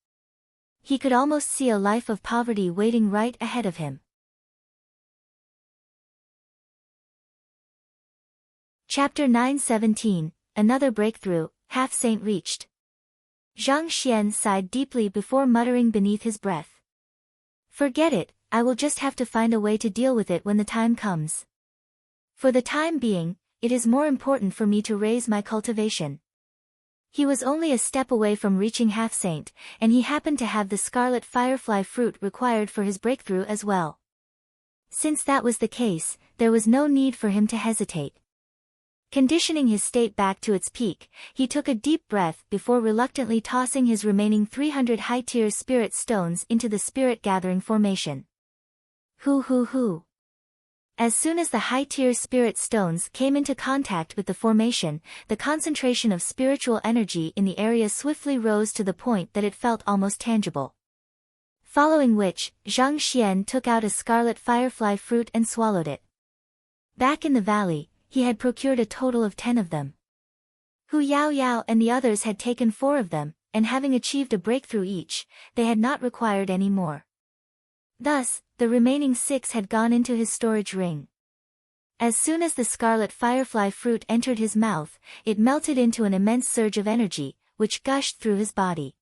He could almost see a life of poverty waiting right ahead of him. Chapter 917, Another Breakthrough, Half-Saint Reached. Zhang Xian sighed deeply before muttering beneath his breath. Forget it, I will just have to find a way to deal with it when the time comes. For the time being, it is more important for me to raise my cultivation. He was only a step away from reaching half-saint, and he happened to have the scarlet firefly fruit required for his breakthrough as well. Since that was the case, there was no need for him to hesitate. Conditioning his state back to its peak, he took a deep breath before reluctantly tossing his remaining 300 high-tier spirit stones into the spirit-gathering formation. Hoo. As soon as the high-tier spirit stones came into contact with the formation, the concentration of spiritual energy in the area swiftly rose to the point that it felt almost tangible. Following which, Zhang Xian took out a scarlet firefly fruit and swallowed it. Back in the valley, he had procured a total of 10 of them. Hu Yao and the others had taken 4 of them, and having achieved a breakthrough each, they had not required any more. Thus, the remaining 6 had gone into his storage ring. As soon as the scarlet firefly fruit entered his mouth, it melted into an immense surge of energy, which gushed through his body.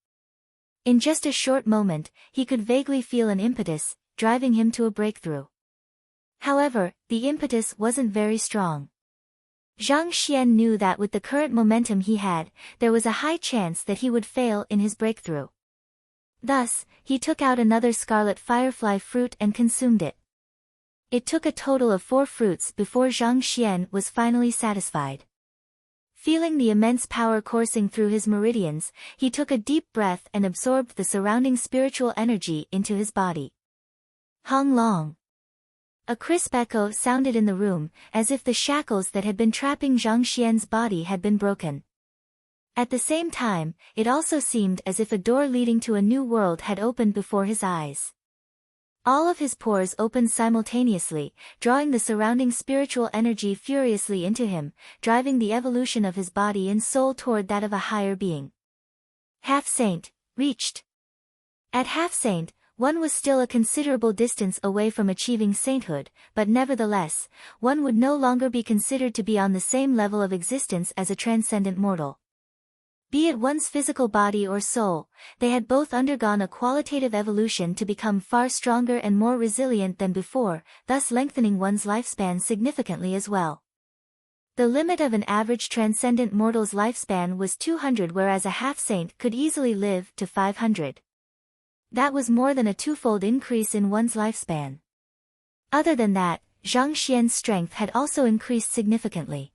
In just a short moment, he could vaguely feel an impetus, driving him to a breakthrough. However, the impetus wasn't very strong. Zhang Xian knew that with the current momentum he had, there was a high chance that he would fail in his breakthrough. Thus, he took out another scarlet firefly fruit and consumed it. It took a total of 4 fruits before Zhang Xian was finally satisfied. Feeling the immense power coursing through his meridians, he took a deep breath and absorbed the surrounding spiritual energy into his body. Hong Long. A crisp echo sounded in the room, as if the shackles that had been trapping Zhang Xian's body had been broken. At the same time, it also seemed as if a door leading to a new world had opened before his eyes. All of his pores opened simultaneously, drawing the surrounding spiritual energy furiously into him, driving the evolution of his body and soul toward that of a higher being. Half-saint, reached. At half-saint, one was still a considerable distance away from achieving sainthood, but nevertheless, one would no longer be considered to be on the same level of existence as a transcendent mortal. Be it one's physical body or soul, they had both undergone a qualitative evolution to become far stronger and more resilient than before, thus lengthening one's lifespan significantly as well. The limit of an average transcendent mortal's lifespan was 200, whereas a half-saint could easily live to 500. That was more than a twofold increase in one's lifespan. Other than that, Zhang Xian's strength had also increased significantly.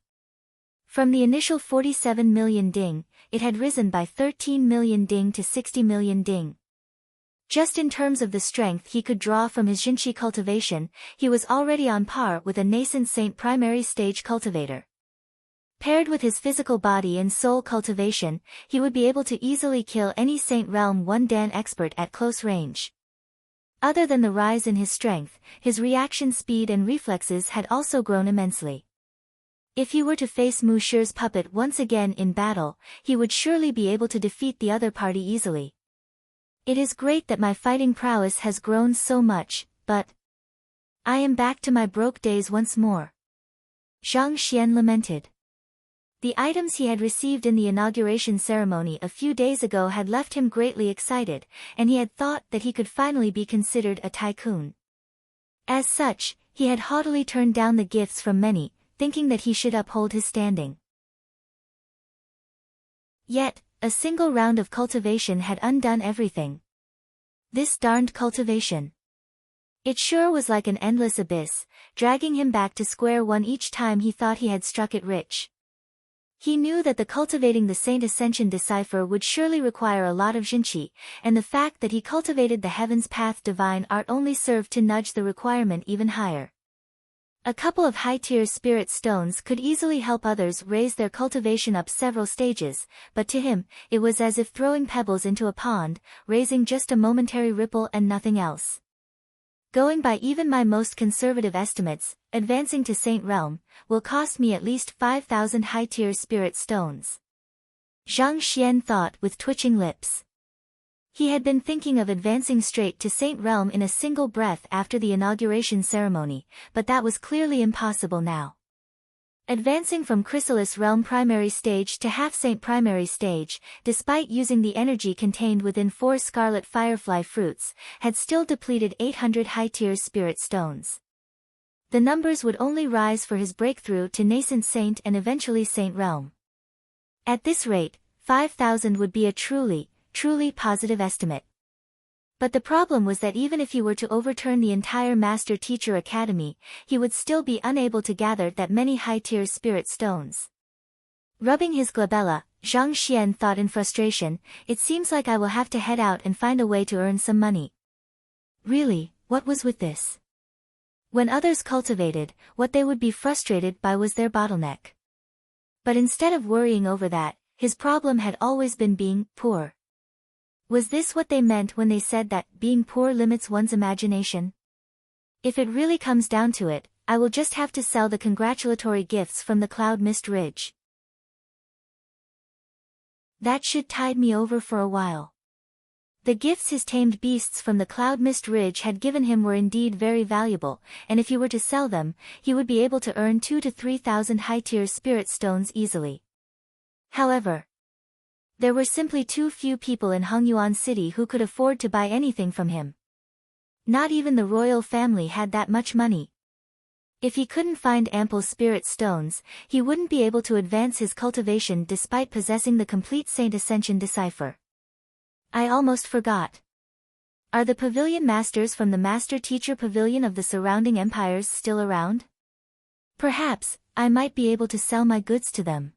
From the initial 47 million ding, it had risen by 13 million ding to 60 million ding. Just in terms of the strength he could draw from his Jinqi cultivation, he was already on par with a nascent saint primary stage cultivator. Paired with his physical body and soul cultivation, he would be able to easily kill any Saint Realm 1 Dan expert at close range. Other than the rise in his strength, his reaction speed and reflexes had also grown immensely. If he were to face Mu Shi's puppet once again in battle, he would surely be able to defeat the other party easily. It is great that my fighting prowess has grown so much, but I am back to my broke days once more. Zhang Xian lamented. The items he had received in the inauguration ceremony a few days ago had left him greatly excited, and he had thought that he could finally be considered a tycoon. As such, he had haughtily turned down the gifts from many, thinking that he should uphold his standing. Yet, a single round of cultivation had undone everything. This darned cultivation. It sure was like an endless abyss, dragging him back to square one each time he thought he had struck it rich. He knew that the cultivating the Saint Ascension decipher would surely require a lot of Jinqi, and the fact that he cultivated the Heaven's Path Divine Art only served to nudge the requirement even higher. A couple of high-tier spirit stones could easily help others raise their cultivation up several stages, but to him, it was as if throwing pebbles into a pond, raising just a momentary ripple and nothing else. Going by even my most conservative estimates, advancing to Saint Realm will cost me at least 5,000 high-tier spirit stones. Zhang Xian thought with twitching lips. He had been thinking of advancing straight to Saint Realm in a single breath after the inauguration ceremony, but that was clearly impossible now. Advancing from Chrysalis Realm primary stage to half-saint primary stage, despite using the energy contained within 4 scarlet firefly fruits, had still depleted 800 high-tier spirit stones. The numbers would only rise for his breakthrough to nascent saint and eventually Saint Realm. At this rate, 5,000 would be a truly positive estimate. But the problem was that even if he were to overturn the entire Master Teacher Academy, he would still be unable to gather that many high-tier spirit stones. Rubbing his glabella, Zhang Xian thought in frustration, it seems like I will have to head out and find a way to earn some money. Really, what was with this? When others cultivated, what they would be frustrated by was their bottleneck. But instead of worrying over that, his problem had always been being poor. Was this what they meant when they said that being poor limits one's imagination? If it really comes down to it, I will just have to sell the congratulatory gifts from the Cloud Mist Ridge. That should tide me over for a while. The gifts his tamed beasts from the Cloud Mist Ridge had given him were indeed very valuable, and if he were to sell them, he would be able to earn 2,000 to 3,000 high-tier spirit stones easily. However, there were simply too few people in Hongyuan City who could afford to buy anything from him. Not even the royal family had that much money. If he couldn't find ample spirit stones, he wouldn't be able to advance his cultivation despite possessing the complete Saint Ascension decipher. I almost forgot. Are the pavilion masters from the Master Teacher Pavilion of the surrounding empires still around? Perhaps, I might be able to sell my goods to them.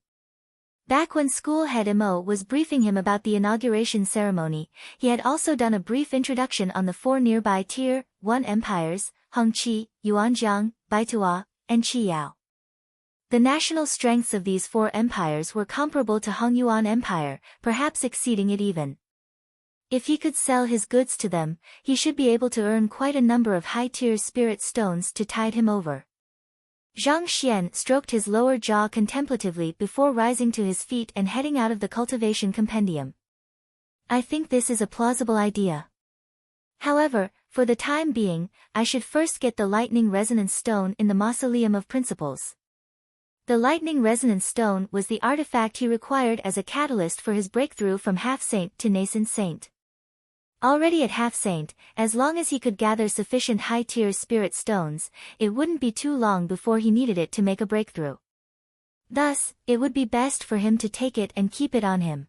Back when school head Mo was briefing him about the inauguration ceremony, he had also done a brief introduction on the 4 nearby Tier 1 empires, Hongqi, Yuanjiang, Baitua, and Qiyao. The national strengths of these 4 empires were comparable to Hongyuan Empire, perhaps exceeding it even. If he could sell his goods to them, he should be able to earn quite a number of high-tier spirit stones to tide him over. Zhang Xian stroked his lower jaw contemplatively before rising to his feet and heading out of the cultivation compendium. I think this is a plausible idea. However, for the time being, I should first get the lightning resonance stone in the Mausoleum of Principles. The lightning resonance stone was the artifact he required as a catalyst for his breakthrough from half-saint to nascent saint. Already at half-saint, as long as he could gather sufficient high-tier spirit stones, it wouldn't be too long before he needed it to make a breakthrough. Thus, it would be best for him to take it and keep it on him.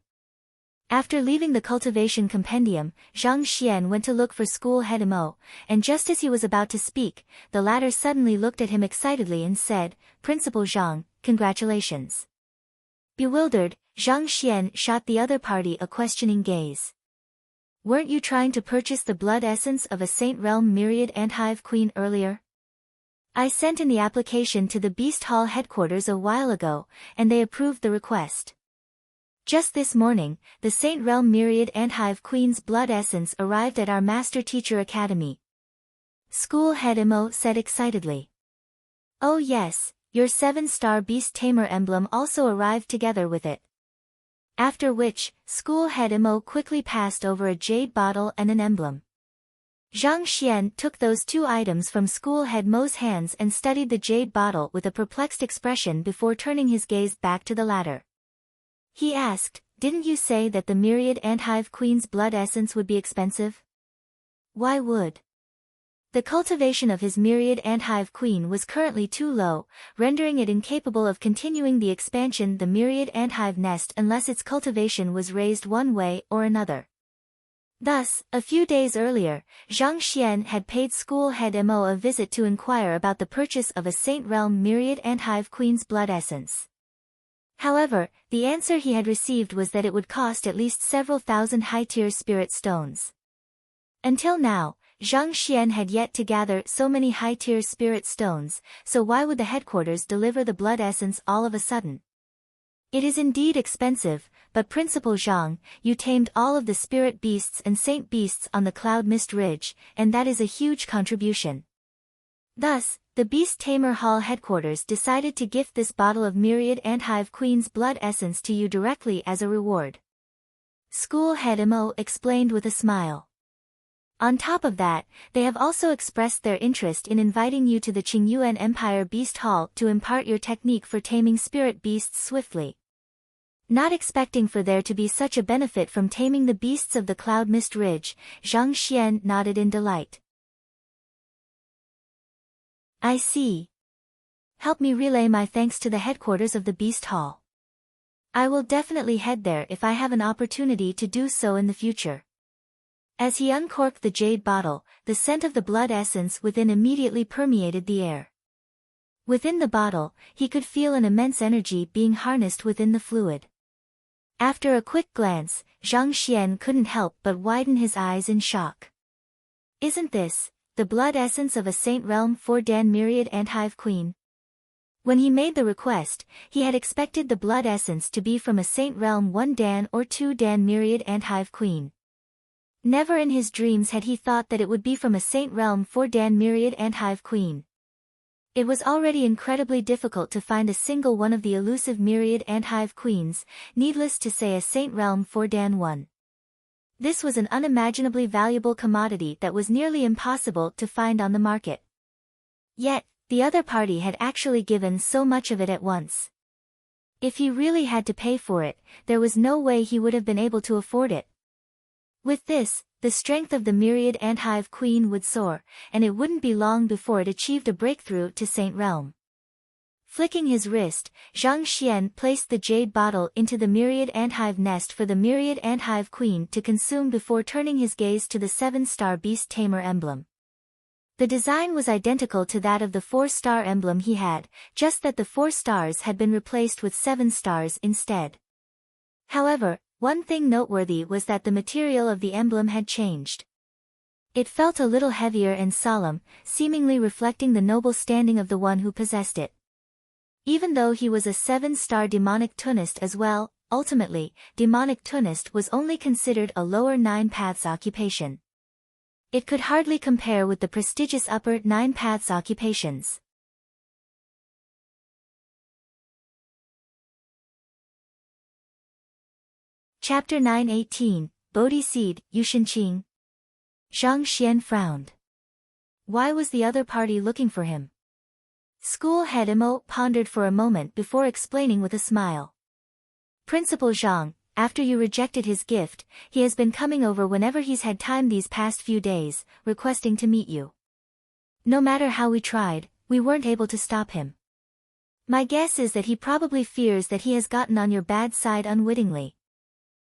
After leaving the cultivation compendium, Zhang Xian went to look for school head Mo, and just as he was about to speak, the latter suddenly looked at him excitedly and said, "Principal Zhang, congratulations." Bewildered, Zhang Xian shot the other party a questioning gaze. "Weren't you trying to purchase the blood essence of a Saint Realm Myriad Anthive Queen earlier? I sent in the application to the Beast Hall headquarters a while ago, and they approved the request. Just this morning, the Saint Realm Myriad Anthive Queen's blood essence arrived at our Master Teacher Academy." School head Mo said excitedly. "Oh yes, your 7-star Beast Tamer emblem also arrived together with it." After which, school head Mo quickly passed over a jade bottle and an emblem. Zhang Xian took those two items from school head Mo's hands and studied the jade bottle with a perplexed expression before turning his gaze back to the latter. He asked, "Didn't you say that the Myriad Anthive Queen's blood essence would be expensive? Why would?" The cultivation of his Myriad Anthive Queen was currently too low, rendering it incapable of continuing the expansion the Myriad Anthive nest unless its cultivation was raised one way or another. Thus, a few days earlier, Zhang Xian had paid school head Mo a visit to inquire about the purchase of a Saint Realm Myriad Anthive Queen's blood essence. However, the answer he had received was that it would cost at least several thousand high-tier spirit stones. Until now, Zhang Xian had yet to gather so many high-tier spirit stones, so why would the headquarters deliver the blood essence all of a sudden? It is indeed expensive, but Principal Zhang, you tamed all of the spirit beasts and saint beasts on the Cloud Mist Ridge, and that is a huge contribution. Thus, the Beast Tamer Hall headquarters decided to gift this bottle of Myriad Anthive Queen's blood essence to you directly as a reward. School head Mo explained with a smile. On top of that, they have also expressed their interest in inviting you to the Qingyuan Empire Beast Hall to impart your technique for taming spirit beasts swiftly. Not expecting for there to be such a benefit from taming the beasts of the Cloud Mist Ridge, Zhang Xian nodded in delight. I see. Help me relay my thanks to the headquarters of the Beast Hall. I will definitely head there if I have an opportunity to do so in the future. As he uncorked the jade bottle, the scent of the blood essence within immediately permeated the air. Within the bottle, he could feel an immense energy being harnessed within the fluid. After a quick glance, Zhang Xian couldn't help but widen his eyes in shock. Isn't this the blood essence of a Saint Realm 4 Dan Myriad Anthive Queen? When he made the request, he had expected the blood essence to be from a Saint Realm 1 Dan or 2 Dan Myriad Anthive Queen. Never in his dreams had he thought that it would be from a Saint Realm 4 Dan Myriad Anthive Queen. It was already incredibly difficult to find a single one of the elusive Myriad Anthive Queens, needless to say a Saint Realm 4 Dan 1. This was an unimaginably valuable commodity that was nearly impossible to find on the market. Yet, the other party had actually given so much of it at once. If he really had to pay for it, there was no way he would have been able to afford it. With this, the strength of the Myriad Anthive Queen would soar, and it wouldn't be long before it achieved a breakthrough to Saint Realm. Flicking his wrist, Zhang Xian placed the jade bottle into the Myriad Anthive nest for the Myriad Anthive Queen to consume before turning his gaze to the 7-star Beast Tamer emblem. The design was identical to that of the 4-star emblem he had, just that the 4 stars had been replaced with 7 stars instead. However, one thing noteworthy was that the material of the emblem had changed. It felt a little heavier and solemn, seemingly reflecting the noble standing of the one who possessed it. Even though he was a 7-star demonic tunist as well, ultimately, demonic tunist was only considered a lower 9 paths occupation. It could hardly compare with the prestigious upper 9 paths occupations. Chapter 918, Bodhi Seed, Yushinqing. Zhang Xian frowned. Why was the other party looking for him? School head Imo pondered for a moment before explaining with a smile. Principal Zhang, after you rejected his gift, he has been coming over whenever he's had time these past few days, requesting to meet you. No matter how we tried, we weren't able to stop him. My guess is that he probably fears that he has gotten on your bad side unwittingly.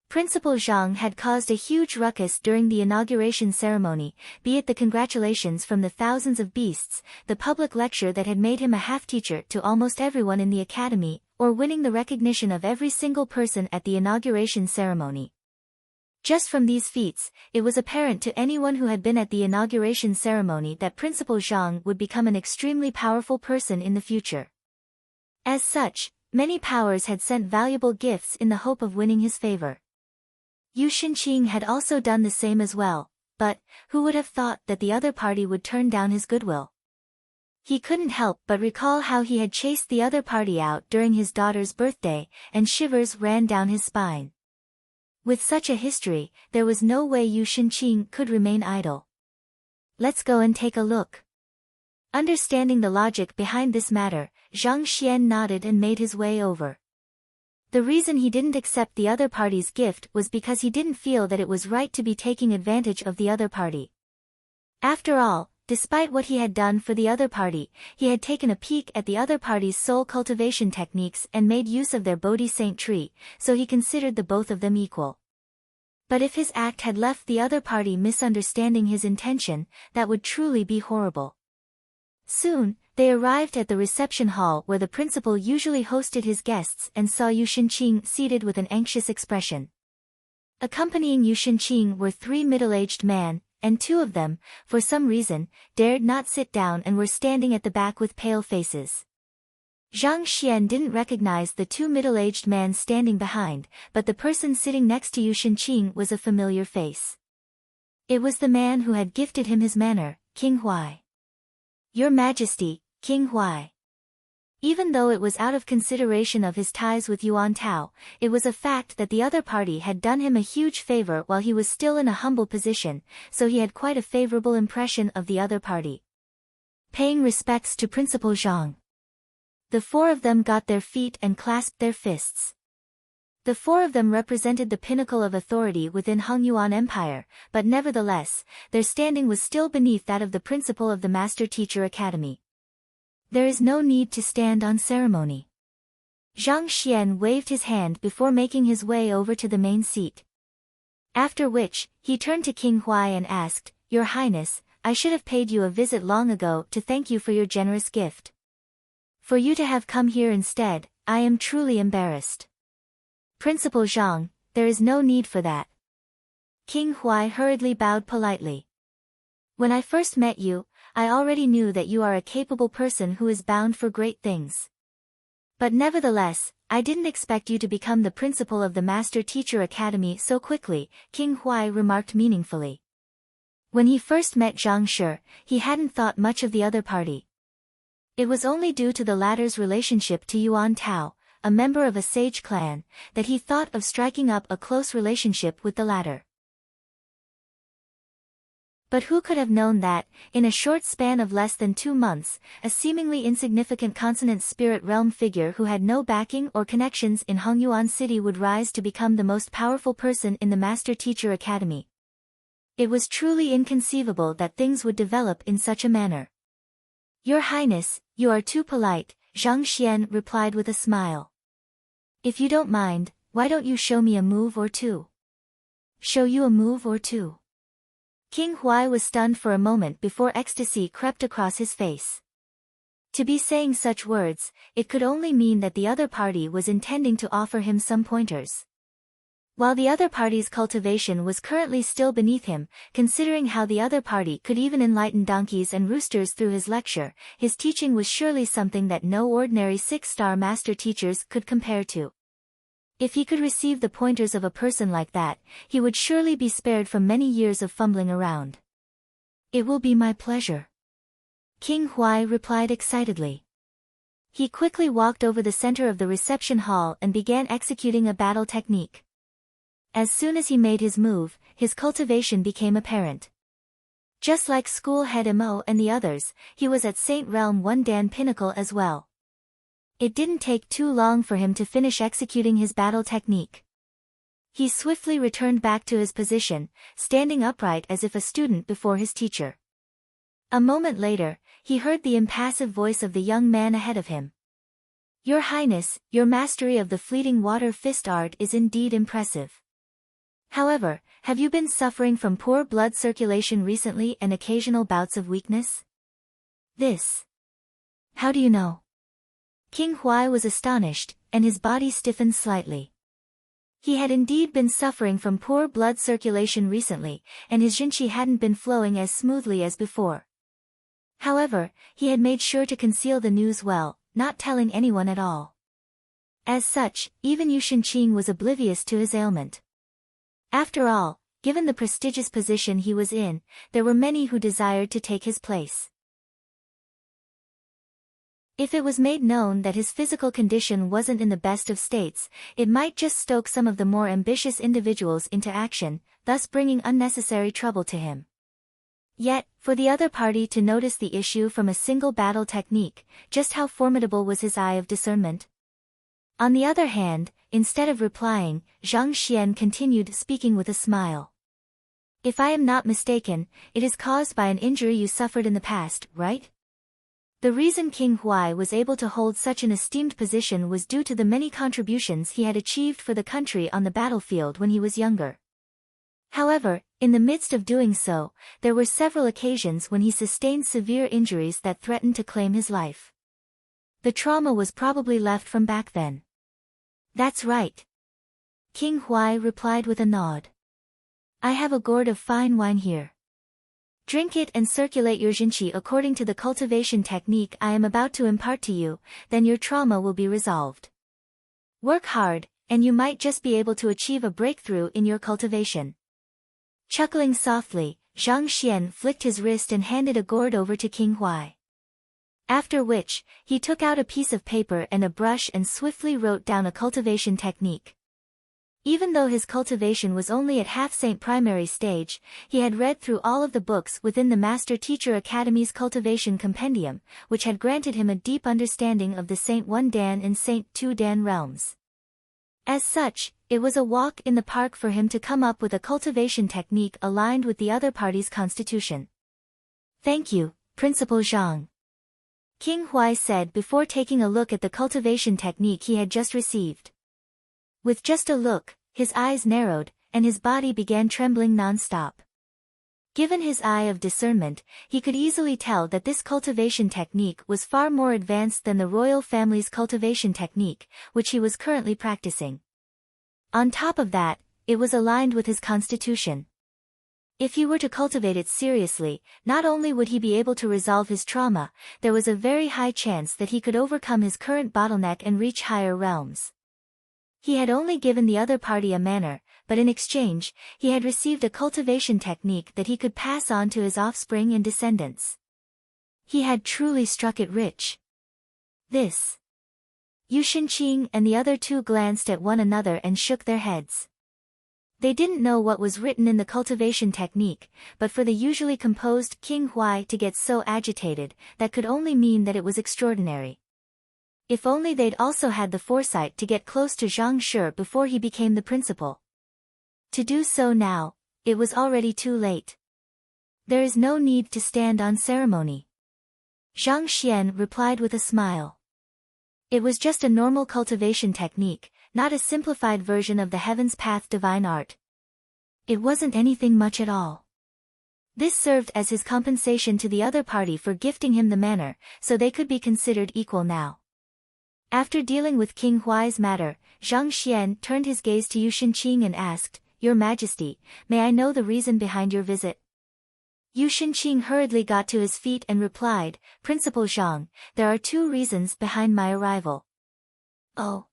Principal Zhang had caused a huge ruckus during the inauguration ceremony, be it the congratulations from the thousands of beasts, the public lecture that had made him a half-teacher to almost everyone in the academy, or winning the recognition of every single person at the inauguration ceremony. Just from these feats, it was apparent to anyone who had been at the inauguration ceremony that Principal Zhang would become an extremely powerful person in the future. As such, many powers had sent valuable gifts in the hope of winning his favor. Yu Shenqing had also done the same as well, but who would have thought that the other party would turn down his goodwill? He couldn't help but recall how he had chased the other party out during his daughter's birthday, and shivers ran down his spine. With such a history, there was no way Yu Shenqing could remain idle. Let's go and take a look. Understanding the logic behind this matter, Zhang Xian nodded and made his way over. The reason he didn't accept the other party's gift was because he didn't feel that it was right to be taking advantage of the other party. After all, despite what he had done for the other party, he had taken a peek at the other party's soul cultivation techniques and made use of their Bodhi Saint tree, so he considered the both of them equal. But if his act had left the other party misunderstanding his intention, that would truly be horrible. Soon, they arrived at the reception hall where the principal usually hosted his guests and saw Yu Shenqing seated with an anxious expression. Accompanying Yu Shenqing were 3 middle-aged men, and 2 of them, for some reason, dared not sit down and were standing at the back with pale faces. Zhang Xian didn't recognize the 2 middle-aged men standing behind, but the person sitting next to Yu Shenqing was a familiar face. It was the man who had gifted him his manor, King Huai. Your Majesty, King Huai. Even though it was out of consideration of his ties with Yuan Tao, it was a fact that the other party had done him a huge favor while he was still in a humble position, so he had quite a favorable impression of the other party. Paying respects to Principal Zhang. The 4 of them got their feet and clasped their fists. The 4 of them represented the pinnacle of authority within Hongyuan Empire, but nevertheless, their standing was still beneath that of the principal of the Master Teacher Academy. There is no need to stand on ceremony. Zhang Xian waved his hand before making his way over to the main seat. After which, he turned to King Huai and asked, Your Highness, I should have paid you a visit long ago to thank you for your generous gift. For you to have come here instead, I am truly embarrassed. Principal Zhang, there is no need for that. King Huai hurriedly bowed politely. When I first met you, I already knew that you are a capable person who is bound for great things. But nevertheless, I didn't expect you to become the principal of the Master Teacher Academy so quickly, King Huai remarked meaningfully. When he first met Zhang Shi, he hadn't thought much of the other party. It was only due to the latter's relationship to Yuan Tao, a member of a sage clan, that he thought of striking up a close relationship with the latter. But who could have known that, in a short span of less than 2 months, a seemingly insignificant consonant spirit realm figure who had no backing or connections in Hongyuan City would rise to become the most powerful person in the Master Teacher Academy? It was truly inconceivable that things would develop in such a manner. Your Highness, you are too polite, Zhang Xian replied with a smile. If you don't mind, why don't you show me a move or two? Show you a move or two? King Huai was stunned for a moment before ecstasy crept across his face. To be saying such words, it could only mean that the other party was intending to offer him some pointers. While the other party's cultivation was currently still beneath him, considering how the other party could even enlighten donkeys and roosters through his lecture, his teaching was surely something that no ordinary 6-star master teachers could compare to. If he could receive the pointers of a person like that, he would surely be spared from many years of fumbling around. It will be my pleasure. King Huai replied excitedly. He quickly walked over the center of the reception hall and began executing a battle technique. As soon as he made his move, his cultivation became apparent. Just like school head Mo and the others, he was at Saint Realm 1 Dan Pinnacle as well. It didn't take too long for him to finish executing his battle technique. He swiftly returned back to his position, standing upright as if a student before his teacher. A moment later, he heard the impassive voice of the young man ahead of him. "Your Highness, your mastery of the fleeting water fist art is indeed impressive. However, have you been suffering from poor blood circulation recently and occasional bouts of weakness?" "This. How do you know?" King Huai was astonished, and his body stiffened slightly. He had indeed been suffering from poor blood circulation recently, and his jinqi hadn't been flowing as smoothly as before. However, he had made sure to conceal the news well, not telling anyone at all. As such, even Yu Shenqing was oblivious to his ailment. After all, given the prestigious position he was in, there were many who desired to take his place. If it was made known that his physical condition wasn't in the best of states, it might just stoke some of the more ambitious individuals into action, thus bringing unnecessary trouble to him. Yet, for the other party to notice the issue from a single battle technique, just how formidable was his eye of discernment? On the other hand, instead of replying, Zhang Xian continued speaking with a smile. "If I am not mistaken, it is caused by an injury you suffered in the past, right?" The reason King Huai was able to hold such an esteemed position was due to the many contributions he had achieved for the country on the battlefield when he was younger. However, in the midst of doing so, there were several occasions when he sustained severe injuries that threatened to claim his life. The trauma was probably left from back then. "That's right." King Huai replied with a nod. "I have a gourd of fine wine here. Drink it and circulate your jinqi according to the cultivation technique I am about to impart to you, then your trauma will be resolved. Work hard, and you might just be able to achieve a breakthrough in your cultivation." Chuckling softly, Zhang Xian flicked his wrist and handed a gourd over to King Huai. After which, he took out a piece of paper and a brush and swiftly wrote down a cultivation technique. Even though his cultivation was only at half-saint primary stage, he had read through all of the books within the Master Teacher Academy's cultivation compendium, which had granted him a deep understanding of the Saint 1 Dan and Saint 2 Dan realms. As such, it was a walk in the park for him to come up with a cultivation technique aligned with the other party's constitution. "Thank you, Principal Zhang," King Huai said before taking a look at the cultivation technique he had just received. With just a look, his eyes narrowed, and his body began trembling non-stop. Given his eye of discernment, he could easily tell that this cultivation technique was far more advanced than the royal family's cultivation technique, which he was currently practicing. On top of that, it was aligned with his constitution. If he were to cultivate it seriously, not only would he be able to resolve his trauma, there was a very high chance that he could overcome his current bottleneck and reach higher realms. He had only given the other party a manor, but in exchange, he had received a cultivation technique that he could pass on to his offspring and descendants. He had truly struck it rich. This. Yu Shenqing and the other two glanced at one another and shook their heads. They didn't know what was written in the cultivation technique, but for the usually composed King Huai to get so agitated, that could only mean that it was extraordinary. If only they'd also had the foresight to get close to Zhang Shi before he became the principal. To do so now, it was already too late. There is no need to stand on ceremony. Zhang Xian replied with a smile. It was just a normal cultivation technique, not a simplified version of the Heaven's Path divine art. It wasn't anything much at all. This served as his compensation to the other party for gifting him the manor, so they could be considered equal now. After dealing with King Huai's matter, Zhang Xian turned his gaze to Yu Shenqing and asked, "Your Majesty, may I know the reason behind your visit?" Yu Shenqing hurriedly got to his feet and replied, "Principal Zhang, there are two reasons behind my arrival." "Oh.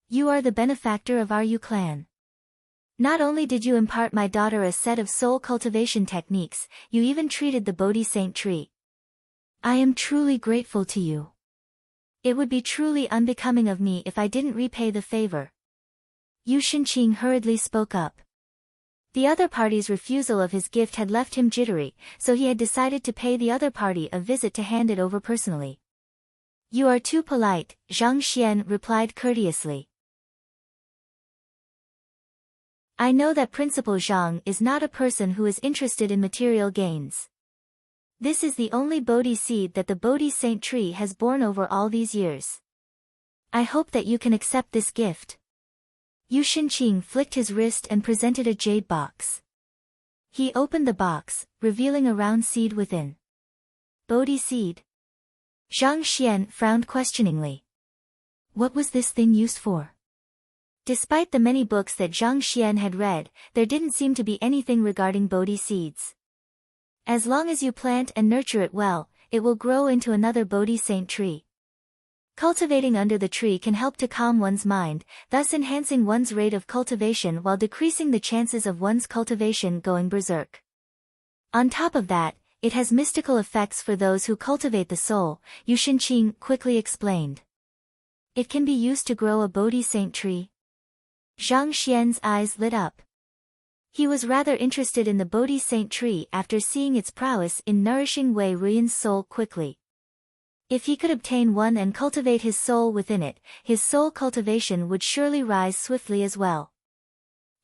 You are the benefactor of our Yu clan. Not only did you impart my daughter a set of soul cultivation techniques, you even treated the Bodhi Saint tree. I am truly grateful to you. It would be truly unbecoming of me if I didn't repay the favor." Yu Shenqing hurriedly spoke up. The other party's refusal of his gift had left him jittery, so he had decided to pay the other party a visit to hand it over personally. "You are too polite," Zhang Xian replied courteously. "I know that Principal Zhang is not a person who is interested in material gains. This is the only Bodhi seed that the Bodhi Saint tree has borne over all these years. I hope that you can accept this gift." Yu Shenqing flicked his wrist and presented a jade box. He opened the box, revealing a round seed within. Bodhi seed. Zhang Xian frowned questioningly. What was this thing used for? Despite the many books that Zhang Xian had read, there didn't seem to be anything regarding Bodhi seeds. As long as you plant and nurture it well, it will grow into another Bodhi Saint tree. Cultivating under the tree can help to calm one's mind, thus enhancing one's rate of cultivation while decreasing the chances of one's cultivation going berserk. On top of that, it has mystical effects for those who cultivate the soul, Yu Shenqing quickly explained. It can be used to grow a Bodhi Saint tree. Zhang Xian's eyes lit up. He was rather interested in the Bodhi Saint tree after seeing its prowess in nourishing Wei Ruyan's soul quickly. If he could obtain one and cultivate his soul within it, his soul cultivation would surely rise swiftly as well.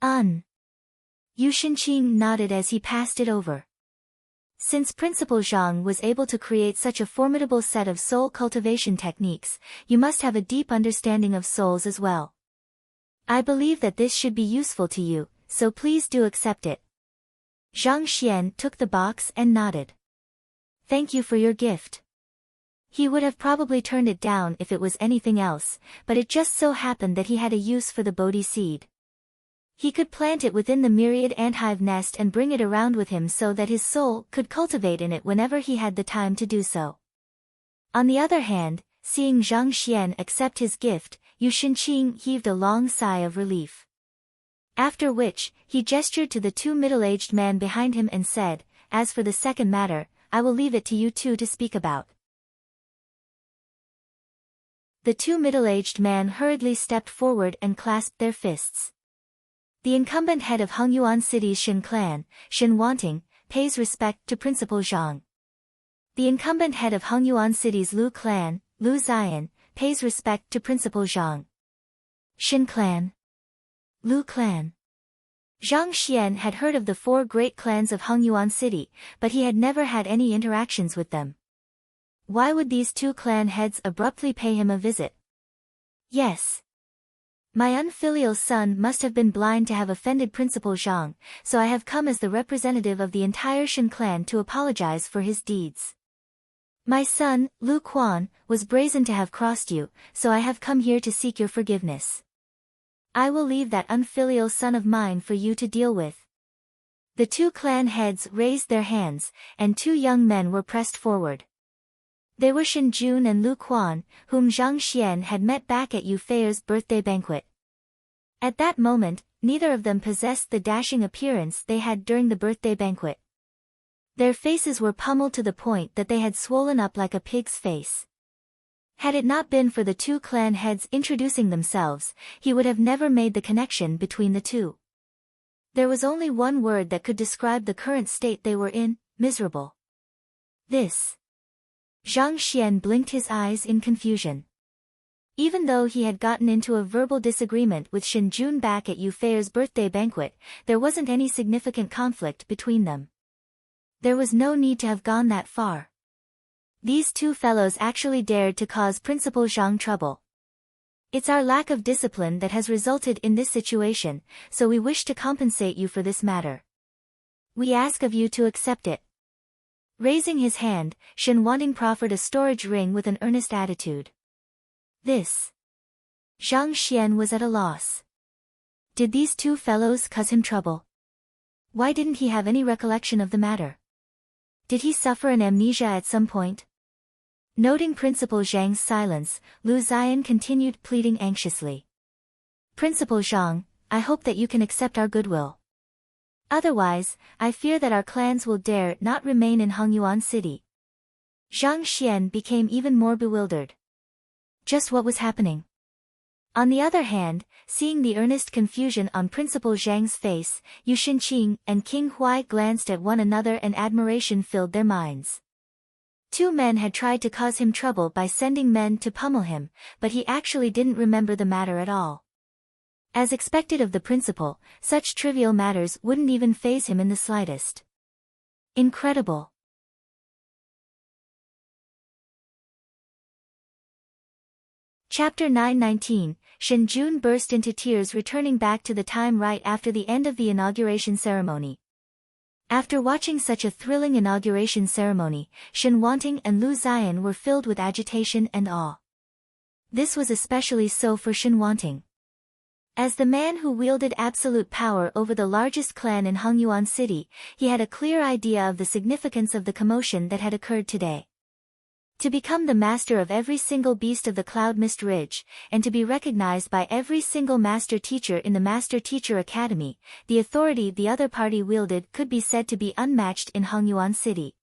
Yu Shenqing nodded as he passed it over. Since Principal Zhang was able to create such a formidable set of soul cultivation techniques, you must have a deep understanding of souls as well. I believe that this should be useful to you, so please do accept it. Zhang Xian took the box and nodded. Thank you for your gift. He would have probably turned it down if it was anything else, but it just so happened that he had a use for the Bodhi seed. He could plant it within the myriad anthive nest and bring it around with him so that his soul could cultivate in it whenever he had the time to do so. On the other hand, seeing Zhang Xian accept his gift, Yu Shenqing heaved a long sigh of relief. After which, he gestured to the two middle-aged men behind him and said, "As for the second matter, I will leave it to you two to speak about." The two middle-aged men hurriedly stepped forward and clasped their fists. The incumbent head of Hengyuan City's Shen clan, Shen Wanting, pays respect to Principal Zhang. The incumbent head of Hengyuan City's Lu clan, Lu Ziyan, pays respect to Principal Zhang. Shen clan. Lu clan. Zhang Xian had heard of the four great clans of Hengyuan City, but he had never had any interactions with them. Why would these two clan heads abruptly pay him a visit? Yes. My unfilial son must have been blind to have offended Principal Zhang, so I have come as the representative of the entire Shen clan to apologize for his deeds. My son, Lu Quan, was brazen to have crossed you, so I have come here to seek your forgiveness. I will leave that unfilial son of mine for you to deal with. The two clan heads raised their hands, and two young men were pressed forward. They were Shen Jun and Lu Quan, whom Zhang Xian had met back at Yu Fei's birthday banquet. At that moment, neither of them possessed the dashing appearance they had during the birthday banquet. Their faces were pummeled to the point that they had swollen up like a pig's face. Had it not been for the two clan heads introducing themselves, he would have never made the connection between the two. There was only one word that could describe the current state they were in: miserable. This. Zhang Xian blinked his eyes in confusion. Even though he had gotten into a verbal disagreement with Shen Jun back at Yu Fei's birthday banquet, there wasn't any significant conflict between them. There was no need to have gone that far. These two fellows actually dared to cause Principal Zhang trouble. It's our lack of discipline that has resulted in this situation, so we wish to compensate you for this matter. We ask of you to accept it. Raising his hand, Shen Wanting proffered a storage ring with an earnest attitude. This. Zhang Xian was at a loss. Did these two fellows cause him trouble? Why didn't he have any recollection of the matter? Did he suffer an amnesia at some point? Noting Principal Zhang's silence, Lu Ziyan continued pleading anxiously. Principal Zhang, I hope that you can accept our goodwill. Otherwise, I fear that our clans will dare not remain in Hengyuan City. Zhang Xian became even more bewildered. Just what was happening? On the other hand, seeing the earnest confusion on Principal Zhang's face, Yu Shinqing and King Huai glanced at one another and admiration filled their minds. Two men had tried to cause him trouble by sending men to pummel him, but he actually didn't remember the matter at all. As expected of the principal, such trivial matters wouldn't even faze him in the slightest. Incredible. Chapter 919, Shen Jun burst into tears returning back to the time right after the end of the inauguration ceremony. After watching such a thrilling inauguration ceremony, Shen Wanting and Lu Ziyan were filled with agitation and awe. This was especially so for Shen Wanting. As the man who wielded absolute power over the largest clan in Hongyuan City, he had a clear idea of the significance of the commotion that had occurred today. To become the master of every single beast of the Cloud Mist Ridge, and to be recognized by every single master teacher in the Master Teacher Academy, the authority the other party wielded could be said to be unmatched in Hongyuan City.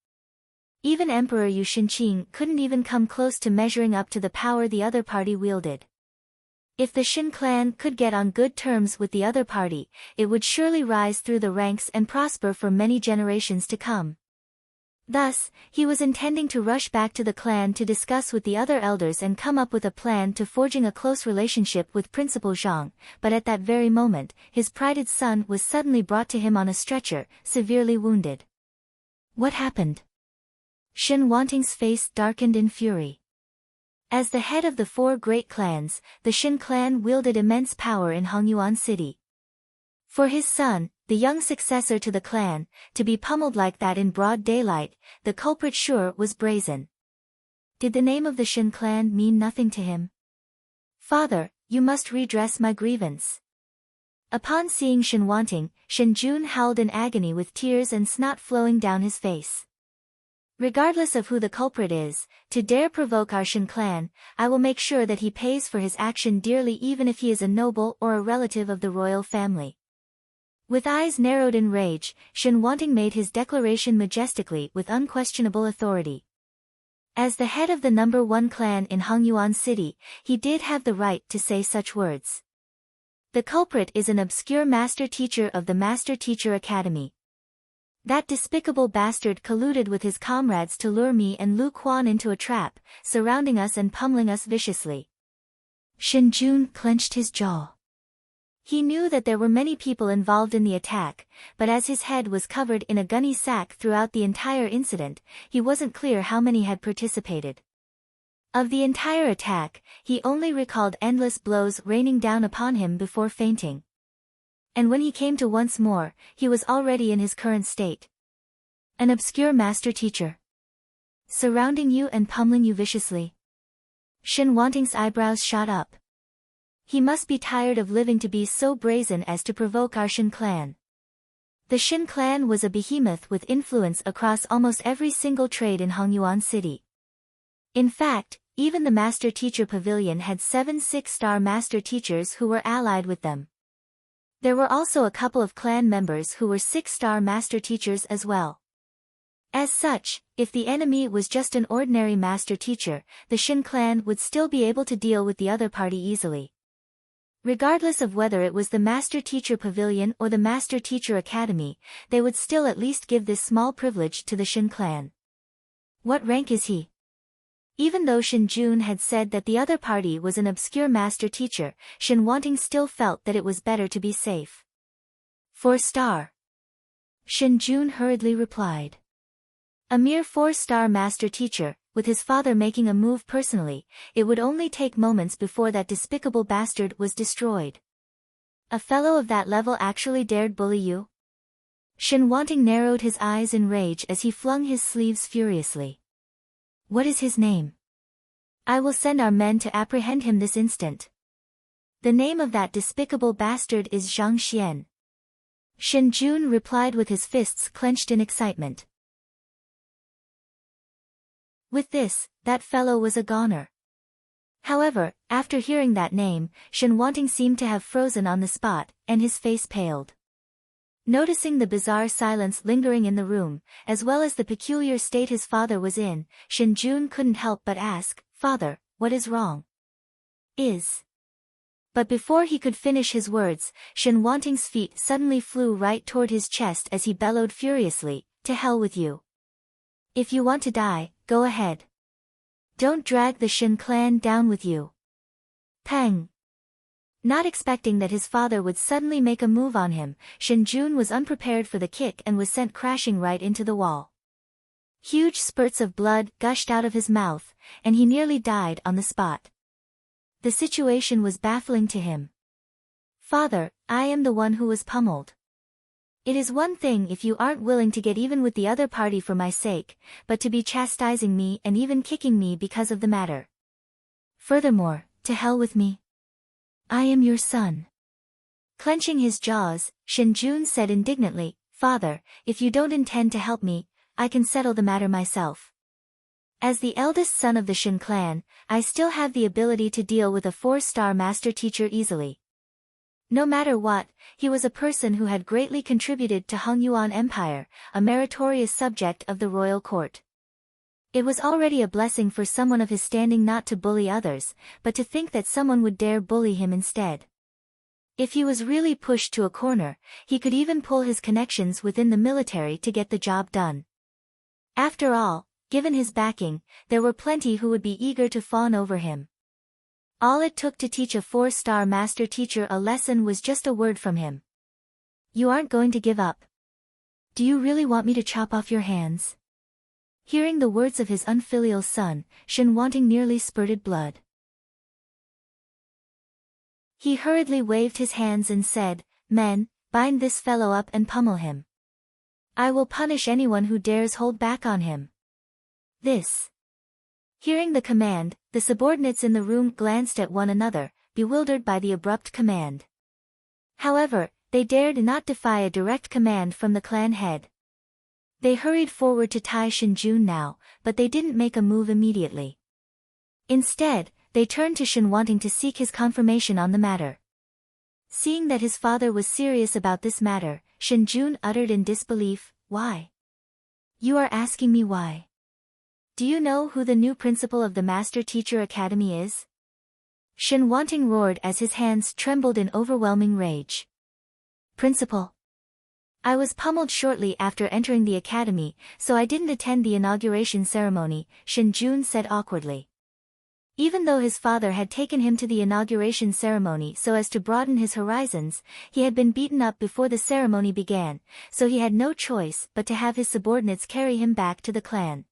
Even Emperor Yu Shinqing couldn't even come close to measuring up to the power the other party wielded. If the Shin clan could get on good terms with the other party, it would surely rise through the ranks and prosper for many generations to come. Thus, he was intending to rush back to the clan to discuss with the other elders and come up with a plan to forging a close relationship with Principal Zhang, but at that very moment, his prided son was suddenly brought to him on a stretcher, severely wounded. What happened? Shen Wanting's face darkened in fury. As the head of the four great clans, the Shin clan wielded immense power in Hongyuan City. For his son, the young successor to the clan, to be pummeled like that in broad daylight, the culprit sure was brazen. Did the name of the Shin clan mean nothing to him? Father, you must redress my grievance. Upon seeing Shen Wanting, Shen Jun howled in agony with tears and snot flowing down his face. Regardless of who the culprit is, to dare provoke our Shin clan, I will make sure that he pays for his action dearly even if he is a noble or a relative of the royal family. With eyes narrowed in rage, Shen Wanting made his declaration majestically with unquestionable authority. As the head of the number one clan in Hongyuan City, he did have the right to say such words. The culprit is an obscure master teacher of the Master Teacher Academy. That despicable bastard colluded with his comrades to lure me and Lu Quan into a trap, surrounding us and pummeling us viciously. Shen Jun clenched his jaw. He knew that there were many people involved in the attack, but as his head was covered in a gunny sack throughout the entire incident, he wasn't clear how many had participated. Of the entire attack, he only recalled endless blows raining down upon him before fainting. And when he came to once more, he was already in his current state. An obscure master teacher. Surrounding you and pummeling you viciously. Shen Wanting's eyebrows shot up. He must be tired of living to be so brazen as to provoke our Shin clan. The Shin clan was a behemoth with influence across almost every single trade in Hongyuan City. In fact, even the Master Teacher Pavilion had 7 6-star master teachers who were allied with them. There were also a couple of clan members who were 6-star master teachers as well. As such, if the enemy was just an ordinary master teacher, the Shin clan would still be able to deal with the other party easily. Regardless of whether it was the Master Teacher Pavilion or the Master Teacher Academy, they would still at least give this small privilege to the Shin clan. What rank is he? Even though Shen Jun had said that the other party was an obscure master teacher, Shen Wanting still felt that it was better to be safe. 4-star. Shen Jun hurriedly replied. A mere 4-star master teacher, with his father making a move personally, it would only take moments before that despicable bastard was destroyed. A fellow of that level actually dared bully you? Shen Wanting narrowed his eyes in rage as he flung his sleeves furiously. What is his name? I will send our men to apprehend him this instant. The name of that despicable bastard is Zhang Xian. Shen Jun replied with his fists clenched in excitement. With this, that fellow was a goner. However, after hearing that name, Shen Wanting seemed to have frozen on the spot, and his face paled. Noticing the bizarre silence lingering in the room, as well as the peculiar state his father was in, Shen Jun couldn't help but ask, "Father, what is wrong?" But before he could finish his words, Shen Wanting's feet suddenly flew right toward his chest as he bellowed furiously, "To hell with you. If you want to die, go ahead. Don't drag the Shen clan down with you." Peng. Not expecting that his father would suddenly make a move on him, Shen Jun was unprepared for the kick and was sent crashing right into the wall. Huge spurts of blood gushed out of his mouth, and he nearly died on the spot. The situation was baffling to him. "Father, I am the one who was pummeled. It is one thing if you aren't willing to get even with the other party for my sake, but to be chastising me and even kicking me because of the matter. Furthermore, to hell with me. I am your son." Clenching his jaws, Shen Jun said indignantly, "Father, if you don't intend to help me, I can settle the matter myself. As the eldest son of the Shen clan, I still have the ability to deal with a 4-star master teacher easily." No matter what, he was a person who had greatly contributed to Hongyuan Empire, a meritorious subject of the royal court. It was already a blessing for someone of his standing not to bully others, but to think that someone would dare bully him instead. If he was really pushed to a corner, he could even pull his connections within the military to get the job done. After all, given his backing, there were plenty who would be eager to fawn over him. All it took to teach a 4-star master teacher a lesson was just a word from him. "You aren't going to give up. Do you really want me to chop off your hands?" Hearing the words of his unfilial son, Shen Wanting nearly spurted blood. He hurriedly waved his hands and said, "Men, bind this fellow up and pummel him. I will punish anyone who dares hold back on him." This. Hearing the command, the subordinates in the room glanced at one another, bewildered by the abrupt command. However, they dared not defy a direct command from the clan head. They hurried forward to tie Shen Jun now, but they didn't make a move immediately. Instead, they turned to Shen Wanting to seek his confirmation on the matter. Seeing that his father was serious about this matter, Shen Jun uttered in disbelief, "Why? You are asking me why? Do you know who the new principal of the Master Teacher Academy is?" Shen Wanting roared as his hands trembled in overwhelming rage. "Principal? I was pummeled shortly after entering the academy, so I didn't attend the inauguration ceremony," Shen Jun said awkwardly. Even though his father had taken him to the inauguration ceremony so as to broaden his horizons, he had been beaten up before the ceremony began, so he had no choice but to have his subordinates carry him back to the clan.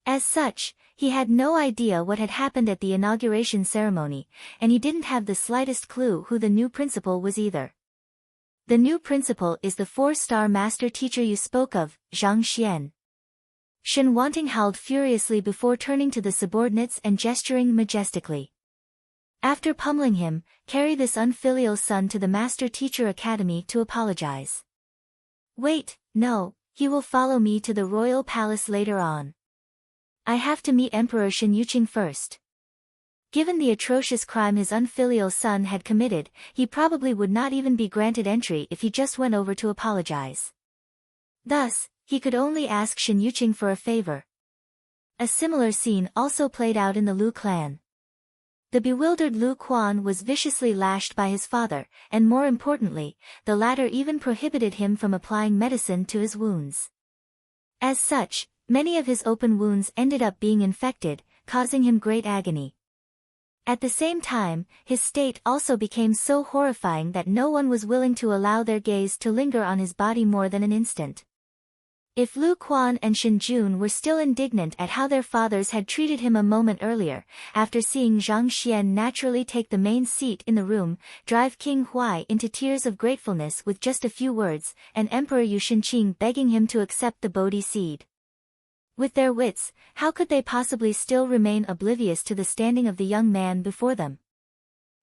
As such, he had no idea what had happened at the inauguration ceremony, and he didn't have the slightest clue who the new principal was either. "The new principal is the 4-star master teacher you spoke of, Zhang Xian." Shen Wanting howled furiously before turning to the subordinates and gesturing majestically. "After pummeling him, carry this unfilial son to the Master Teacher Academy to apologize." "Wait, no, he will follow me to the royal palace later on. I have to meet Emperor Shen Yuqing first." Given the atrocious crime his unfilial son had committed, he probably would not even be granted entry if he just went over to apologize. Thus, he could only ask Shen Yuqing for a favor. A similar scene also played out in the Lu clan. The bewildered Lu Quan was viciously lashed by his father, and more importantly, the latter even prohibited him from applying medicine to his wounds. As such, many of his open wounds ended up being infected, causing him great agony. At the same time, his state also became so horrifying that no one was willing to allow their gaze to linger on his body more than an instant. If Lu Quan and Shen Jun were still indignant at how their fathers had treated him a moment earlier, after seeing Zhang Xian naturally take the main seat in the room, drive King Huai into tears of gratefulness with just a few words, and Emperor Yu Shenqing begging him to accept the Bodhi seed. With their wits, how could they possibly still remain oblivious to the standing of the young man before them?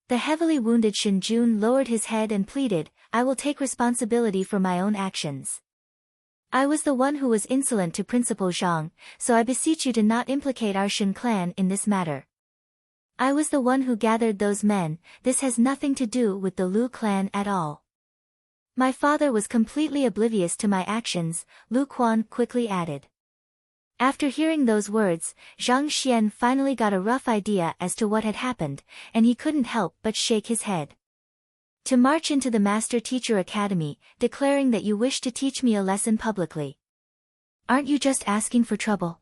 The heavily wounded Shen Jun lowered his head and pleaded, "I will take responsibility for my own actions. I was the one who was insolent to Principal Zhang, so I beseech you to not implicate our Shen clan in this matter. I was the one who gathered those men, this has nothing to do with the Lu clan at all." "My father was completely oblivious to my actions," Lu Quan quickly added. After hearing those words, Zhang Xian finally got a rough idea as to what had happened, and he couldn't help but shake his head. To march into the Master Teacher Academy, declaring that you wish to teach me a lesson publicly. Aren't you just asking for trouble?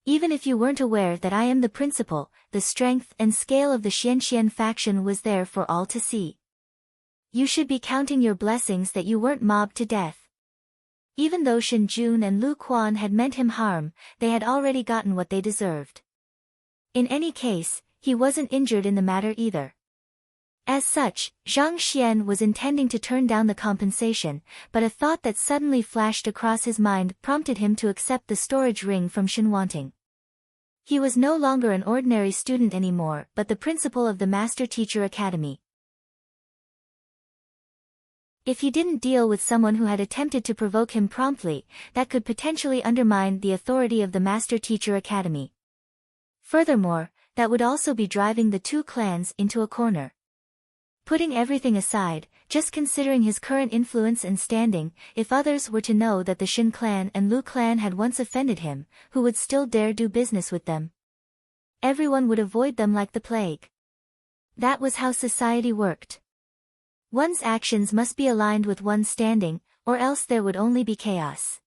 Even if you weren't aware that I am the principal, the strength and scale of the Xianxian faction was there for all to see. You should be counting your blessings that you weren't mobbed to death. Even though Shen Jun and Lu Quan had meant him harm, they had already gotten what they deserved. In any case, he wasn't injured in the matter either. As such, Zhang Xian was intending to turn down the compensation, but a thought that suddenly flashed across his mind prompted him to accept the storage ring from Shen Wanting. He was no longer an ordinary student anymore, but the principal of the Master Teacher Academy. If he didn't deal with someone who had attempted to provoke him promptly, that could potentially undermine the authority of the Master Teacher Academy. Furthermore, that would also be driving the two clans into a corner. Putting everything aside, just considering his current influence and standing, if others were to know that the Shen clan and Lu clan had once offended him, who would still dare do business with them? Everyone would avoid them like the plague. That was how society worked. One's actions must be aligned with one's standing, or else there would only be chaos.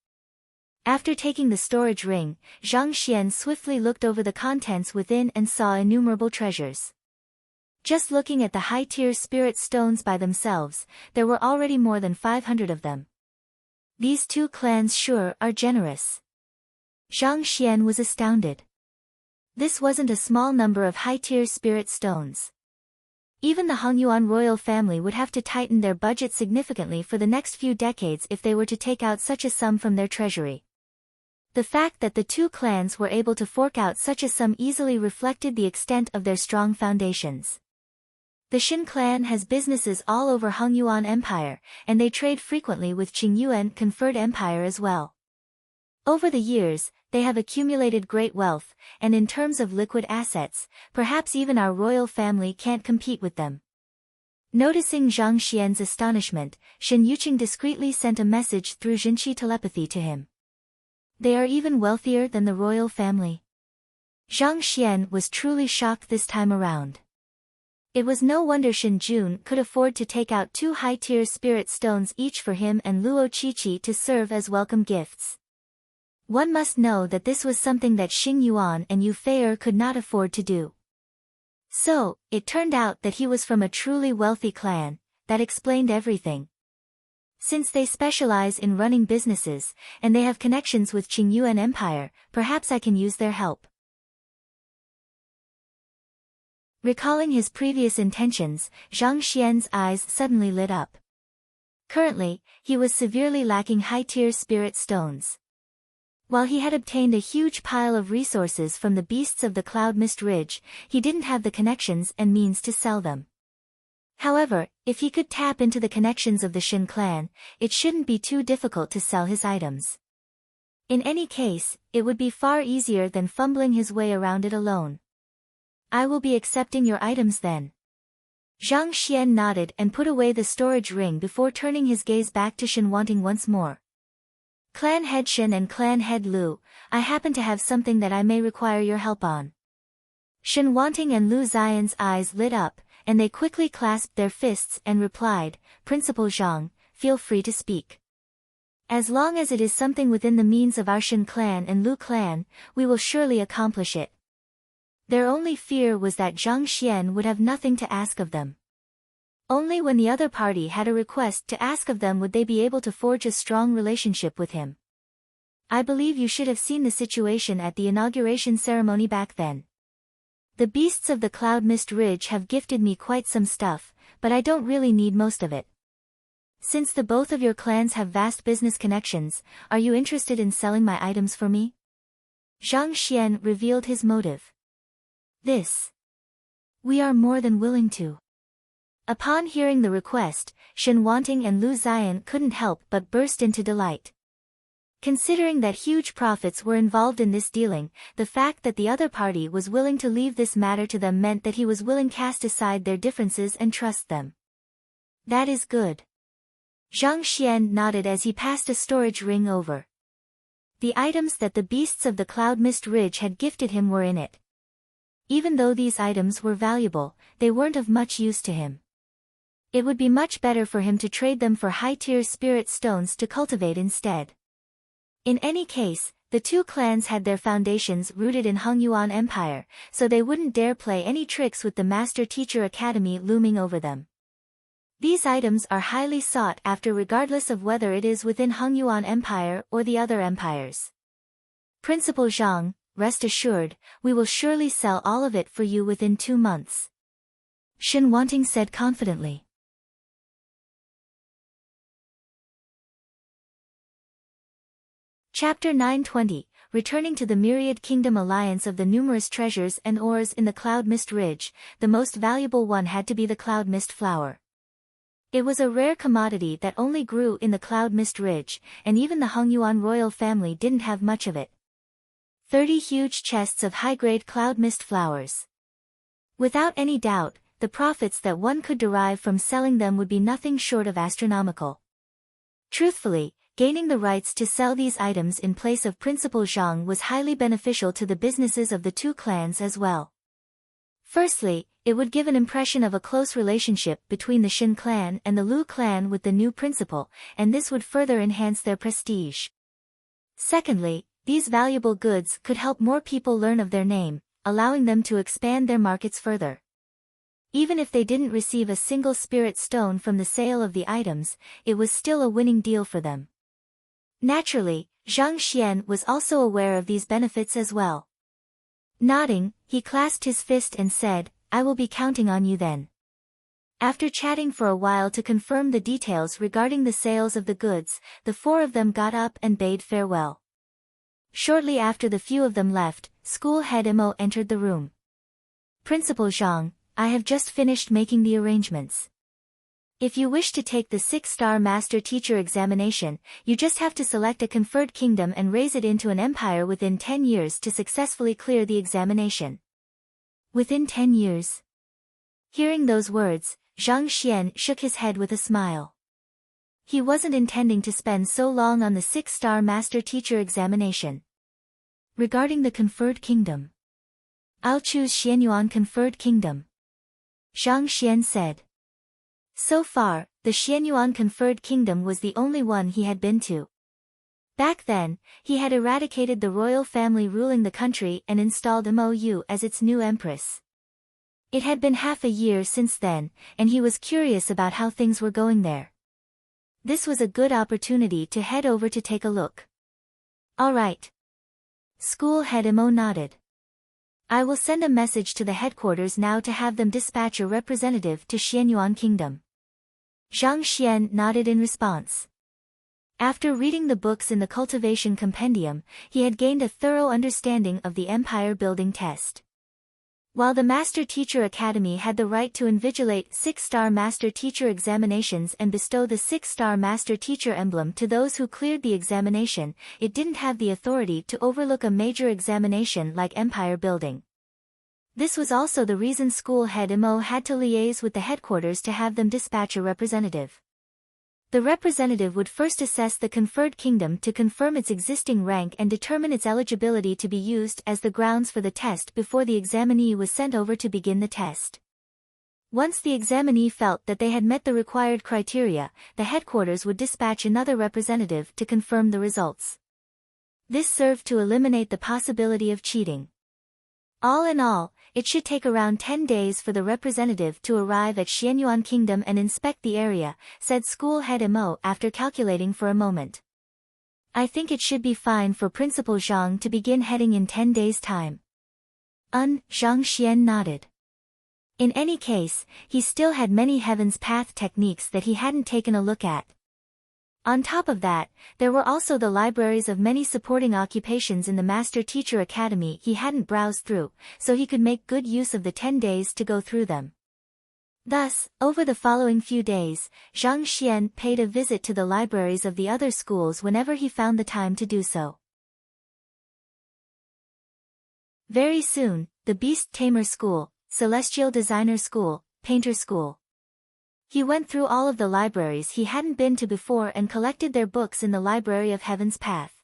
After taking the storage ring, Zhang Xian swiftly looked over the contents within and saw innumerable treasures. Just looking at the high-tier spirit stones by themselves, there were already more than 500 of them. These two clans sure are generous. Zhang Xian was astounded. This wasn't a small number of high-tier spirit stones. Even the Hongyuan royal family would have to tighten their budget significantly for the next few decades if they were to take out such a sum from their treasury. The fact that the two clans were able to fork out such a sum easily reflected the extent of their strong foundations. The Shen clan has businesses all over Hongyuan Empire, and they trade frequently with Qingyuan-conferred empire as well. Over the years, they have accumulated great wealth, and in terms of liquid assets, perhaps even our royal family can't compete with them. Noticing Zhang Xian's astonishment, Shen Yuqing discreetly sent a message through Jinqi telepathy to him. They are even wealthier than the royal family. Zhang Xian was truly shocked this time around. It was no wonder Shen Jun could afford to take out 2 high-tier spirit stones each for him and Luo Qiqi to serve as welcome gifts. One must know that this was something that Xing Yuan and Yu Fei'er could not afford to do. So, it turned out that he was from a truly wealthy clan. That explained everything. Since they specialize in running businesses, and they have connections with Qingyuan Empire, perhaps I can use their help. Recalling his previous intentions, Zhang Xian's eyes suddenly lit up. Currently, he was severely lacking high-tier spirit stones. While he had obtained a huge pile of resources from the beasts of the Cloud Mist Ridge, he didn't have the connections and means to sell them. However, if he could tap into the connections of the Shen clan, it shouldn't be too difficult to sell his items. In any case, it would be far easier than fumbling his way around it alone. I will be accepting your items then. Zhang Xian nodded and put away the storage ring before turning his gaze back to Shen Wanting once more. Clan Head Shen and Clan Head Lu, I happen to have something that I may require your help on. Shen Wanting and Lu Xian's eyes lit up, and they quickly clasped their fists and replied, Principal Zhang, feel free to speak. As long as it is something within the means of our Shen clan and Lu clan, we will surely accomplish it. Their only fear was that Zhang Xian would have nothing to ask of them. Only when the other party had a request to ask of them would they be able to forge a strong relationship with him. I believe you should have seen the situation at the inauguration ceremony back then. The beasts of the Cloud Mist Ridge have gifted me quite some stuff, but I don't really need most of it. Since the both of your clans have vast business connections, are you interested in selling my items for me? Zhang Xian revealed his motive. This. We are more than willing to. Upon hearing the request, Shen Wanting and Lu Xian couldn't help but burst into delight. Considering that huge profits were involved in this dealing, the fact that the other party was willing to leave this matter to them meant that he was willing to cast aside their differences and trust them. That is good. Zhang Xian nodded as he passed a storage ring over. The items that the beasts of the Cloud Mist Ridge had gifted him were in it. Even though these items were valuable, they weren't of much use to him. It would be much better for him to trade them for high-tier spirit stones to cultivate instead. In any case, the two clans had their foundations rooted in Hongyuan Empire, so they wouldn't dare play any tricks with the Master Teacher Academy looming over them. These items are highly sought after regardless of whether it is within Hongyuan Empire or the other empires. Principal Zhang, rest assured, we will surely sell all of it for you within 2 months. Shen Wanting said confidently. Chapter 920, Returning to the Myriad Kingdom Alliance. Of the numerous treasures and ores in the Cloud Mist Ridge, the most valuable one had to be the Cloud Mist Flower. It was a rare commodity that only grew in the Cloud Mist Ridge, and even the Hongyuan royal family didn't have much of it. 30 huge chests of high-grade Cloud Mist flowers. Without any doubt, the profits that one could derive from selling them would be nothing short of astronomical. Truthfully, gaining the rights to sell these items in place of Principal Zhang was highly beneficial to the businesses of the two clans as well. Firstly, it would give an impression of a close relationship between the Shen clan and the Lu clan with the new principal, and this would further enhance their prestige. Secondly, these valuable goods could help more people learn of their name, allowing them to expand their markets further. Even if they didn't receive a single spirit stone from the sale of the items, it was still a winning deal for them. Naturally, Zhang Xian was also aware of these benefits as well. Nodding, he clasped his fist and said, I will be counting on you then. After chatting for a while to confirm the details regarding the sales of the goods, the four of them got up and bade farewell. Shortly after the few of them left, school head Mo entered the room. Principal Zhang, I have just finished making the arrangements. If you wish to take the 6-star Master Teacher examination, you just have to select a conferred kingdom and raise it into an empire within 10 years to successfully clear the examination. Within 10 years? Hearing those words, Zhang Xian shook his head with a smile. He wasn't intending to spend so long on the 6-star Master Teacher examination. Regarding the conferred kingdom, I'll choose Xianyuan Conferred Kingdom. Zhang Xian said. So far, the Xianyuan Conferred Kingdom was the only one he had been to. Back then, he had eradicated the royal family ruling the country and installed Mo Yu as its new empress. It had been half a year since then, and he was curious about how things were going there. This was a good opportunity to head over to take a look. All right. School head Mo nodded. I will send a message to the headquarters now to have them dispatch a representative to Xianyuan Kingdom. Zhang Xian nodded in response. After reading the books in the Cultivation Compendium, he had gained a thorough understanding of the empire building test. While the Master Teacher Academy had the right to invigilate 6-star Master Teacher examinations and bestow the 6-star Master Teacher emblem to those who cleared the examination, it didn't have the authority to overlook a major examination like empire building. This was also the reason school head Mo had to liaise with the headquarters to have them dispatch a representative. The representative would first assess the conferred kingdom to confirm its existing rank and determine its eligibility to be used as the grounds for the test before the examinee was sent over to begin the test. Once the examinee felt that they had met the required criteria, the headquarters would dispatch another representative to confirm the results. This served to eliminate the possibility of cheating. All in all, it should take around 10 days for the representative to arrive at Xianyuan Kingdom and inspect the area, said school head Mo after calculating for a moment. I think it should be fine for Principal Zhang to begin heading in 10 days' time. Zhang Xian nodded. In any case, he still had many Heaven's Path techniques that he hadn't taken a look at. On top of that, there were also the libraries of many supporting occupations in the Master Teacher Academy he hadn't browsed through, so he could make good use of the 10 days to go through them. Thus, over the following few days, Zhang Xian paid a visit to the libraries of the other schools whenever he found the time to do so. Very soon, the Beast Tamer School, Celestial Designer School, Painter School. He went through all of the libraries he hadn't been to before and collected their books in the Library of Heaven's Path.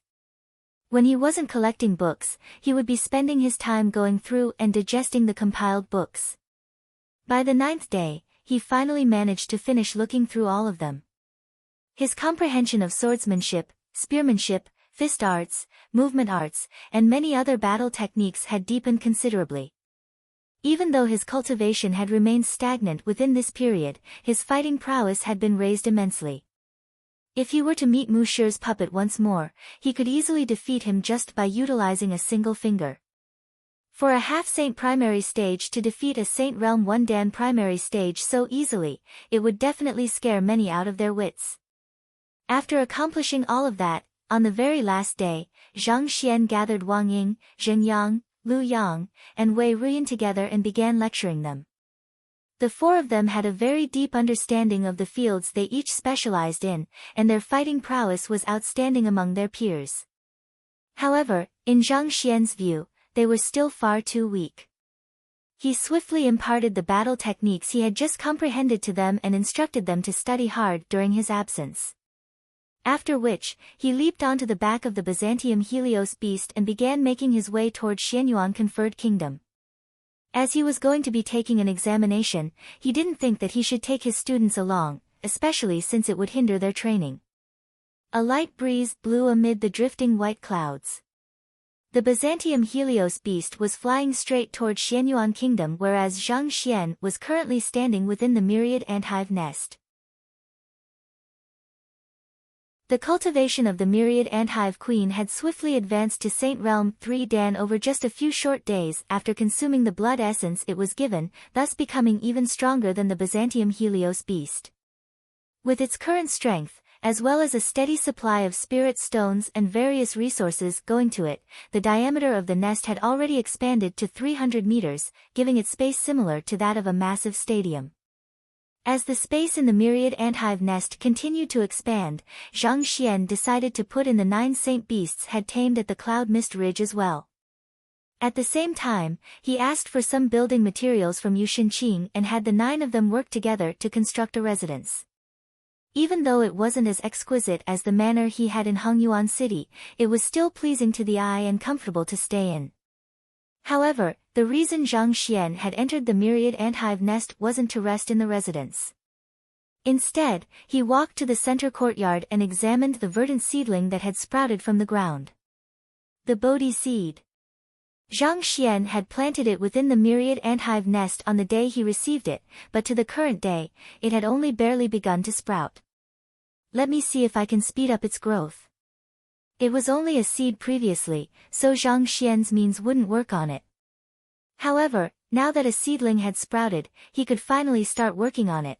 When he wasn't collecting books, he would be spending his time going through and digesting the compiled books. By the 9th day, he finally managed to finish looking through all of them. His comprehension of swordsmanship, spearmanship, fist arts, movement arts, and many other battle techniques had deepened considerably. Even though his cultivation had remained stagnant within this period, his fighting prowess had been raised immensely. If he were to meet Mushi's puppet once more, he could easily defeat him just by utilizing a single finger. For a half-saint primary stage to defeat a Saint Realm 1 Dan primary stage so easily, it would definitely scare many out of their wits. After accomplishing all of that, on the very last day, Zhang Xian gathered Wang Ying, Zheng Yang, Lu Yang, and Wei Ruyan together and began lecturing them. The four of them had a very deep understanding of the fields they each specialized in, and their fighting prowess was outstanding among their peers. However, in Zhang Xian's view, they were still far too weak. He swiftly imparted the battle techniques he had just comprehended to them and instructed them to study hard during his absence. After which, he leaped onto the back of the Byzantium Helios beast and began making his way toward Xianyuan conferred kingdom. As he was going to be taking an examination, he didn't think that he should take his students along, especially since it would hinder their training. A light breeze blew amid the drifting white clouds. The Byzantium Helios beast was flying straight toward Xianyuan kingdom, whereas Zhang Xian was currently standing within the myriad anthive nest. The cultivation of the myriad anthive queen had swiftly advanced to Saint Realm 3 Dan over just a few short days after consuming the blood essence it was given, thus becoming even stronger than the Byzantium Helios beast. With its current strength, as well as a steady supply of spirit stones and various resources going to it, the diameter of the nest had already expanded to 300 meters, giving it space similar to that of a massive stadium. As the space in the myriad anthive nest continued to expand, Zhang Xian decided to put in the 9 saint beasts had tamed at the cloud mist ridge as well. At the same time, he asked for some building materials from Yu Shinqing and had the 9 of them work together to construct a residence. Even though it wasn't as exquisite as the manor he had in Hongyuan City, it was still pleasing to the eye and comfortable to stay in. However, the reason Zhang Xian had entered the myriad anthive nest wasn't to rest in the residence. Instead, he walked to the center courtyard and examined the verdant seedling that had sprouted from the ground. The Bodhi seed. Zhang Xian had planted it within the myriad anthive nest on the day he received it, but to the current day, it had only barely begun to sprout. Let me see if I can speed up its growth. It was only a seed previously, so Zhang Xian's means wouldn't work on it. However, now that a seedling had sprouted, he could finally start working on it.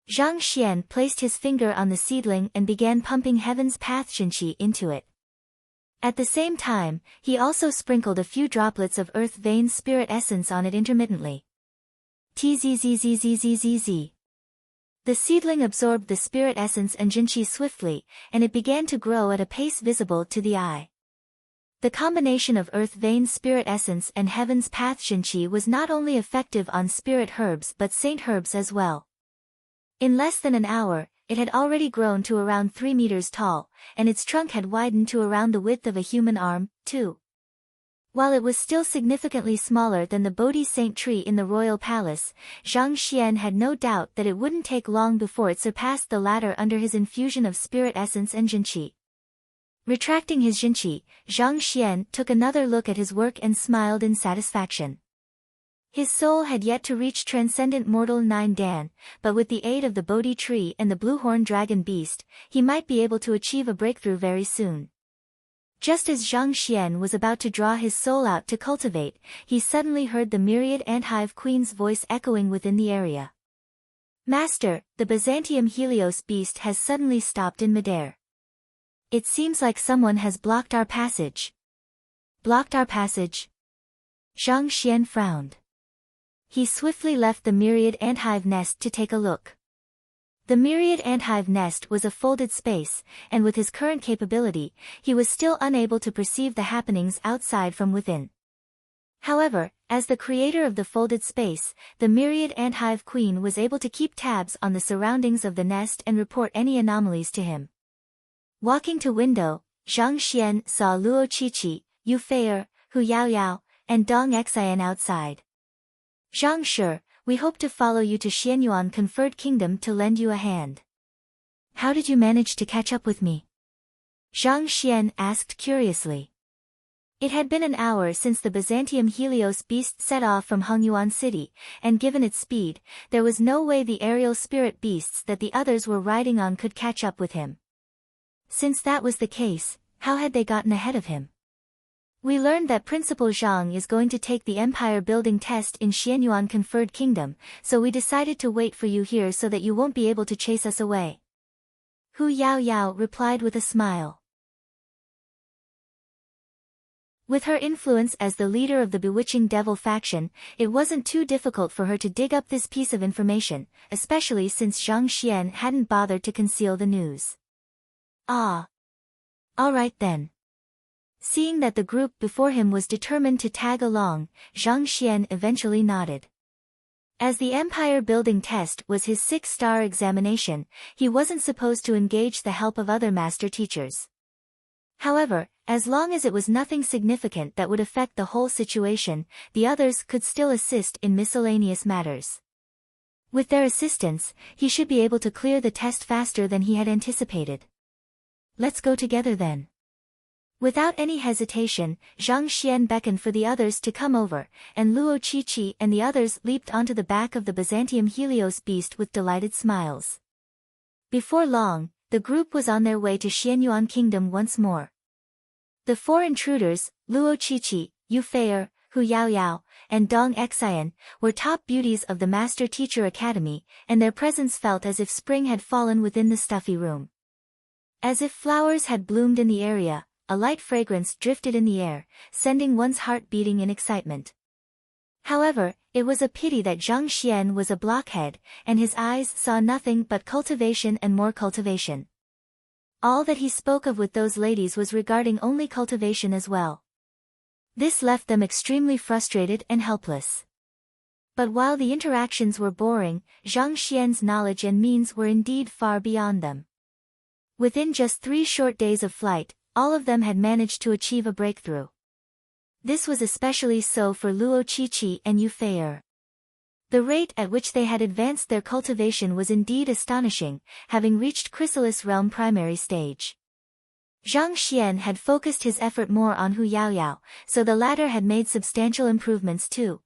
Zhang Xian placed his finger on the seedling and began pumping Heaven's Path Xinqi into it. At the same time, he also sprinkled a few droplets of Earth Vein Spirit Essence on it intermittently. Tzzzzzzzzzz. The seedling absorbed the spirit essence and Xinqi swiftly, and it began to grow at a pace visible to the eye. The combination of Earth Vein Spirit Essence and Heaven's Path Xinqi was not only effective on spirit herbs but saint herbs as well. In less than an hour, it had already grown to around 3 meters tall, and its trunk had widened to around the width of a human arm, too. While it was still significantly smaller than the Bodhi Saint tree in the royal palace, Zhang Xian had no doubt that it wouldn't take long before it surpassed the latter under his infusion of spirit essence and Xinqi. Retracting his Xinqi, Zhang Xian took another look at his work and smiled in satisfaction. His soul had yet to reach transcendent mortal 9 Dan, but with the aid of the Bodhi tree and the blue-horned dragon beast, he might be able to achieve a breakthrough very soon. Just as Zhang Xian was about to draw his soul out to cultivate, he suddenly heard the myriad anthive queen's voice echoing within the area. Master, the Byzantium Helios beast has suddenly stopped in midair. It seems like someone has blocked our passage. Blocked our passage? Zhang Xian frowned. He swiftly left the myriad anthive nest to take a look. The myriad anthive nest was a folded space, and with his current capability, he was still unable to perceive the happenings outside from within. However, as the creator of the folded space, the myriad anthive queen was able to keep tabs on the surroundings of the nest and report any anomalies to him. Walking to window, Zhang Xian saw Luo Qiqi, Yu Fei'er, Hu Yaoyao, and Dong Xian outside. Zhang Shi, we hope to follow you to Xianyuan Conferred Kingdom to lend you a hand. How did you manage to catch up with me? Zhang Xian asked curiously. It had been an hour since the Byzantium Helios beast set off from Hongyuan City, and given its speed, there was no way the aerial spirit beasts that the others were riding on could catch up with him. Since that was the case, how had they gotten ahead of him? We learned that Principal Zhang is going to take the empire-building test in Xianyuan Conferred Kingdom, so we decided to wait for you here so that you won't be able to chase us away. Hu Yaoyao replied with a smile. With her influence as the leader of the bewitching devil faction, it wasn't too difficult for her to dig up this piece of information, especially since Zhang Xian hadn't bothered to conceal the news. Ah. All right then. Seeing that the group before him was determined to tag along, Zhang Xian eventually nodded. As the empire-building test was his 6-star examination, he wasn't supposed to engage the help of other master teachers. However, as long as it was nothing significant that would affect the whole situation, the others could still assist in miscellaneous matters. With their assistance, he should be able to clear the test faster than he had anticipated. Let's go together then. Without any hesitation, Zhang Xian beckoned for the others to come over, and Luo Qiqi and the others leaped onto the back of the Byzantium Helios beast with delighted smiles. Before long, the group was on their way to Xianyuan Kingdom once more. The 4 intruders, Luo Qiqi, Yu Fei'er, Hu Yaoyao, and Dong Xian, were top beauties of the Master Teacher Academy, and their presence felt as if spring had fallen within the stuffy room. As if flowers had bloomed in the area, a light fragrance drifted in the air, sending one's heart beating in excitement. However, it was a pity that Zhang Xian was a blockhead, and his eyes saw nothing but cultivation and more cultivation. All that he spoke of with those ladies was regarding only cultivation as well. This left them extremely frustrated and helpless. But while the interactions were boring, Zhang Xian's knowledge and means were indeed far beyond them. Within just 3 short days of flight, all of them had managed to achieve a breakthrough. This was especially so for Luo Qiqi and Yu Fei'er. The rate at which they had advanced their cultivation was indeed astonishing, having reached Chrysalis Realm primary stage. Zhang Xian had focused his effort more on Hu Yaoyao, so the latter had made substantial improvements too.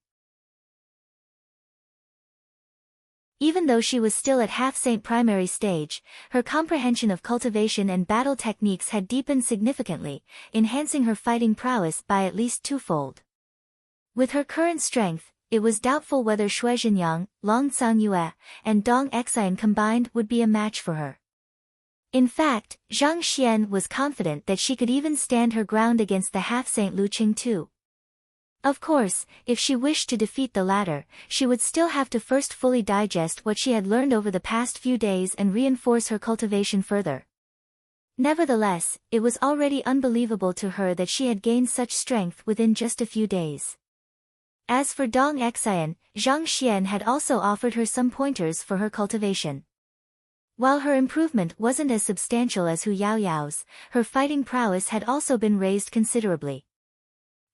Even though she was still at half-saint primary stage, her comprehension of cultivation and battle techniques had deepened significantly, enhancing her fighting prowess by at least 2-fold. With her current strength, it was doubtful whether Shui Zhenyang, Long Yue, and Dong Xian combined would be a match for her. In fact, Zhang Xian was confident that she could even stand her ground against the half-saint Lu Qing too. Of course, if she wished to defeat the latter, she would still have to first fully digest what she had learned over the past few days and reinforce her cultivation further. Nevertheless, it was already unbelievable to her that she had gained such strength within just a few days. As for Dong Xian, Zhang Xian had also offered her some pointers for her cultivation. While her improvement wasn't as substantial as Hu Yaoyao's, her fighting prowess had also been raised considerably.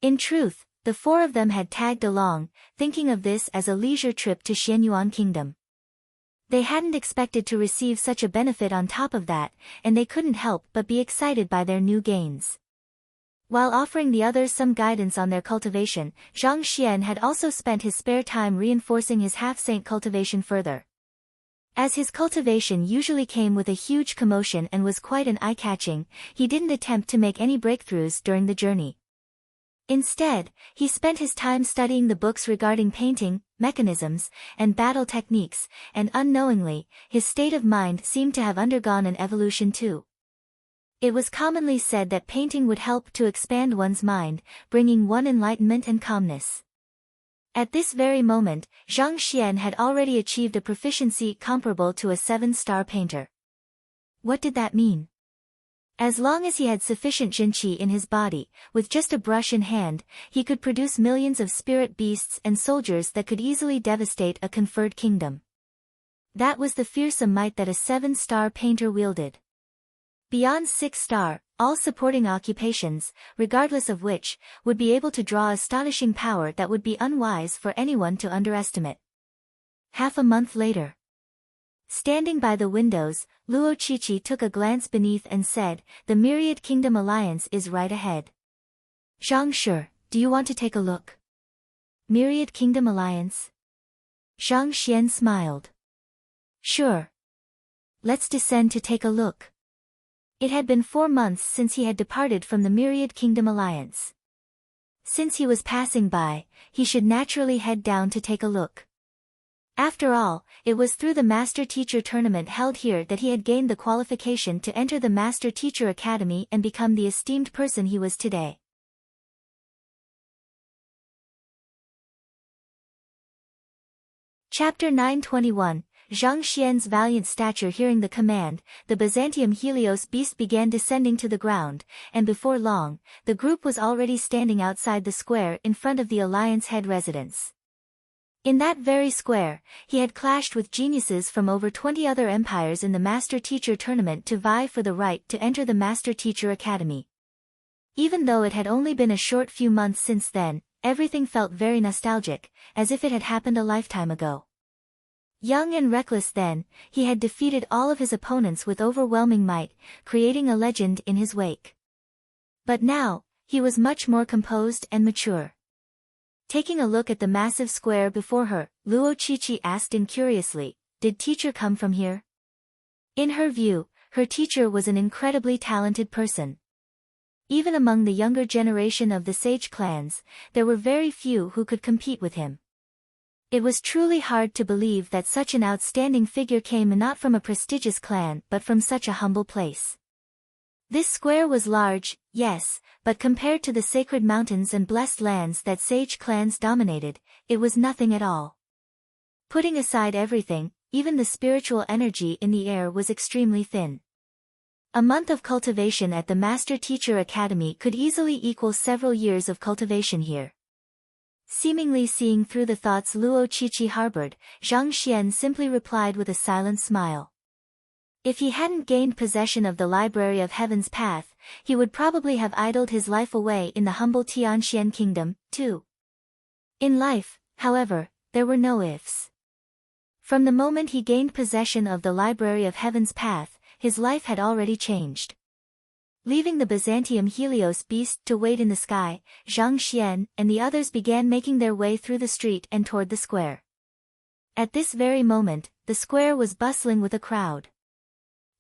In truth, the 4 of them had tagged along, thinking of this as a leisure trip to Xianyuan Kingdom. They hadn't expected to receive such a benefit on top of that, and they couldn't help but be excited by their new gains. While offering the others some guidance on their cultivation, Zhang Xian had also spent his spare time reinforcing his half-saint cultivation further. As his cultivation usually came with a huge commotion and was quite an eye-catching, he didn't attempt to make any breakthroughs during the journey. Instead, he spent his time studying the books regarding painting, mechanisms, and battle techniques, and unknowingly, his state of mind seemed to have undergone an evolution too. It was commonly said that painting would help to expand one's mind, bringing one enlightenment and calmness. At this very moment, Zhang Xian had already achieved a proficiency comparable to a 7-star painter. What did that mean? As long as he had sufficient jinqi in his body, with just a brush in hand, he could produce millions of spirit beasts and soldiers that could easily devastate a conferred kingdom. That was the fearsome might that a 7-star painter wielded. Beyond 6-star, all supporting occupations, regardless of which, would be able to draw astonishing power that would be unwise for anyone to underestimate. Half a month later. Standing by the windows, Luo Qiqi took a glance beneath and said, "The Myriad Kingdom Alliance is right ahead. Zhang Shi, do you want to take a look?" Myriad Kingdom Alliance? Zhang Xian smiled. "Sure. Let's descend to take a look." It had been 4 months since he had departed from the Myriad Kingdom Alliance. Since he was passing by, he should naturally head down to take a look. After all, it was through the Master Teacher Tournament held here that he had gained the qualification to enter the Master Teacher Academy and become the esteemed person he was today. Chapter 921, Zhang Xian's valiant stature. Hearing the command, the Byzantium Helios beast began descending to the ground, and before long, the group was already standing outside the square in front of the Alliance head residence. In that very square, he had clashed with geniuses from over 20 other empires in the Master Teacher Tournament to vie for the right to enter the Master Teacher Academy. Even though it had only been a short few months since then, everything felt very nostalgic, as if it had happened a lifetime ago. Young and reckless then, he had defeated all of his opponents with overwhelming might, creating a legend in his wake. But now, he was much more composed and mature. Taking a look at the massive square before her, Luo Qiqi asked incuriously, "Did teacher come from here?" In her view, her teacher was an incredibly talented person. Even among the younger generation of the sage clans, there were very few who could compete with him. It was truly hard to believe that such an outstanding figure came not from a prestigious clan but from such a humble place. This square was large, yes, but compared to the sacred mountains and blessed lands that sage clans dominated, it was nothing at all. Putting aside everything, even the spiritual energy in the air was extremely thin. A month of cultivation at the Master Teacher Academy could easily equal several years of cultivation here. Seemingly seeing through the thoughts Luo Qiqi harbored, Zhang Xian simply replied with a silent smile. If he hadn't gained possession of the Library of Heaven's Path, he would probably have idled his life away in the humble Tianxian kingdom, too. In life, however, there were no ifs. From the moment he gained possession of the Library of Heaven's Path, his life had already changed. Leaving the Byzantium Helios beast to wait in the sky, Zhang Xian and the others began making their way through the street and toward the square. At this very moment, the square was bustling with a crowd.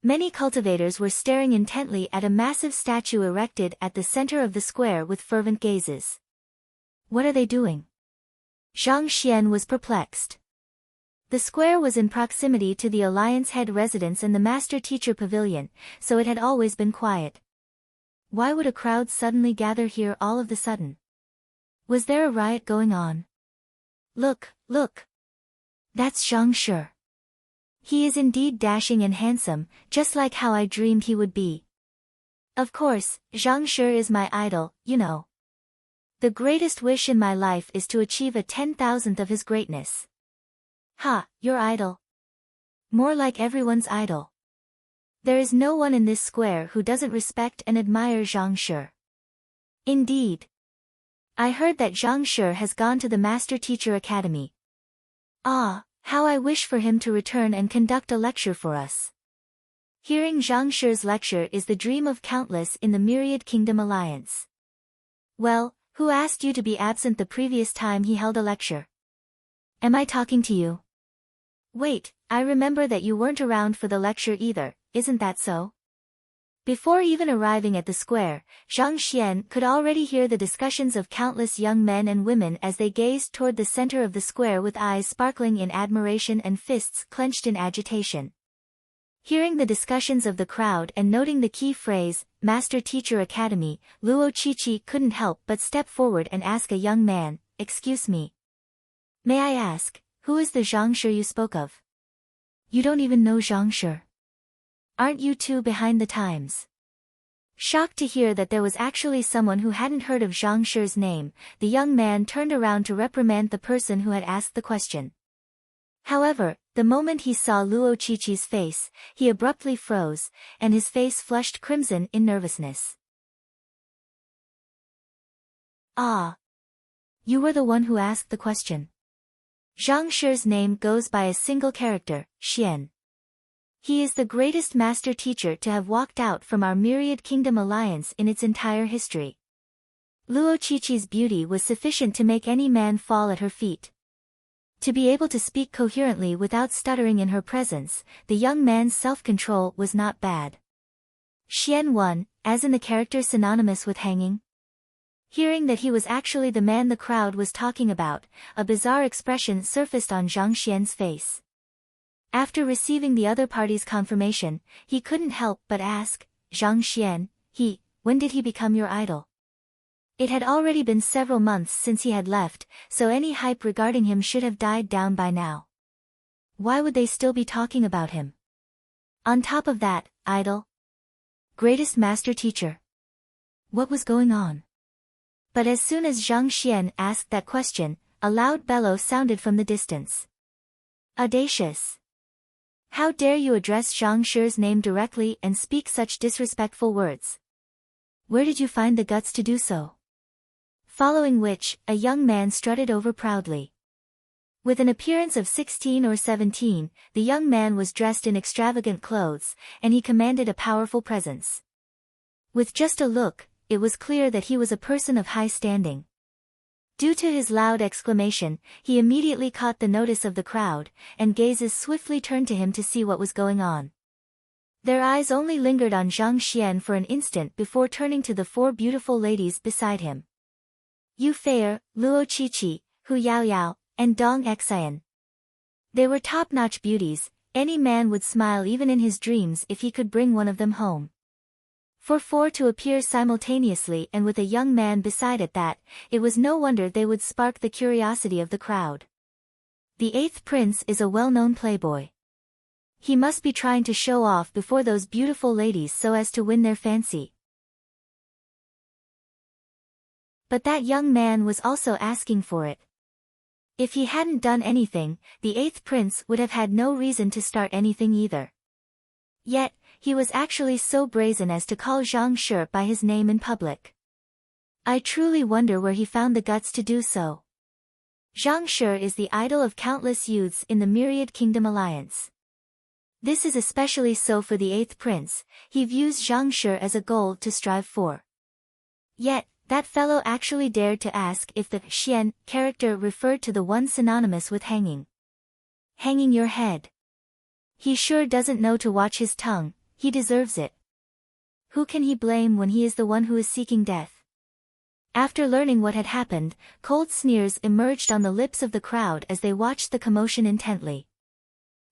Many cultivators were staring intently at a massive statue erected at the center of the square with fervent gazes. What are they doing? Zhang Xian was perplexed. The square was in proximity to the Alliance head residence and the Master Teacher Pavilion, so it had always been quiet. Why would a crowd suddenly gather here all of the sudden? Was there a riot going on? Look, look! That's Zhang Shi. He is indeed dashing and handsome, just like how I dreamed he would be. Of course, Zhang Shi is my idol, you know. The greatest wish in my life is to achieve a 10,000th of his greatness. Ha, your idol? More like everyone's idol. There is no one in this square who doesn't respect and admire Zhang Shi. Indeed. I heard that Zhang Shi has gone to the Master Teacher Academy. Ah, how I wish for him to return and conduct a lecture for us. Hearing Zhang Shi's lecture is the dream of countless in the Myriad Kingdom Alliance. Well, who asked you to be absent the previous time he held a lecture? Am I talking to you? Wait, I remember that you weren't around for the lecture either, isn't that so? Before even arriving at the square, Zhang Xian could already hear the discussions of countless young men and women as they gazed toward the center of the square with eyes sparkling in admiration and fists clenched in agitation. Hearing the discussions of the crowd and noting the key phrase, Master Teacher Academy, Luo Qiqi couldn't help but step forward and ask a young man, "Excuse me. May I ask, who is the Zhang Shi you spoke of?" You don't even know Zhang Shi. Aren't you too behind the times? Shocked to hear that there was actually someone who hadn't heard of Zhang Shi's name, the young man turned around to reprimand the person who had asked the question. However, The moment he saw Luo Qiqi's face, he abruptly froze, and his face flushed crimson in nervousness. Ah! You were the one who asked the question. Zhang Shi's name goes by a single character, Xian. He is the greatest master teacher to have walked out from our Myriad Kingdom alliance in its entire history. Luo Qiqi's beauty was sufficient to make any man fall at her feet. To be able to speak coherently without stuttering in her presence, the young man's self-control was not bad. Xian won, as in the character synonymous with hanging. Hearing that he was actually the man the crowd was talking about, a bizarre expression surfaced on Zhang Xian's face. After receiving the other party's confirmation, he couldn't help but ask, Zhang Xian, when did he become your idol? It had already been several months since he had left, so any hype regarding him should have died down by now. Why would they still be talking about him? On top of that, idol? Greatest master teacher. What was going on? But as soon as Zhang Xian asked that question, a loud bellow sounded from the distance. Audacious! How dare you address Zhang Shi's name directly and speak such disrespectful words? Where did you find the guts to do so? Following which, a young man strutted over proudly. With an appearance of 16 or 17, the young man was dressed in extravagant clothes, and he commanded a powerful presence. With just a look, it was clear that he was a person of high standing. Due to his loud exclamation, he immediately caught the notice of the crowd, and gazes swiftly turned to him to see what was going on. Their eyes only lingered on Zhang Xian for an instant before turning to the four beautiful ladies beside him. Yu Feier, Luo Qiqi, Hu Yaoyao, and Dong Xian. They were top-notch beauties. Any man would smile even in his dreams if he could bring one of them home. For four to appear simultaneously and with a young man beside it it was no wonder they would spark the curiosity of the crowd. The eighth prince is a well-known playboy. He must be trying to show off before those beautiful ladies so as to win their fancy. But that young man was also asking for it. If he hadn't done anything, the eighth prince would have had no reason to start anything either. Yet, he was actually so brazen as to call Zhang Shi by his name in public. I truly wonder where he found the guts to do so. Zhang Shi is the idol of countless youths in the Myriad Kingdom alliance. This is especially so for the eighth prince. He views Zhang Shi as a goal to strive for. Yet, that fellow actually dared to ask if the Xian character referred to the one synonymous with hanging. Hanging your head. He sure doesn't know to watch his tongue. He deserves it. Who can he blame when he is the one who is seeking death? After learning what had happened, cold sneers emerged on the lips of the crowd as they watched the commotion intently.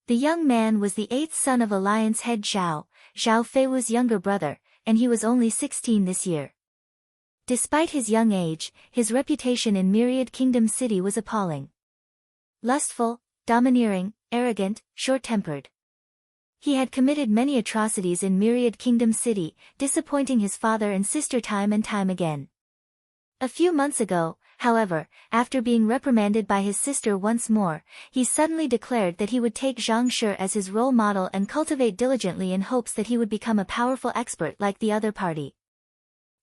The young man was the eighth son of Alliance head Zhao Feiwu's younger brother, and he was only 16 this year. Despite his young age, his reputation in Myriad Kingdom City was appalling. Lustful, domineering, arrogant, short-tempered. He had committed many atrocities in Myriad Kingdom City, disappointing his father and sister time and time again. A few months ago, however, after being reprimanded by his sister once more, he suddenly declared that he would take Zhang Shi as his role model and cultivate diligently in hopes that he would become a powerful expert like the other party.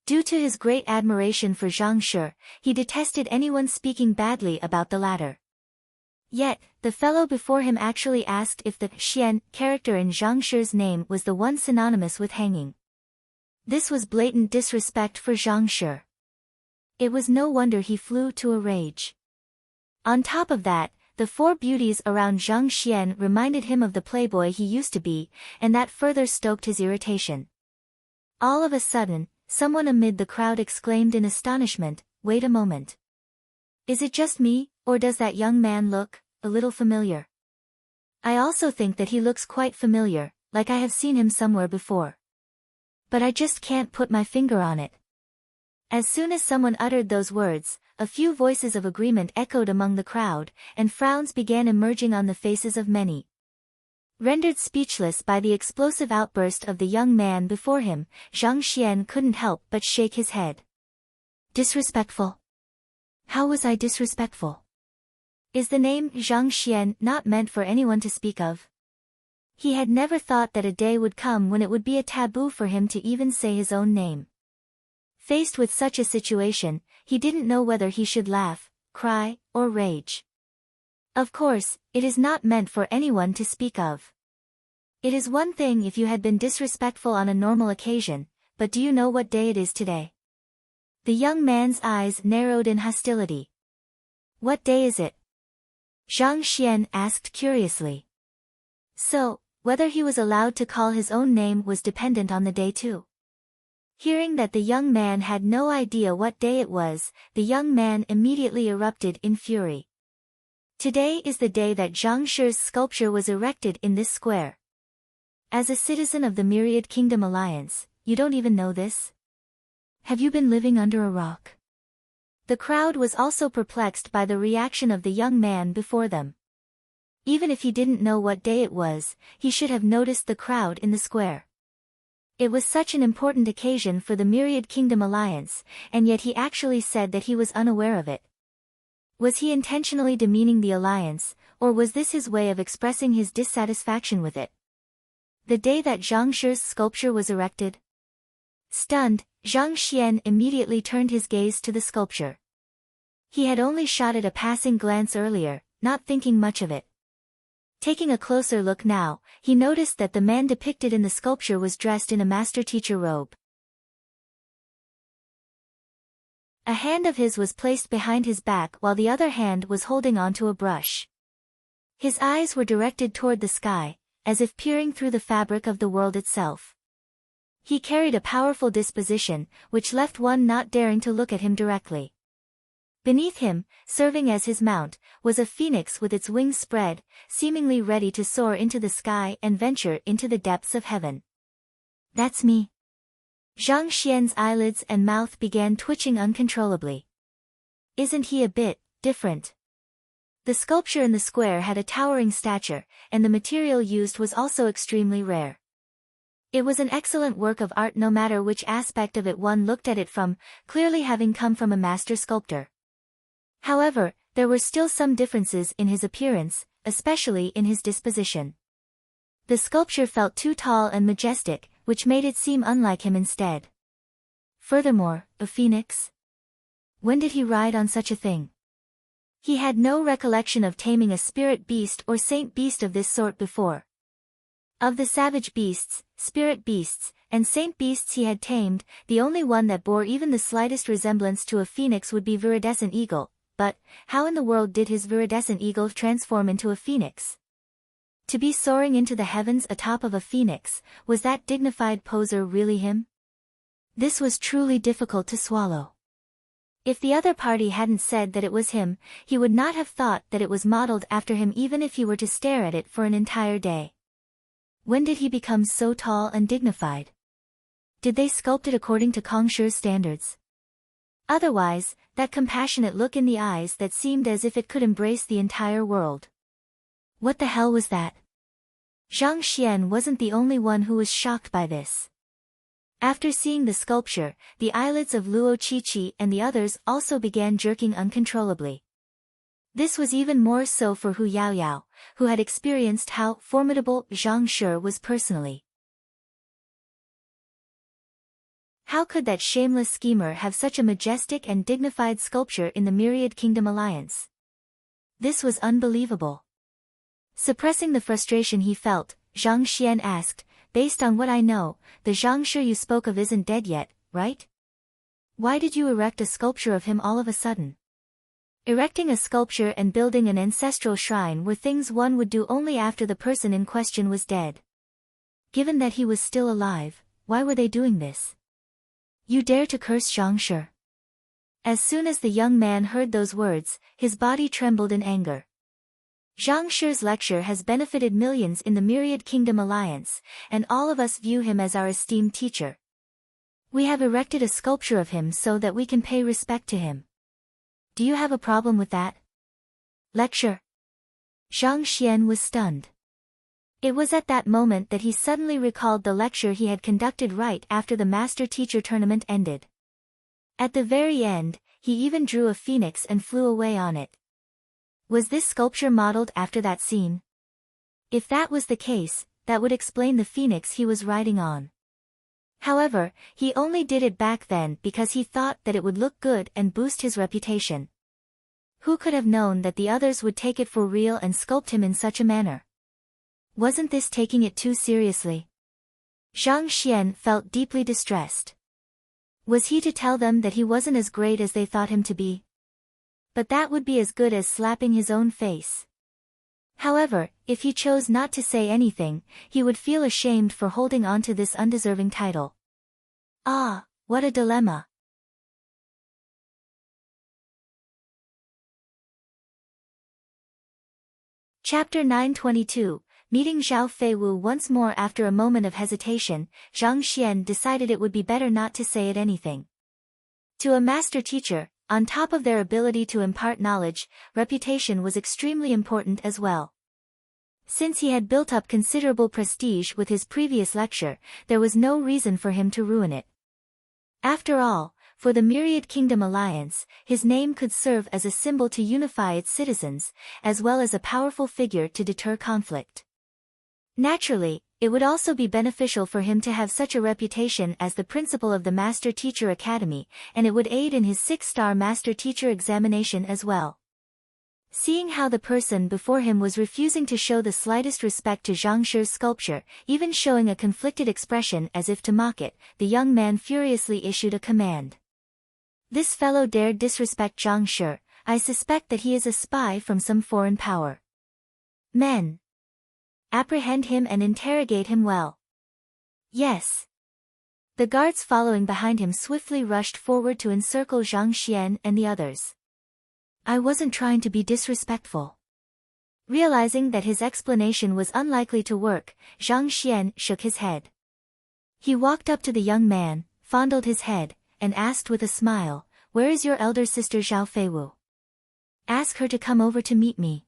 Due to his great admiration for Zhang Shi, he detested anyone speaking badly about the latter. Yet, the fellow before him actually asked if the Xian character in Zhang Shi's name was the one synonymous with hanging. This was blatant disrespect for Zhang Shi. It was no wonder he flew to a rage. On top of that, the four beauties around Zhang Xian reminded him of the playboy he used to be, and that further stoked his irritation. All of a sudden, someone amid the crowd exclaimed in astonishment, "Wait a moment. Is it just me, or does that young man look a little familiar? I also think that he looks quite familiar, like I have seen him somewhere before. But I just can't put my finger on it." As soon as someone uttered those words, a few voices of agreement echoed among the crowd, and frowns began emerging on the faces of many. Rendered speechless by the explosive outburst of the young man before him, Zhang Xian couldn't help but shake his head. Disrespectful? How was I disrespectful? Is the name Zhang Xian not meant for anyone to speak of? He had never thought that a day would come when it would be a taboo for him to even say his own name. Faced with such a situation, he didn't know whether he should laugh, cry, or rage. Of course, it is not meant for anyone to speak of. It is one thing if you had been disrespectful on a normal occasion, but do you know what day it is today? The young man's eyes narrowed in hostility. What day is it? Zhang Xian asked curiously. So, whether he was allowed to call his own name was dependent on the day too. Hearing that the young man had no idea what day it was, the young man immediately erupted in fury. Today is the day that Zhang Shi's sculpture was erected in this square. As a citizen of the Myriad Kingdom Alliance, you don't even know this? Have you been living under a rock? The crowd was also perplexed by the reaction of the young man before them. Even if he didn't know what day it was, he should have noticed the crowd in the square. It was such an important occasion for the Myriad Kingdom Alliance, and yet he actually said that he was unaware of it. Was he intentionally demeaning the alliance, or was this his way of expressing his dissatisfaction with it? The day that Zhang Shi's sculpture was erected? Stunned, Zhang Xian immediately turned his gaze to the sculpture. He had only shot it a passing glance earlier, not thinking much of it. Taking a closer look now, he noticed that the man depicted in the sculpture was dressed in a master-teacher robe. A hand of his was placed behind his back while the other hand was holding onto a brush. His eyes were directed toward the sky, as if peering through the fabric of the world itself. He carried a powerful disposition, which left one not daring to look at him directly. Beneath him, serving as his mount, was a phoenix with its wings spread, seemingly ready to soar into the sky and venture into the depths of heaven. That's me. Zhang Xian's eyelids and mouth began twitching uncontrollably. Isn't he a bit different? The sculpture in the square had a towering stature, and the material used was also extremely rare. It was an excellent work of art no matter which aspect of it one looked at it from, clearly having come from a master sculptor. However, there were still some differences in his appearance, especially in his disposition. The sculpture felt too tall and majestic, which made it seem unlike him instead. Furthermore, a phoenix? When did he ride on such a thing? He had no recollection of taming a spirit beast or saint beast of this sort before. Of the savage beasts, spirit beasts, and saint beasts he had tamed, the only one that bore even the slightest resemblance to a phoenix would be viridescent eagle, but how in the world did his viridescent eagle transform into a phoenix? To be soaring into the heavens atop of a phoenix, was that dignified poser really him? This was truly difficult to swallow. If the other party hadn't said that it was him, he would not have thought that it was modeled after him even if he were to stare at it for an entire day. When did he become so tall and dignified? Did they sculpt it according to Kong Shi's standards? Otherwise, that compassionate look in the eyes that seemed as if it could embrace the entire world. What the hell was that? Zhang Xian wasn't the only one who was shocked by this. After seeing the sculpture, the eyelids of Luo Qiqi and the others also began jerking uncontrollably. This was even more so for Hu Yaoyao, who had experienced how formidable Zhang Shi was personally. How could that shameless schemer have such a majestic and dignified sculpture in the Myriad Kingdom Alliance? This was unbelievable. Suppressing the frustration he felt, Zhang Xian asked, based on what I know, the Zhang Shi you spoke of isn't dead yet, right? Why did you erect a sculpture of him all of a sudden? Erecting a sculpture and building an ancestral shrine were things one would do only after the person in question was dead. Given that he was still alive, why were they doing this? You dare to curse Zhang Shi? As soon as the young man heard those words, his body trembled in anger. Zhang Shi's lecture has benefited millions in the Myriad Kingdom Alliance, and all of us view him as our esteemed teacher. We have erected a sculpture of him so that we can pay respect to him. Do you have a problem with that? Lecture? Zhang Xian was stunned. It was at that moment that he suddenly recalled the lecture he had conducted right after the master-teacher tournament ended. At the very end, he even drew a phoenix and flew away on it. Was this sculpture modeled after that scene? If that was the case, that would explain the phoenix he was riding on. However, he only did it back then because he thought that it would look good and boost his reputation. Who could have known that the others would take it for real and sculpt him in such a manner? Wasn't this taking it too seriously? Zhang Xian felt deeply distressed. Was he to tell them that he wasn't as great as they thought him to be? But that would be as good as slapping his own face. However, if he chose not to say anything, he would feel ashamed for holding on to this undeserving title. Ah, what a dilemma. Chapter 922, Meeting Zhao Feiwu once more. After a moment of hesitation, Zhang Xian decided it would be better not to say it anything. To a master teacher, on top of their ability to impart knowledge, reputation was extremely important as well. Since he had built up considerable prestige with his previous lecture, there was no reason for him to ruin it. After all, for the Myriad Kingdom Alliance, his name could serve as a symbol to unify its citizens, as well as a powerful figure to deter conflict. Naturally, it would also be beneficial for him to have such a reputation as the principal of the Master Teacher Academy, and it would aid in his 6-star Master Teacher examination as well. Seeing how the person before him was refusing to show the slightest respect to Zhang Shi's sculpture, even showing a conflicted expression as if to mock it, the young man furiously issued a command. This fellow dared disrespect Zhang Shi. I suspect that he is a spy from some foreign power. Men, apprehend him and interrogate him well. Yes. The guards following behind him swiftly rushed forward to encircle Zhang Xian and the others. I wasn't trying to be disrespectful. Realizing that his explanation was unlikely to work, Zhang Xian shook his head. He walked up to the young man, fondled his head, and asked with a smile, "Where is your elder sister Zhao Feiwu? Ask her to come over to meet me."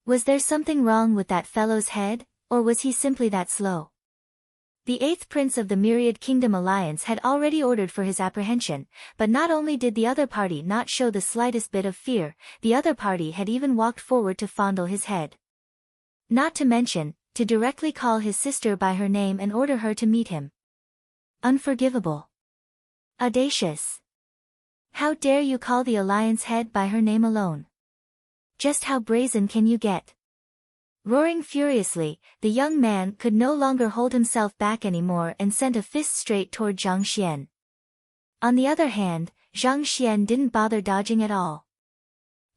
Was there something wrong with that fellow's head, or was he simply that slow? The 8th Prince of the Myriad Kingdom Alliance had already ordered for his apprehension, but not only did the other party not show the slightest bit of fear, the other party had even walked forward to fondle his head. Not to mention, to directly call his sister by her name and order her to meet him. Unforgivable. Audacious. How dare you call the Alliance head by her name alone? Just how brazen can you get? Roaring furiously, the young man could no longer hold himself back anymore and sent a fist straight toward Zhang Xian. On the other hand, Zhang Xian didn't bother dodging at all.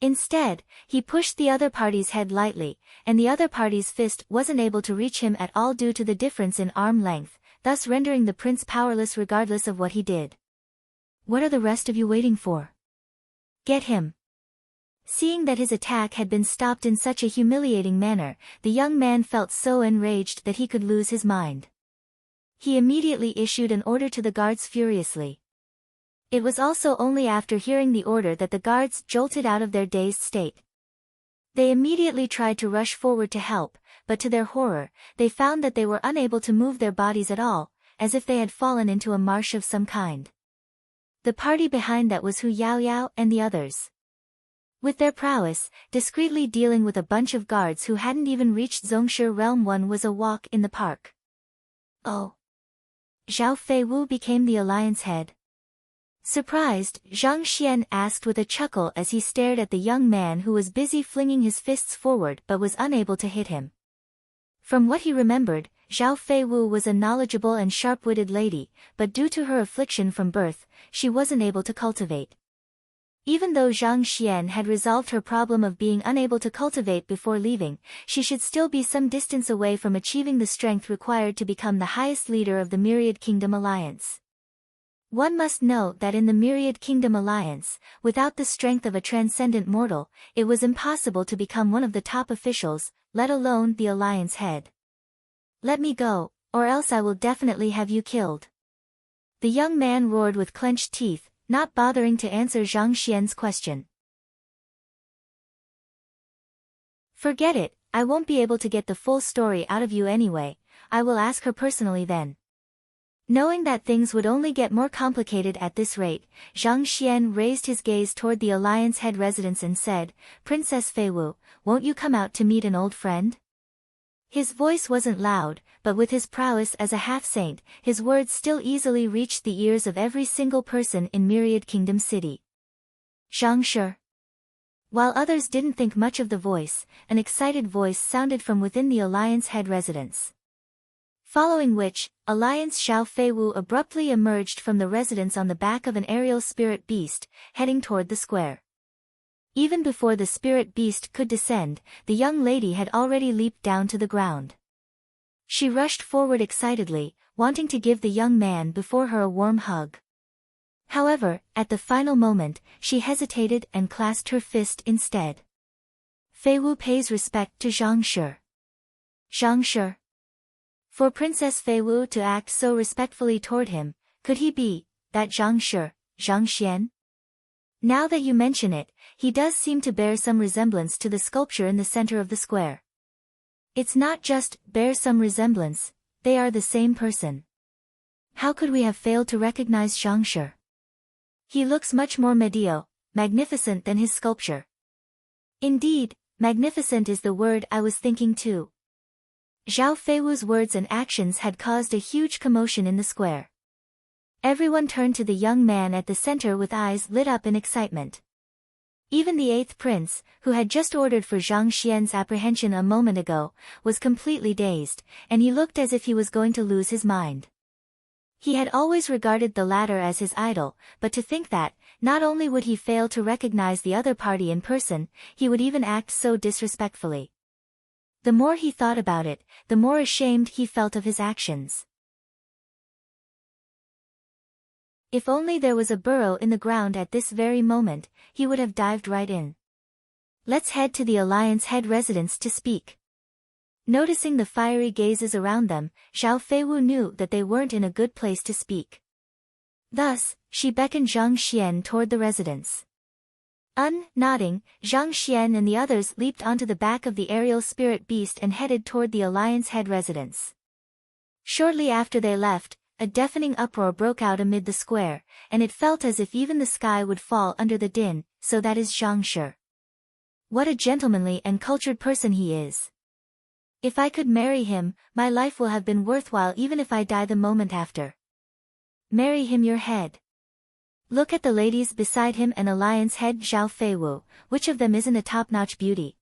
Instead, he pushed the other party's head lightly, and the other party's fist wasn't able to reach him at all due to the difference in arm length, thus rendering the prince powerless regardless of what he did. What are the rest of you waiting for? Get him. Seeing that his attack had been stopped in such a humiliating manner, the young man felt so enraged that he could lose his mind. He immediately issued an order to the guards furiously. It was also only after hearing the order that the guards jolted out of their dazed state. They immediately tried to rush forward to help, but to their horror, they found that they were unable to move their bodies at all, as if they had fallen into a marsh of some kind. The party behind that was Hu Yaoyao and the others. With their prowess, discreetly dealing with a bunch of guards who hadn't even reached Zhongshe Realm 1 was a walk in the park. Oh. Zhao Feiwu became the Alliance head. Surprised, Zhang Xian asked with a chuckle as he stared at the young man who was busy flinging his fists forward but was unable to hit him. From what he remembered, Zhao Feiwu was a knowledgeable and sharp-witted lady, but due to her affliction from birth, she wasn't able to cultivate. Even though Zhang Xian had resolved her problem of being unable to cultivate before leaving, she should still be some distance away from achieving the strength required to become the highest leader of the Myriad Kingdom Alliance. One must note that in the Myriad Kingdom Alliance, without the strength of a transcendent mortal, it was impossible to become one of the top officials, let alone the Alliance head. Let me go, or else I will definitely have you killed. The young man roared with clenched teeth, not bothering to answer Zhang Xian's question. Forget it, I won't be able to get the full story out of you anyway, I will ask her personally then. Knowing that things would only get more complicated at this rate, Zhang Xian raised his gaze toward the Alliance head residence and said, "Princess Feiwu, won't you come out to meet an old friend?" His voice wasn't loud, but with his prowess as a half-saint, his words still easily reached the ears of every single person in Myriad Kingdom City. Zhang Shi. While others didn't think much of the voice, an excited voice sounded from within the Alliance head residence. Following which, Alliance Xiao Feiwu abruptly emerged from the residence on the back of an aerial spirit beast, heading toward the square. Even before the spirit beast could descend, the young lady had already leaped down to the ground. She rushed forward excitedly, wanting to give the young man before her a warm hug. However, at the final moment, she hesitated and clasped her fist instead. Feiwu pays respect to Zhang Shi. Zhang Shi. For Princess Feiwu to act so respectfully toward him, could he be that Zhang Shi, Zhang Xian? Now that you mention it, he does seem to bear some resemblance to the sculpture in the center of the square. It's not just bear some resemblance, they are the same person. How could we have failed to recognize Zhang Shi? He looks much more magnificent than his sculpture. Indeed, magnificent is the word I was thinking too. Zhao Feiwu's words and actions had caused a huge commotion in the square. Everyone turned to the young man at the center with eyes lit up in excitement. Even the 8th prince, who had just ordered for Zhang Xian's apprehension a moment ago, was completely dazed, and he looked as if he was going to lose his mind. He had always regarded the latter as his idol, but to think that, not only would he fail to recognize the other party in person, he would even act so disrespectfully. The more he thought about it, the more ashamed he felt of his actions. If only there was a burrow in the ground at this very moment, he would have dived right in. Let's head to the Alliance head residence to speak. Noticing the fiery gazes around them, Zhao Feiwu knew that they weren't in a good place to speak. Thus, she beckoned Zhang Xian toward the residence. Nodding, Zhang Xian and the others leaped onto the back of the aerial spirit beast and headed toward the Alliance head residence. Shortly after they left, a deafening uproar broke out amid the square, and it felt as if even the sky would fall under the din. So that is Zhang Shi. What a gentlemanly and cultured person he is. If I could marry him, my life will have been worthwhile even if I die the moment after. Marry him, your head. Look at the ladies beside him and Alliance head Zhao Feiwu, which of them isn't a top-notch beauty?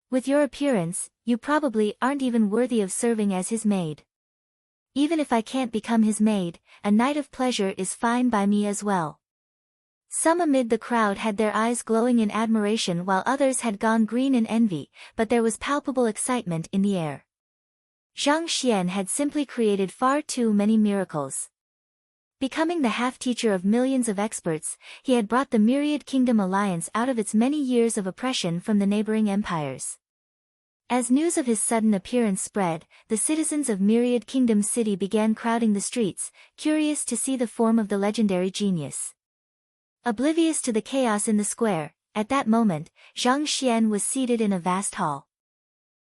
With your appearance, you probably aren't even worthy of serving as his maid. Even if I can't become his maid, a night of pleasure is fine by me as well. Some amid the crowd had their eyes glowing in admiration while others had gone green in envy, but there was palpable excitement in the air. Zhang Xian had simply created far too many miracles. Becoming the half-teacher of millions of experts, he had brought the Myriad Kingdom Alliance out of its many years of oppression from the neighboring empires. As news of his sudden appearance spread, the citizens of Myriad Kingdom City began crowding the streets, curious to see the form of the legendary genius. Oblivious to the chaos in the square, at that moment, Zhang Xian was seated in a vast hall.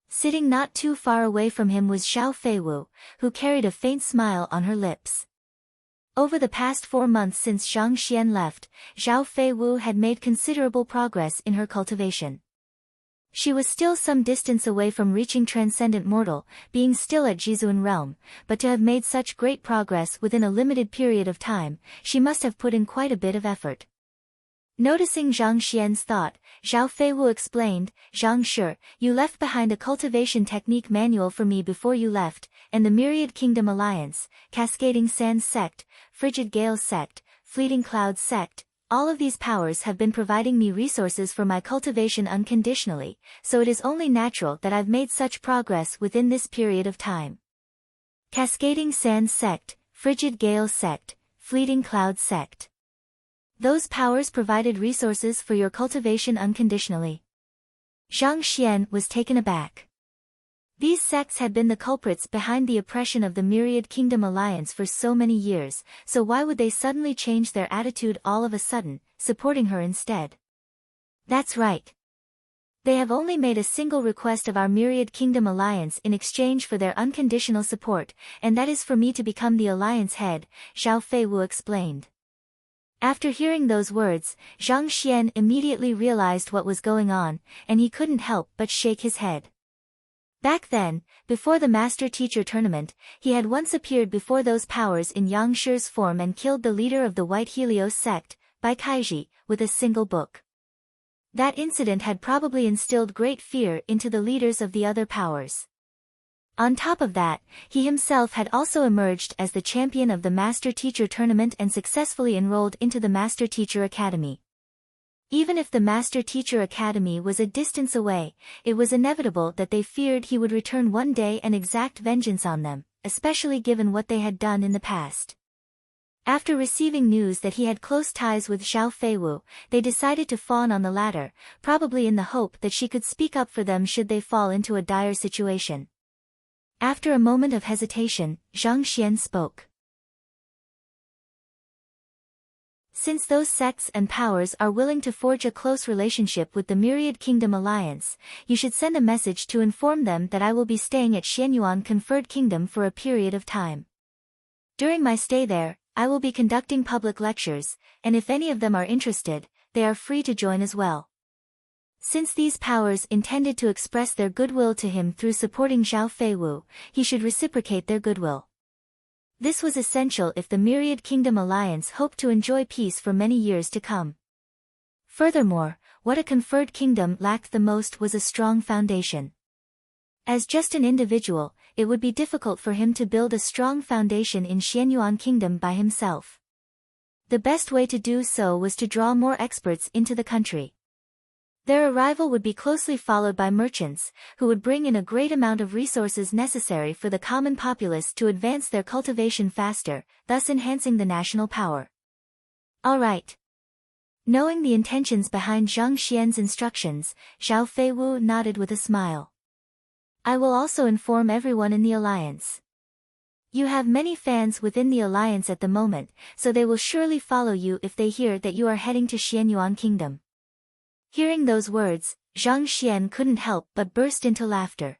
Sitting not too far away from him was Xiao Feiwu, who carried a faint smile on her lips. Over the past 4 months since Zhang Xian left, Xiao Feiwu had made considerable progress in her cultivation. She was still some distance away from reaching Transcendent Mortal, being still at Jizuan Realm, but to have made such great progress within a limited period of time, she must have put in quite a bit of effort. Noticing Zhang Xian's thought, Zhao Feiwu explained, "Zhang Shi, you left behind a cultivation technique manual for me before you left, and the Myriad Kingdom Alliance, Cascading Sands Sect, Frigid Gale Sect, Fleeting Clouds Sect, all of these powers have been providing me resources for my cultivation unconditionally, so it is only natural that I've made such progress within this period of time." Cascading Sands Sect, Frigid Gale Sect, Fleeting Clouds Sect. Those powers provided resources for your cultivation unconditionally. Zhang Xian was taken aback. These sects had been the culprits behind the oppression of the Myriad Kingdom Alliance for so many years, so why would they suddenly change their attitude all of a sudden, supporting her instead? That's right. They have only made a single request of our Myriad Kingdom Alliance in exchange for their unconditional support, and that is for me to become the alliance head, Xiao Feiwu explained. After hearing those words, Zhang Xian immediately realized what was going on, and he couldn't help but shake his head. Back then, before the Master-Teacher tournament, he had once appeared before those powers in Yang Shi's form and killed the leader of the White Helios sect, Bai Kaiji, with a single book. That incident had probably instilled great fear into the leaders of the other powers. On top of that, he himself had also emerged as the champion of the Master-Teacher tournament and successfully enrolled into the Master-Teacher Academy. Even if the Master-Teacher Academy was a distance away, it was inevitable that they feared he would return one day and exact vengeance on them, especially given what they had done in the past. After receiving news that he had close ties with Xiao Feiwu, they decided to fawn on the latter, probably in the hope that she could speak up for them should they fall into a dire situation. After a moment of hesitation, Zhang Xian spoke. Since those sects and powers are willing to forge a close relationship with the Myriad Kingdom Alliance, you should send a message to inform them that I will be staying at Xianyuan Conferred Kingdom for a period of time. During my stay there, I will be conducting public lectures, and if any of them are interested, they are free to join as well. Since these powers intended to express their goodwill to him through supporting Xiao Feiwu, he should reciprocate their goodwill. This was essential if the Myriad Kingdom Alliance hoped to enjoy peace for many years to come. Furthermore, what a conferred kingdom lacked the most was a strong foundation. As just an individual, it would be difficult for him to build a strong foundation in Xianyuan Kingdom by himself. The best way to do so was to draw more experts into the country. Their arrival would be closely followed by merchants, who would bring in a great amount of resources necessary for the common populace to advance their cultivation faster, thus enhancing the national power. All right. Knowing the intentions behind Zhang Xian's instructions, Xiao Feiwu nodded with a smile. I will also inform everyone in the alliance. You have many fans within the alliance at the moment, so they will surely follow you if they hear that you are heading to Xianyuan Kingdom. Hearing those words, Zhang Xian couldn't help but burst into laughter.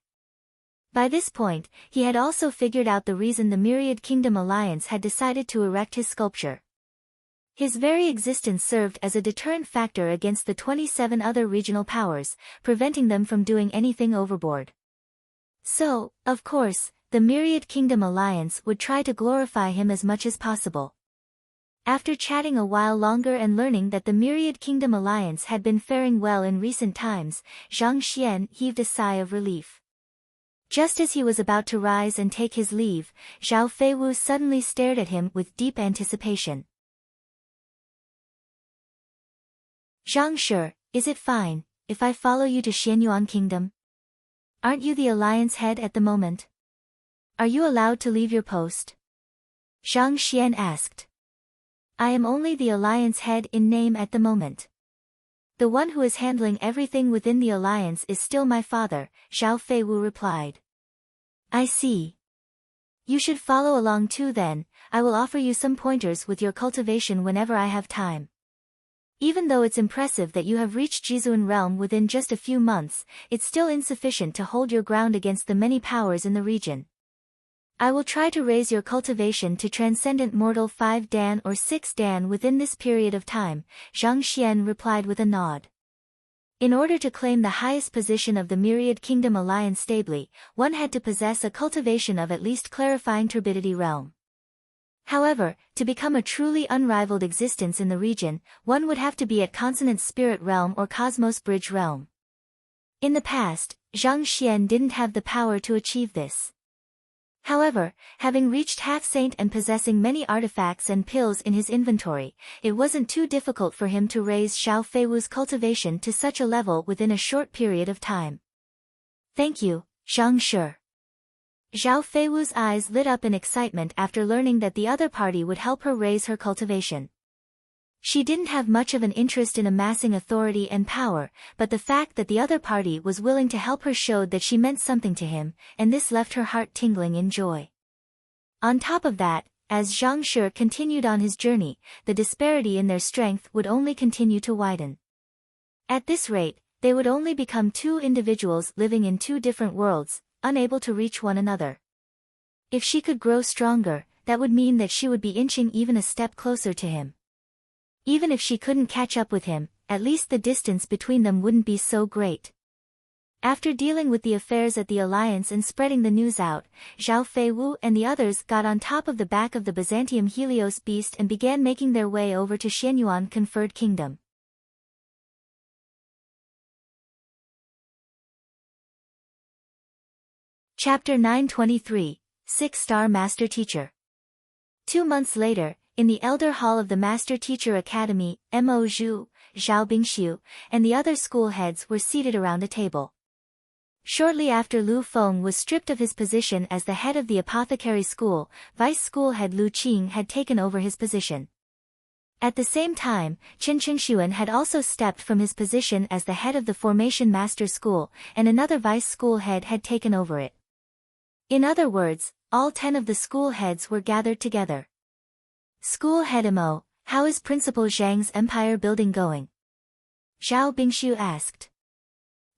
By this point, he had also figured out the reason the Myriad Kingdom Alliance had decided to erect his sculpture. His very existence served as a deterrent factor against the 27 other regional powers, preventing them from doing anything overboard. So, of course, the Myriad Kingdom Alliance would try to glorify him as much as possible. After chatting a while longer and learning that the Myriad Kingdom Alliance had been faring well in recent times, Zhang Xian heaved a sigh of relief. Just as he was about to rise and take his leave, Xiao Feiwu suddenly stared at him with deep anticipation. Zhang Shi, is it fine if I follow you to Xianyuan Kingdom? Aren't you the alliance head at the moment? Are you allowed to leave your post? Zhang Xian asked. I am only the alliance head in name at the moment. The one who is handling everything within the alliance is still my father, Xiao Feiwu replied. I see. You should follow along too then. I will offer you some pointers with your cultivation whenever I have time. Even though it's impressive that you have reached Jizuan realm within just a few months, it's still insufficient to hold your ground against the many powers in the region. I will try to raise your cultivation to Transcendent Mortal 5 Dan or 6 Dan within this period of time, Zhang Xian replied with a nod. In order to claim the highest position of the Myriad Kingdom Alliance stably, one had to possess a cultivation of at least Clarifying Turbidity realm. However, to become a truly unrivaled existence in the region, one would have to be at Consonant Spirit realm or Cosmos Bridge realm. In the past, Zhang Xian didn't have the power to achieve this. However, having reached Half-Saint and possessing many artifacts and pills in his inventory, it wasn't too difficult for him to raise Xiao Feiwu's cultivation to such a level within a short period of time. Thank you, Zhang Shi. Xiao Feiwu's eyes lit up in excitement after learning that the other party would help her raise her cultivation. She didn't have much of an interest in amassing authority and power, but the fact that the other party was willing to help her showed that she meant something to him, and this left her heart tingling in joy. On top of that, as Zhang Shi continued on his journey, the disparity in their strength would only continue to widen. At this rate, they would only become two individuals living in two different worlds, unable to reach one another. If she could grow stronger, that would mean that she would be inching even a step closer to him. Even if she couldn't catch up with him, at least the distance between them wouldn't be so great. After dealing with the affairs at the Alliance and spreading the news out, Zhao Feiwu and the others got on top of the back of the Byzantium Helios beast and began making their way over to Xianyuan Conferred Kingdom. Chapter 923, 6-Star Master Teacher. 2 months later, in the Elder Hall of the Master Teacher Academy, Mo Zhu, Zhao Bingxiu, and the other school heads were seated around a table. Shortly after Lu Feng was stripped of his position as the head of the apothecary school, Vice School Head Lu Qing had taken over his position. At the same time, Chen Qingxuan had also stepped from his position as the head of the Formation Master School, and another vice school head had taken over it. In other words, all 10 of the school heads were gathered together. School Head Mo, how is Principal Zhang's empire building going? Zhao Bingxiu asked.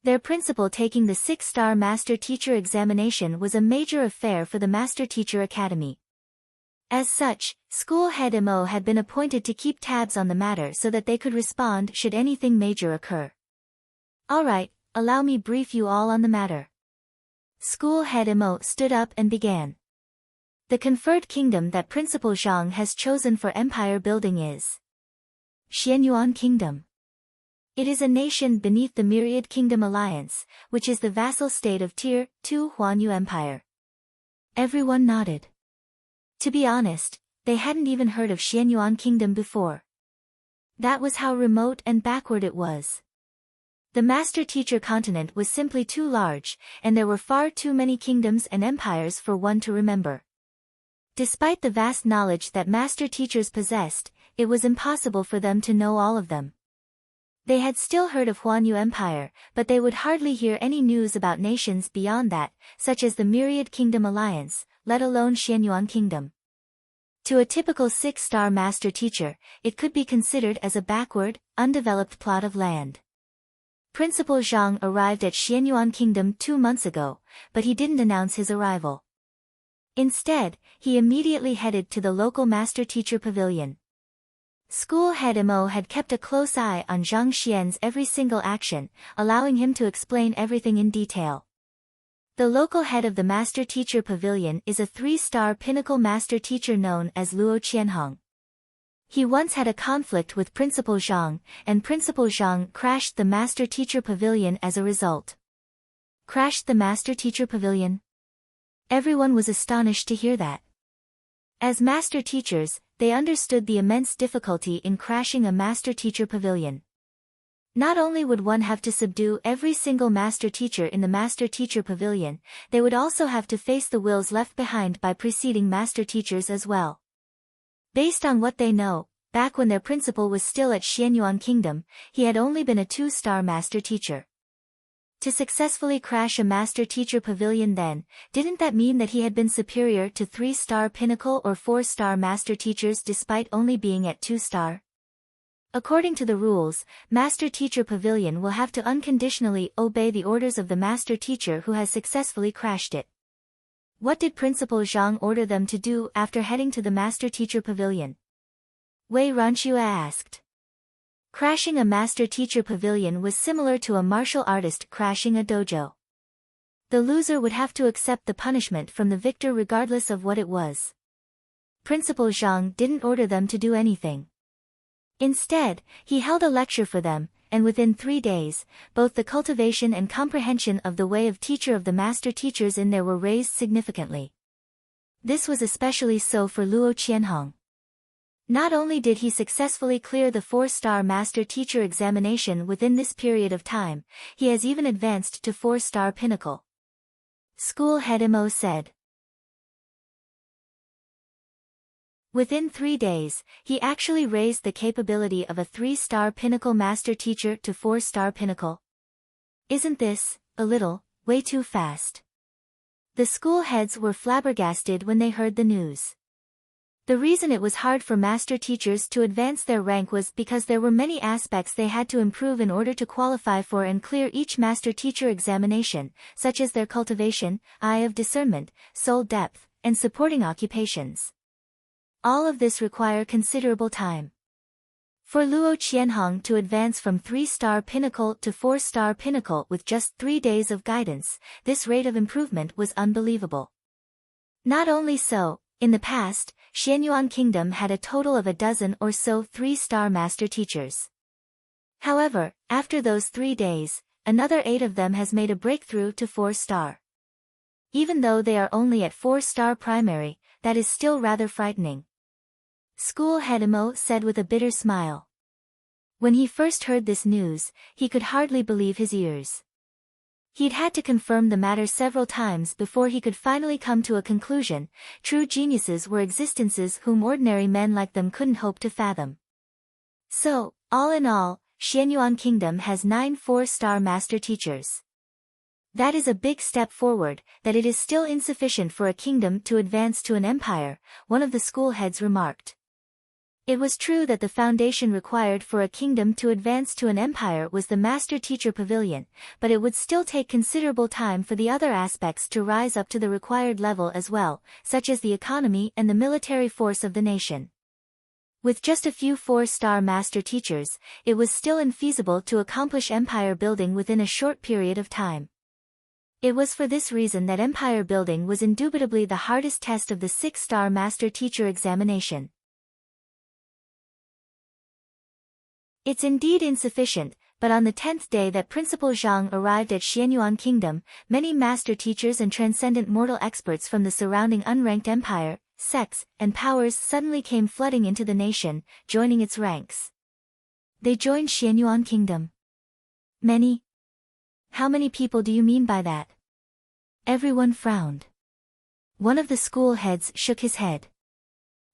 Their principal taking the 6-star Master Teacher examination was a major affair for the Master Teacher Academy. As such, School Head Mo had been appointed to keep tabs on the matter so that they could respond should anything major occur. Alright, allow me brief you all on the matter. School Head Mo stood up and began. The conferred kingdom that Principal Zhang has chosen for empire building is Xianyuan Kingdom. It is a nation beneath the Myriad Kingdom Alliance, which is the vassal state of Tier 2 Huanyu Empire. Everyone nodded. To be honest, they hadn't even heard of Xianyuan Kingdom before. That was how remote and backward it was. The Master Teacher continent was simply too large, and there were far too many kingdoms and empires for one to remember. Despite the vast knowledge that Master Teachers possessed, it was impossible for them to know all of them. They had still heard of Huanyu Empire, but they would hardly hear any news about nations beyond that, such as the Myriad Kingdom Alliance, let alone Xianyuan Kingdom. To a typical 6-star Master Teacher, it could be considered as a backward, undeveloped plot of land. Principal Zhang arrived at Xianyuan Kingdom 2 months ago, but he didn't announce his arrival. Instead, he immediately headed to the local Master Teacher Pavilion. School Head Mo had kept a close eye on Zhang Xian's every single action, allowing him to explain everything in detail. The local head of the Master Teacher Pavilion is a 3-star pinnacle Master Teacher known as Luo Qianhong. He once had a conflict with Principal Zhang, and Principal Zhang crashed the Master Teacher Pavilion as a result. Crashed the Master Teacher Pavilion? Everyone was astonished to hear that. As Master Teachers, they understood the immense difficulty in crashing a Master Teacher Pavilion. Not only would one have to subdue every single Master Teacher in the Master Teacher Pavilion, they would also have to face the wills left behind by preceding Master Teachers as well. Based on what they know, back when their principal was still at Xianyuan Kingdom, he had only been a 2-star Master Teacher. To successfully crash a Master Teacher Pavilion then, didn't that mean that he had been superior to 3-star Pinnacle or 4-star Master Teachers despite only being at 2-star? According to the rules, Master Teacher Pavilion will have to unconditionally obey the orders of the Master Teacher who has successfully crashed it. What did Principal Zhang order them to do after heading to the Master Teacher Pavilion? Wei Ranxue asked. Crashing a Master Teacher Pavilion was similar to a martial artist crashing a dojo. The loser would have to accept the punishment from the victor regardless of what it was. Principal Zhang didn't order them to do anything. Instead, he held a lecture for them, and within 3 days, both the cultivation and comprehension of the way of teacher of the Master Teachers in there were raised significantly. This was especially so for Luo Qianhong. Not only did he successfully clear the 4-star Master Teacher examination within this period of time, he has even advanced to 4-star Pinnacle. School Head Mo said. Within 3 days, he actually raised the capability of a 3-star Pinnacle Master Teacher to 4-star Pinnacle. Isn't this, a little, way too fast? The school heads were flabbergasted when they heard the news. The reason it was hard for master teachers to advance their rank was because there were many aspects they had to improve in order to qualify for and clear each master teacher examination, such as their cultivation, eye of discernment, soul depth, and supporting occupations. All of this require considerable time. For Luo Qianhong to advance from 3-star pinnacle to 4-star pinnacle with just 3 days of guidance, this rate of improvement was unbelievable. Not only so, in the past, Xianyuan Kingdom had a total of a dozen or so 3-star master teachers. However, after those 3 days, another 8 of them has made a breakthrough to 4-star. Even though they are only at 4-star primary, that is still rather frightening. School head Imo said with a bitter smile. When he first heard this news, he could hardly believe his ears. He'd had to confirm the matter several times before he could finally come to a conclusion. True geniuses were existences whom ordinary men like them couldn't hope to fathom. So, all in all, Xianyuan Kingdom has 9 4-star master teachers. That is a big step forward. That it is still insufficient for a kingdom to advance to an empire, one of the school heads remarked. It was true that the foundation required for a kingdom to advance to an empire was the master teacher pavilion, but it would still take considerable time for the other aspects to rise up to the required level as well, such as the economy and the military force of the nation. With just a few 4-star master teachers, it was still infeasible to accomplish empire building within a short period of time. It was for this reason that empire building was indubitably the hardest test of the 6-star master teacher examination. It's indeed insufficient, but on the 10th day that Principal Zhang arrived at Xianyuan Kingdom, many master teachers and transcendent mortal experts from the surrounding unranked empire, sects, and powers suddenly came flooding into the nation, joining its ranks. They joined Xianyuan Kingdom. Many? How many people do you mean by that? Everyone frowned. One of the school heads shook his head.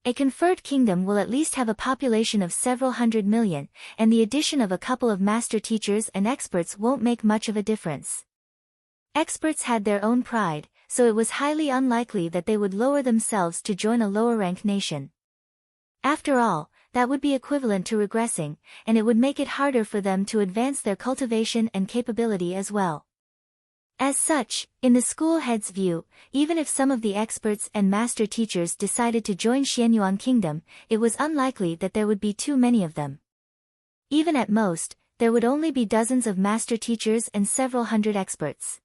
A conferred kingdom will at least have a population of several hundred million, and the addition of a couple of master teachers and experts won't make much of a difference. Experts had their own pride, so it was highly unlikely that they would lower themselves to join a lower-ranked nation. After all, that would be equivalent to regressing, and it would make it harder for them to advance their cultivation and capability as well. As such, in the school head's view, even if some of the experts and master teachers decided to join Xianyuan Kingdom, it was unlikely that there would be too many of them. Even at most, there would only be dozens of master teachers and several hundred experts.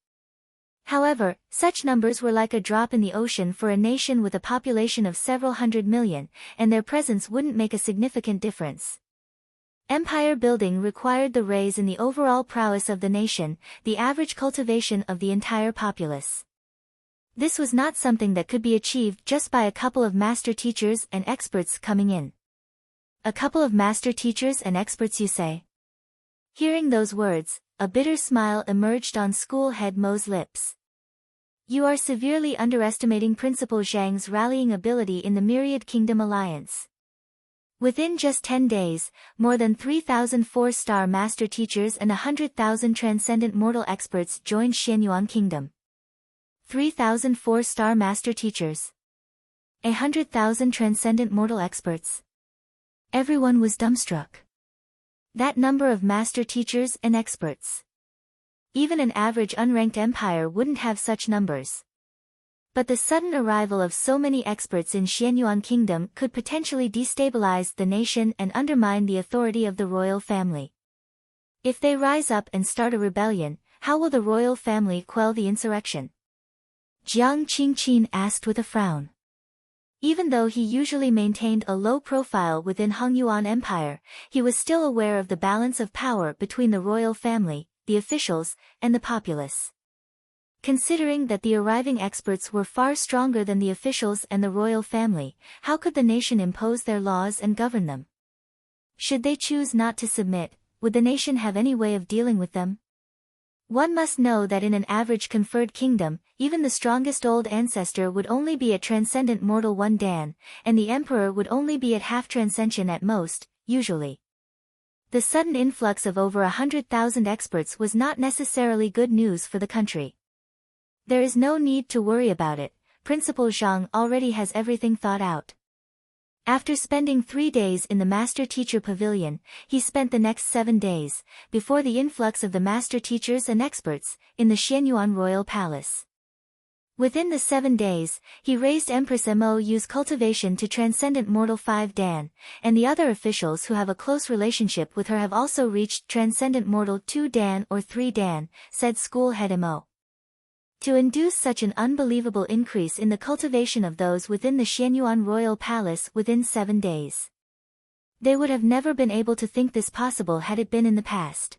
However, such numbers were like a drop in the ocean for a nation with a population of several hundred million, and their presence wouldn't make a significant difference. Empire building required the raise in the overall prowess of the nation, the average cultivation of the entire populace. This was not something that could be achieved just by a couple of master teachers and experts coming in. A couple of master teachers and experts, you say? Hearing those words, a bitter smile emerged on school head Mo's lips. You are severely underestimating Principal Zhang's rallying ability in the Myriad Kingdom Alliance. Within just 10 days, more than 3,000 4-star master teachers and 100,000 transcendent mortal experts joined Xianyuan Kingdom. 3,000 4-star master teachers. 100,000 transcendent mortal experts. Everyone was dumbstruck. That number of master teachers and experts. Even an average unranked empire wouldn't have such numbers. But the sudden arrival of so many experts in Xianyuan Kingdom could potentially destabilize the nation and undermine the authority of the royal family. If they rise up and start a rebellion, how will the royal family quell the insurrection? Jiang Qingqin asked with a frown. Even though he usually maintained a low profile within Hongyuan Empire, he was still aware of the balance of power between the royal family, the officials, and the populace. Considering that the arriving experts were far stronger than the officials and the royal family, how could the nation impose their laws and govern them? Should they choose not to submit, would the nation have any way of dealing with them? One must know that in an average conferred kingdom, even the strongest old ancestor would only be at transcendent mortal 1 dan, and the emperor would only be at half transcension at most, usually. The sudden influx of over 100,000 experts was not necessarily good news for the country. There is no need to worry about it, Principal Zhang already has everything thought out. After spending 3 days in the master-teacher pavilion, he spent the next 7 days, before the influx of the master-teachers and experts, in the Xianyuan royal palace. Within the 7 days, he raised Empress Mou's cultivation to Transcendent Mortal 5 Dan, and the other officials who have a close relationship with her have also reached Transcendent Mortal 2 Dan or 3 Dan, said school head Mo. To induce such an unbelievable increase in the cultivation of those within the Xianyuan royal palace within 7 days. They would have never been able to think this possible had it been in the past.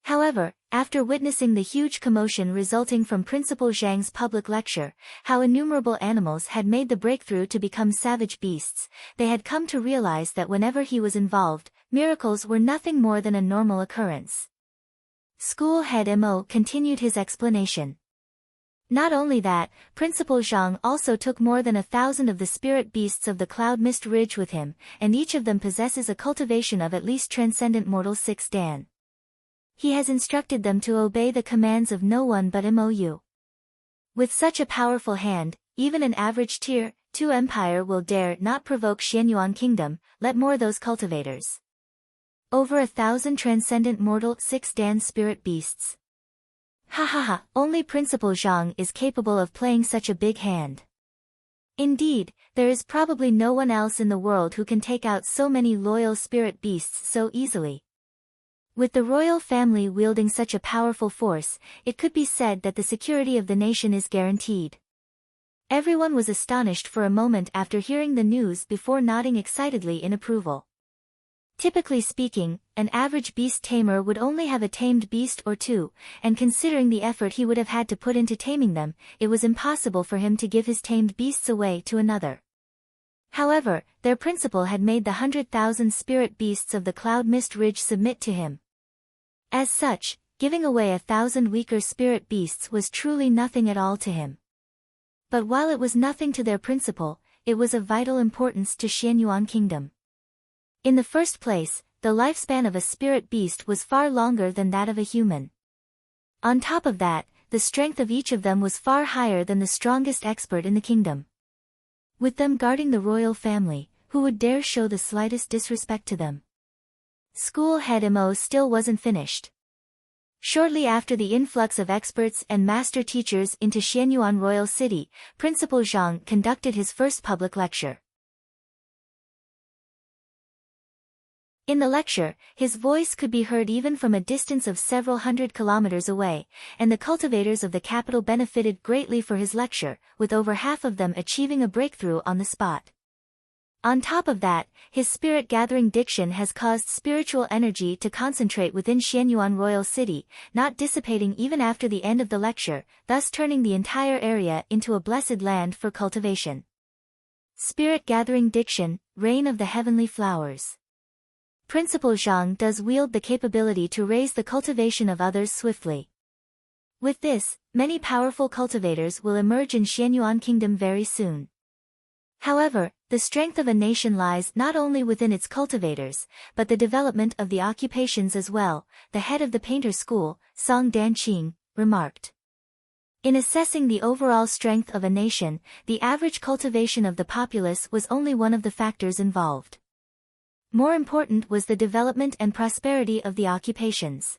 However, after witnessing the huge commotion resulting from Principal Zhang's public lecture, how innumerable animals had made the breakthrough to become savage beasts, they had come to realize that whenever he was involved, miracles were nothing more than a normal occurrence. School head Mo continued his explanation. Not only that, Principal Zhang also took more than 1,000 of the spirit beasts of the Cloud Mist Ridge with him, and each of them possesses a cultivation of at least Transcendent Mortal 6 Dan. He has instructed them to obey the commands of no one but Mou. With such a powerful hand, even an average tier 2 empire will dare not provoke Xianyuan Kingdom, let more those cultivators. Over 1,000 Transcendent Mortal 6 Dan spirit beasts. Ha ha ha, only Principal Zhang is capable of playing such a big hand. Indeed, there is probably no one else in the world who can take out so many loyal spirit beasts so easily. With the royal family wielding such a powerful force, it could be said that the security of the nation is guaranteed. Everyone was astonished for a moment after hearing the news before nodding excitedly in approval. Typically speaking, an average beast tamer would only have a tamed beast or two, and considering the effort he would have had to put into taming them, it was impossible for him to give his tamed beasts away to another. However, their principal had made the 100,000 spirit beasts of the Cloud Mist Ridge submit to him. As such, giving away 1,000 weaker spirit beasts was truly nothing at all to him. But while it was nothing to their principal, it was of vital importance to Xianyuan Kingdom. In the first place, the lifespan of a spirit beast was far longer than that of a human. On top of that, the strength of each of them was far higher than the strongest expert in the kingdom. With them guarding the royal family, who would dare show the slightest disrespect to them? School head Mo still wasn't finished. Shortly after the influx of experts and master teachers into Xianyuan Royal City, Principal Zhang conducted his first public lecture. In the lecture, his voice could be heard even from a distance of several hundred kilometers away, and the cultivators of the capital benefited greatly for his lecture, with over half of them achieving a breakthrough on the spot. On top of that, his spirit-gathering diction has caused spiritual energy to concentrate within Xianyuan Royal City, not dissipating even after the end of the lecture, thus turning the entire area into a blessed land for cultivation. Spirit-gathering diction, reign of the heavenly flowers. Principal Zhang does wield the capability to raise the cultivation of others swiftly. With this, many powerful cultivators will emerge in Xianyuan Kingdom very soon. However, the strength of a nation lies not only within its cultivators, but the development of the occupations as well, the head of the painter school, Song Danqing, remarked. In assessing the overall strength of a nation, the average cultivation of the populace was only one of the factors involved. More important was the development and prosperity of the occupations.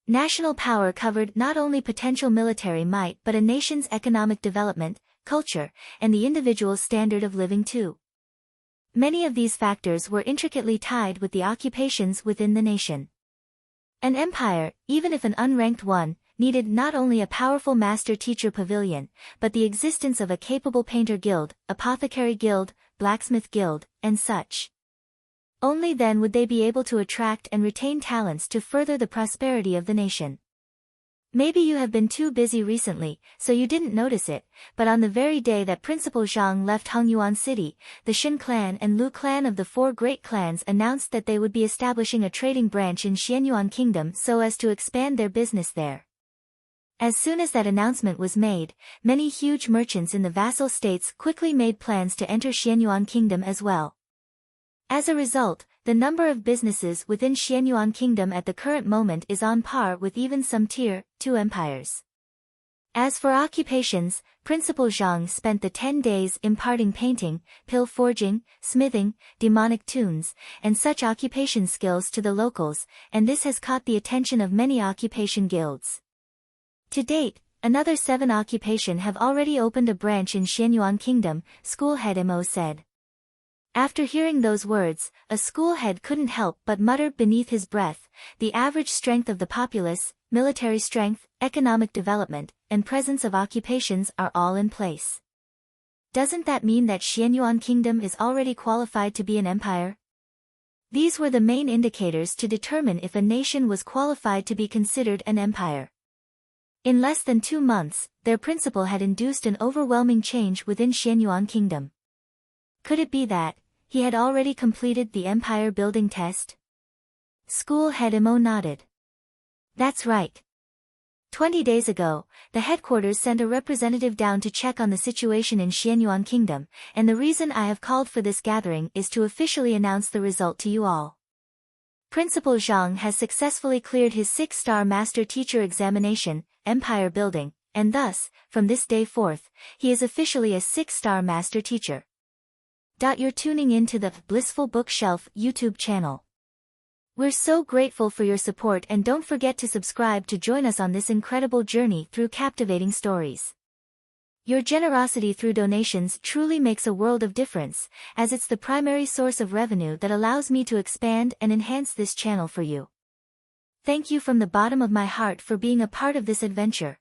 National power covered not only potential military might but a nation's economic development, culture, and the individual's standard of living too. Many of these factors were intricately tied with the occupations within the nation. An empire, even if an unranked one, needed not only a powerful master-teacher pavilion, but the existence of a capable painter guild, apothecary guild, blacksmith guild, and such. Only then would they be able to attract and retain talents to further the prosperity of the nation. Maybe you have been too busy recently, so you didn't notice it, but on the very day that Principal Zhang left Hongyuan City, the Xin clan and Lu clan of the 4 great clans announced that they would be establishing a trading branch in Xianyuan Kingdom so as to expand their business there. As soon as that announcement was made, many huge merchants in the vassal states quickly made plans to enter Xianyuan Kingdom as well. As a result, the number of businesses within Xianyuan Kingdom at the current moment is on par with even some tier 2 empires. As for occupations, Principal Zhang spent the 10 days imparting painting, pill forging, smithing, demonic tunes, and such occupation skills to the locals, and this has caught the attention of many occupation guilds. To date, another 7 occupation have already opened a branch in Xianyuan Kingdom, school head Mo said. After hearing those words, a school head couldn't help but mutter beneath his breath, the average strength of the populace, military strength, economic development, and presence of occupations are all in place. Doesn't that mean that Xianyuan Kingdom is already qualified to be an empire? These were the main indicators to determine if a nation was qualified to be considered an empire. In less than 2 months, their principal had induced an overwhelming change within Xianyuan Kingdom. Could it be that he had already completed the empire building test? School head Mo nodded. That's right. 20 days ago, the headquarters sent a representative down to check on the situation in Xianyuan Kingdom, and the reason I have called for this gathering is to officially announce the result to you all. Principal Zhang has successfully cleared his 6-star master teacher examination, empire building, and thus, from this day forth, he is officially a 6-star master teacher. You're tuning in to the Blissful Bookshelf YouTube channel. We're so grateful for your support, and don't forget to subscribe to join us on this incredible journey through captivating stories. Your generosity through donations truly makes a world of difference, as it's the primary source of revenue that allows me to expand and enhance this channel for you. Thank you from the bottom of my heart for being a part of this adventure.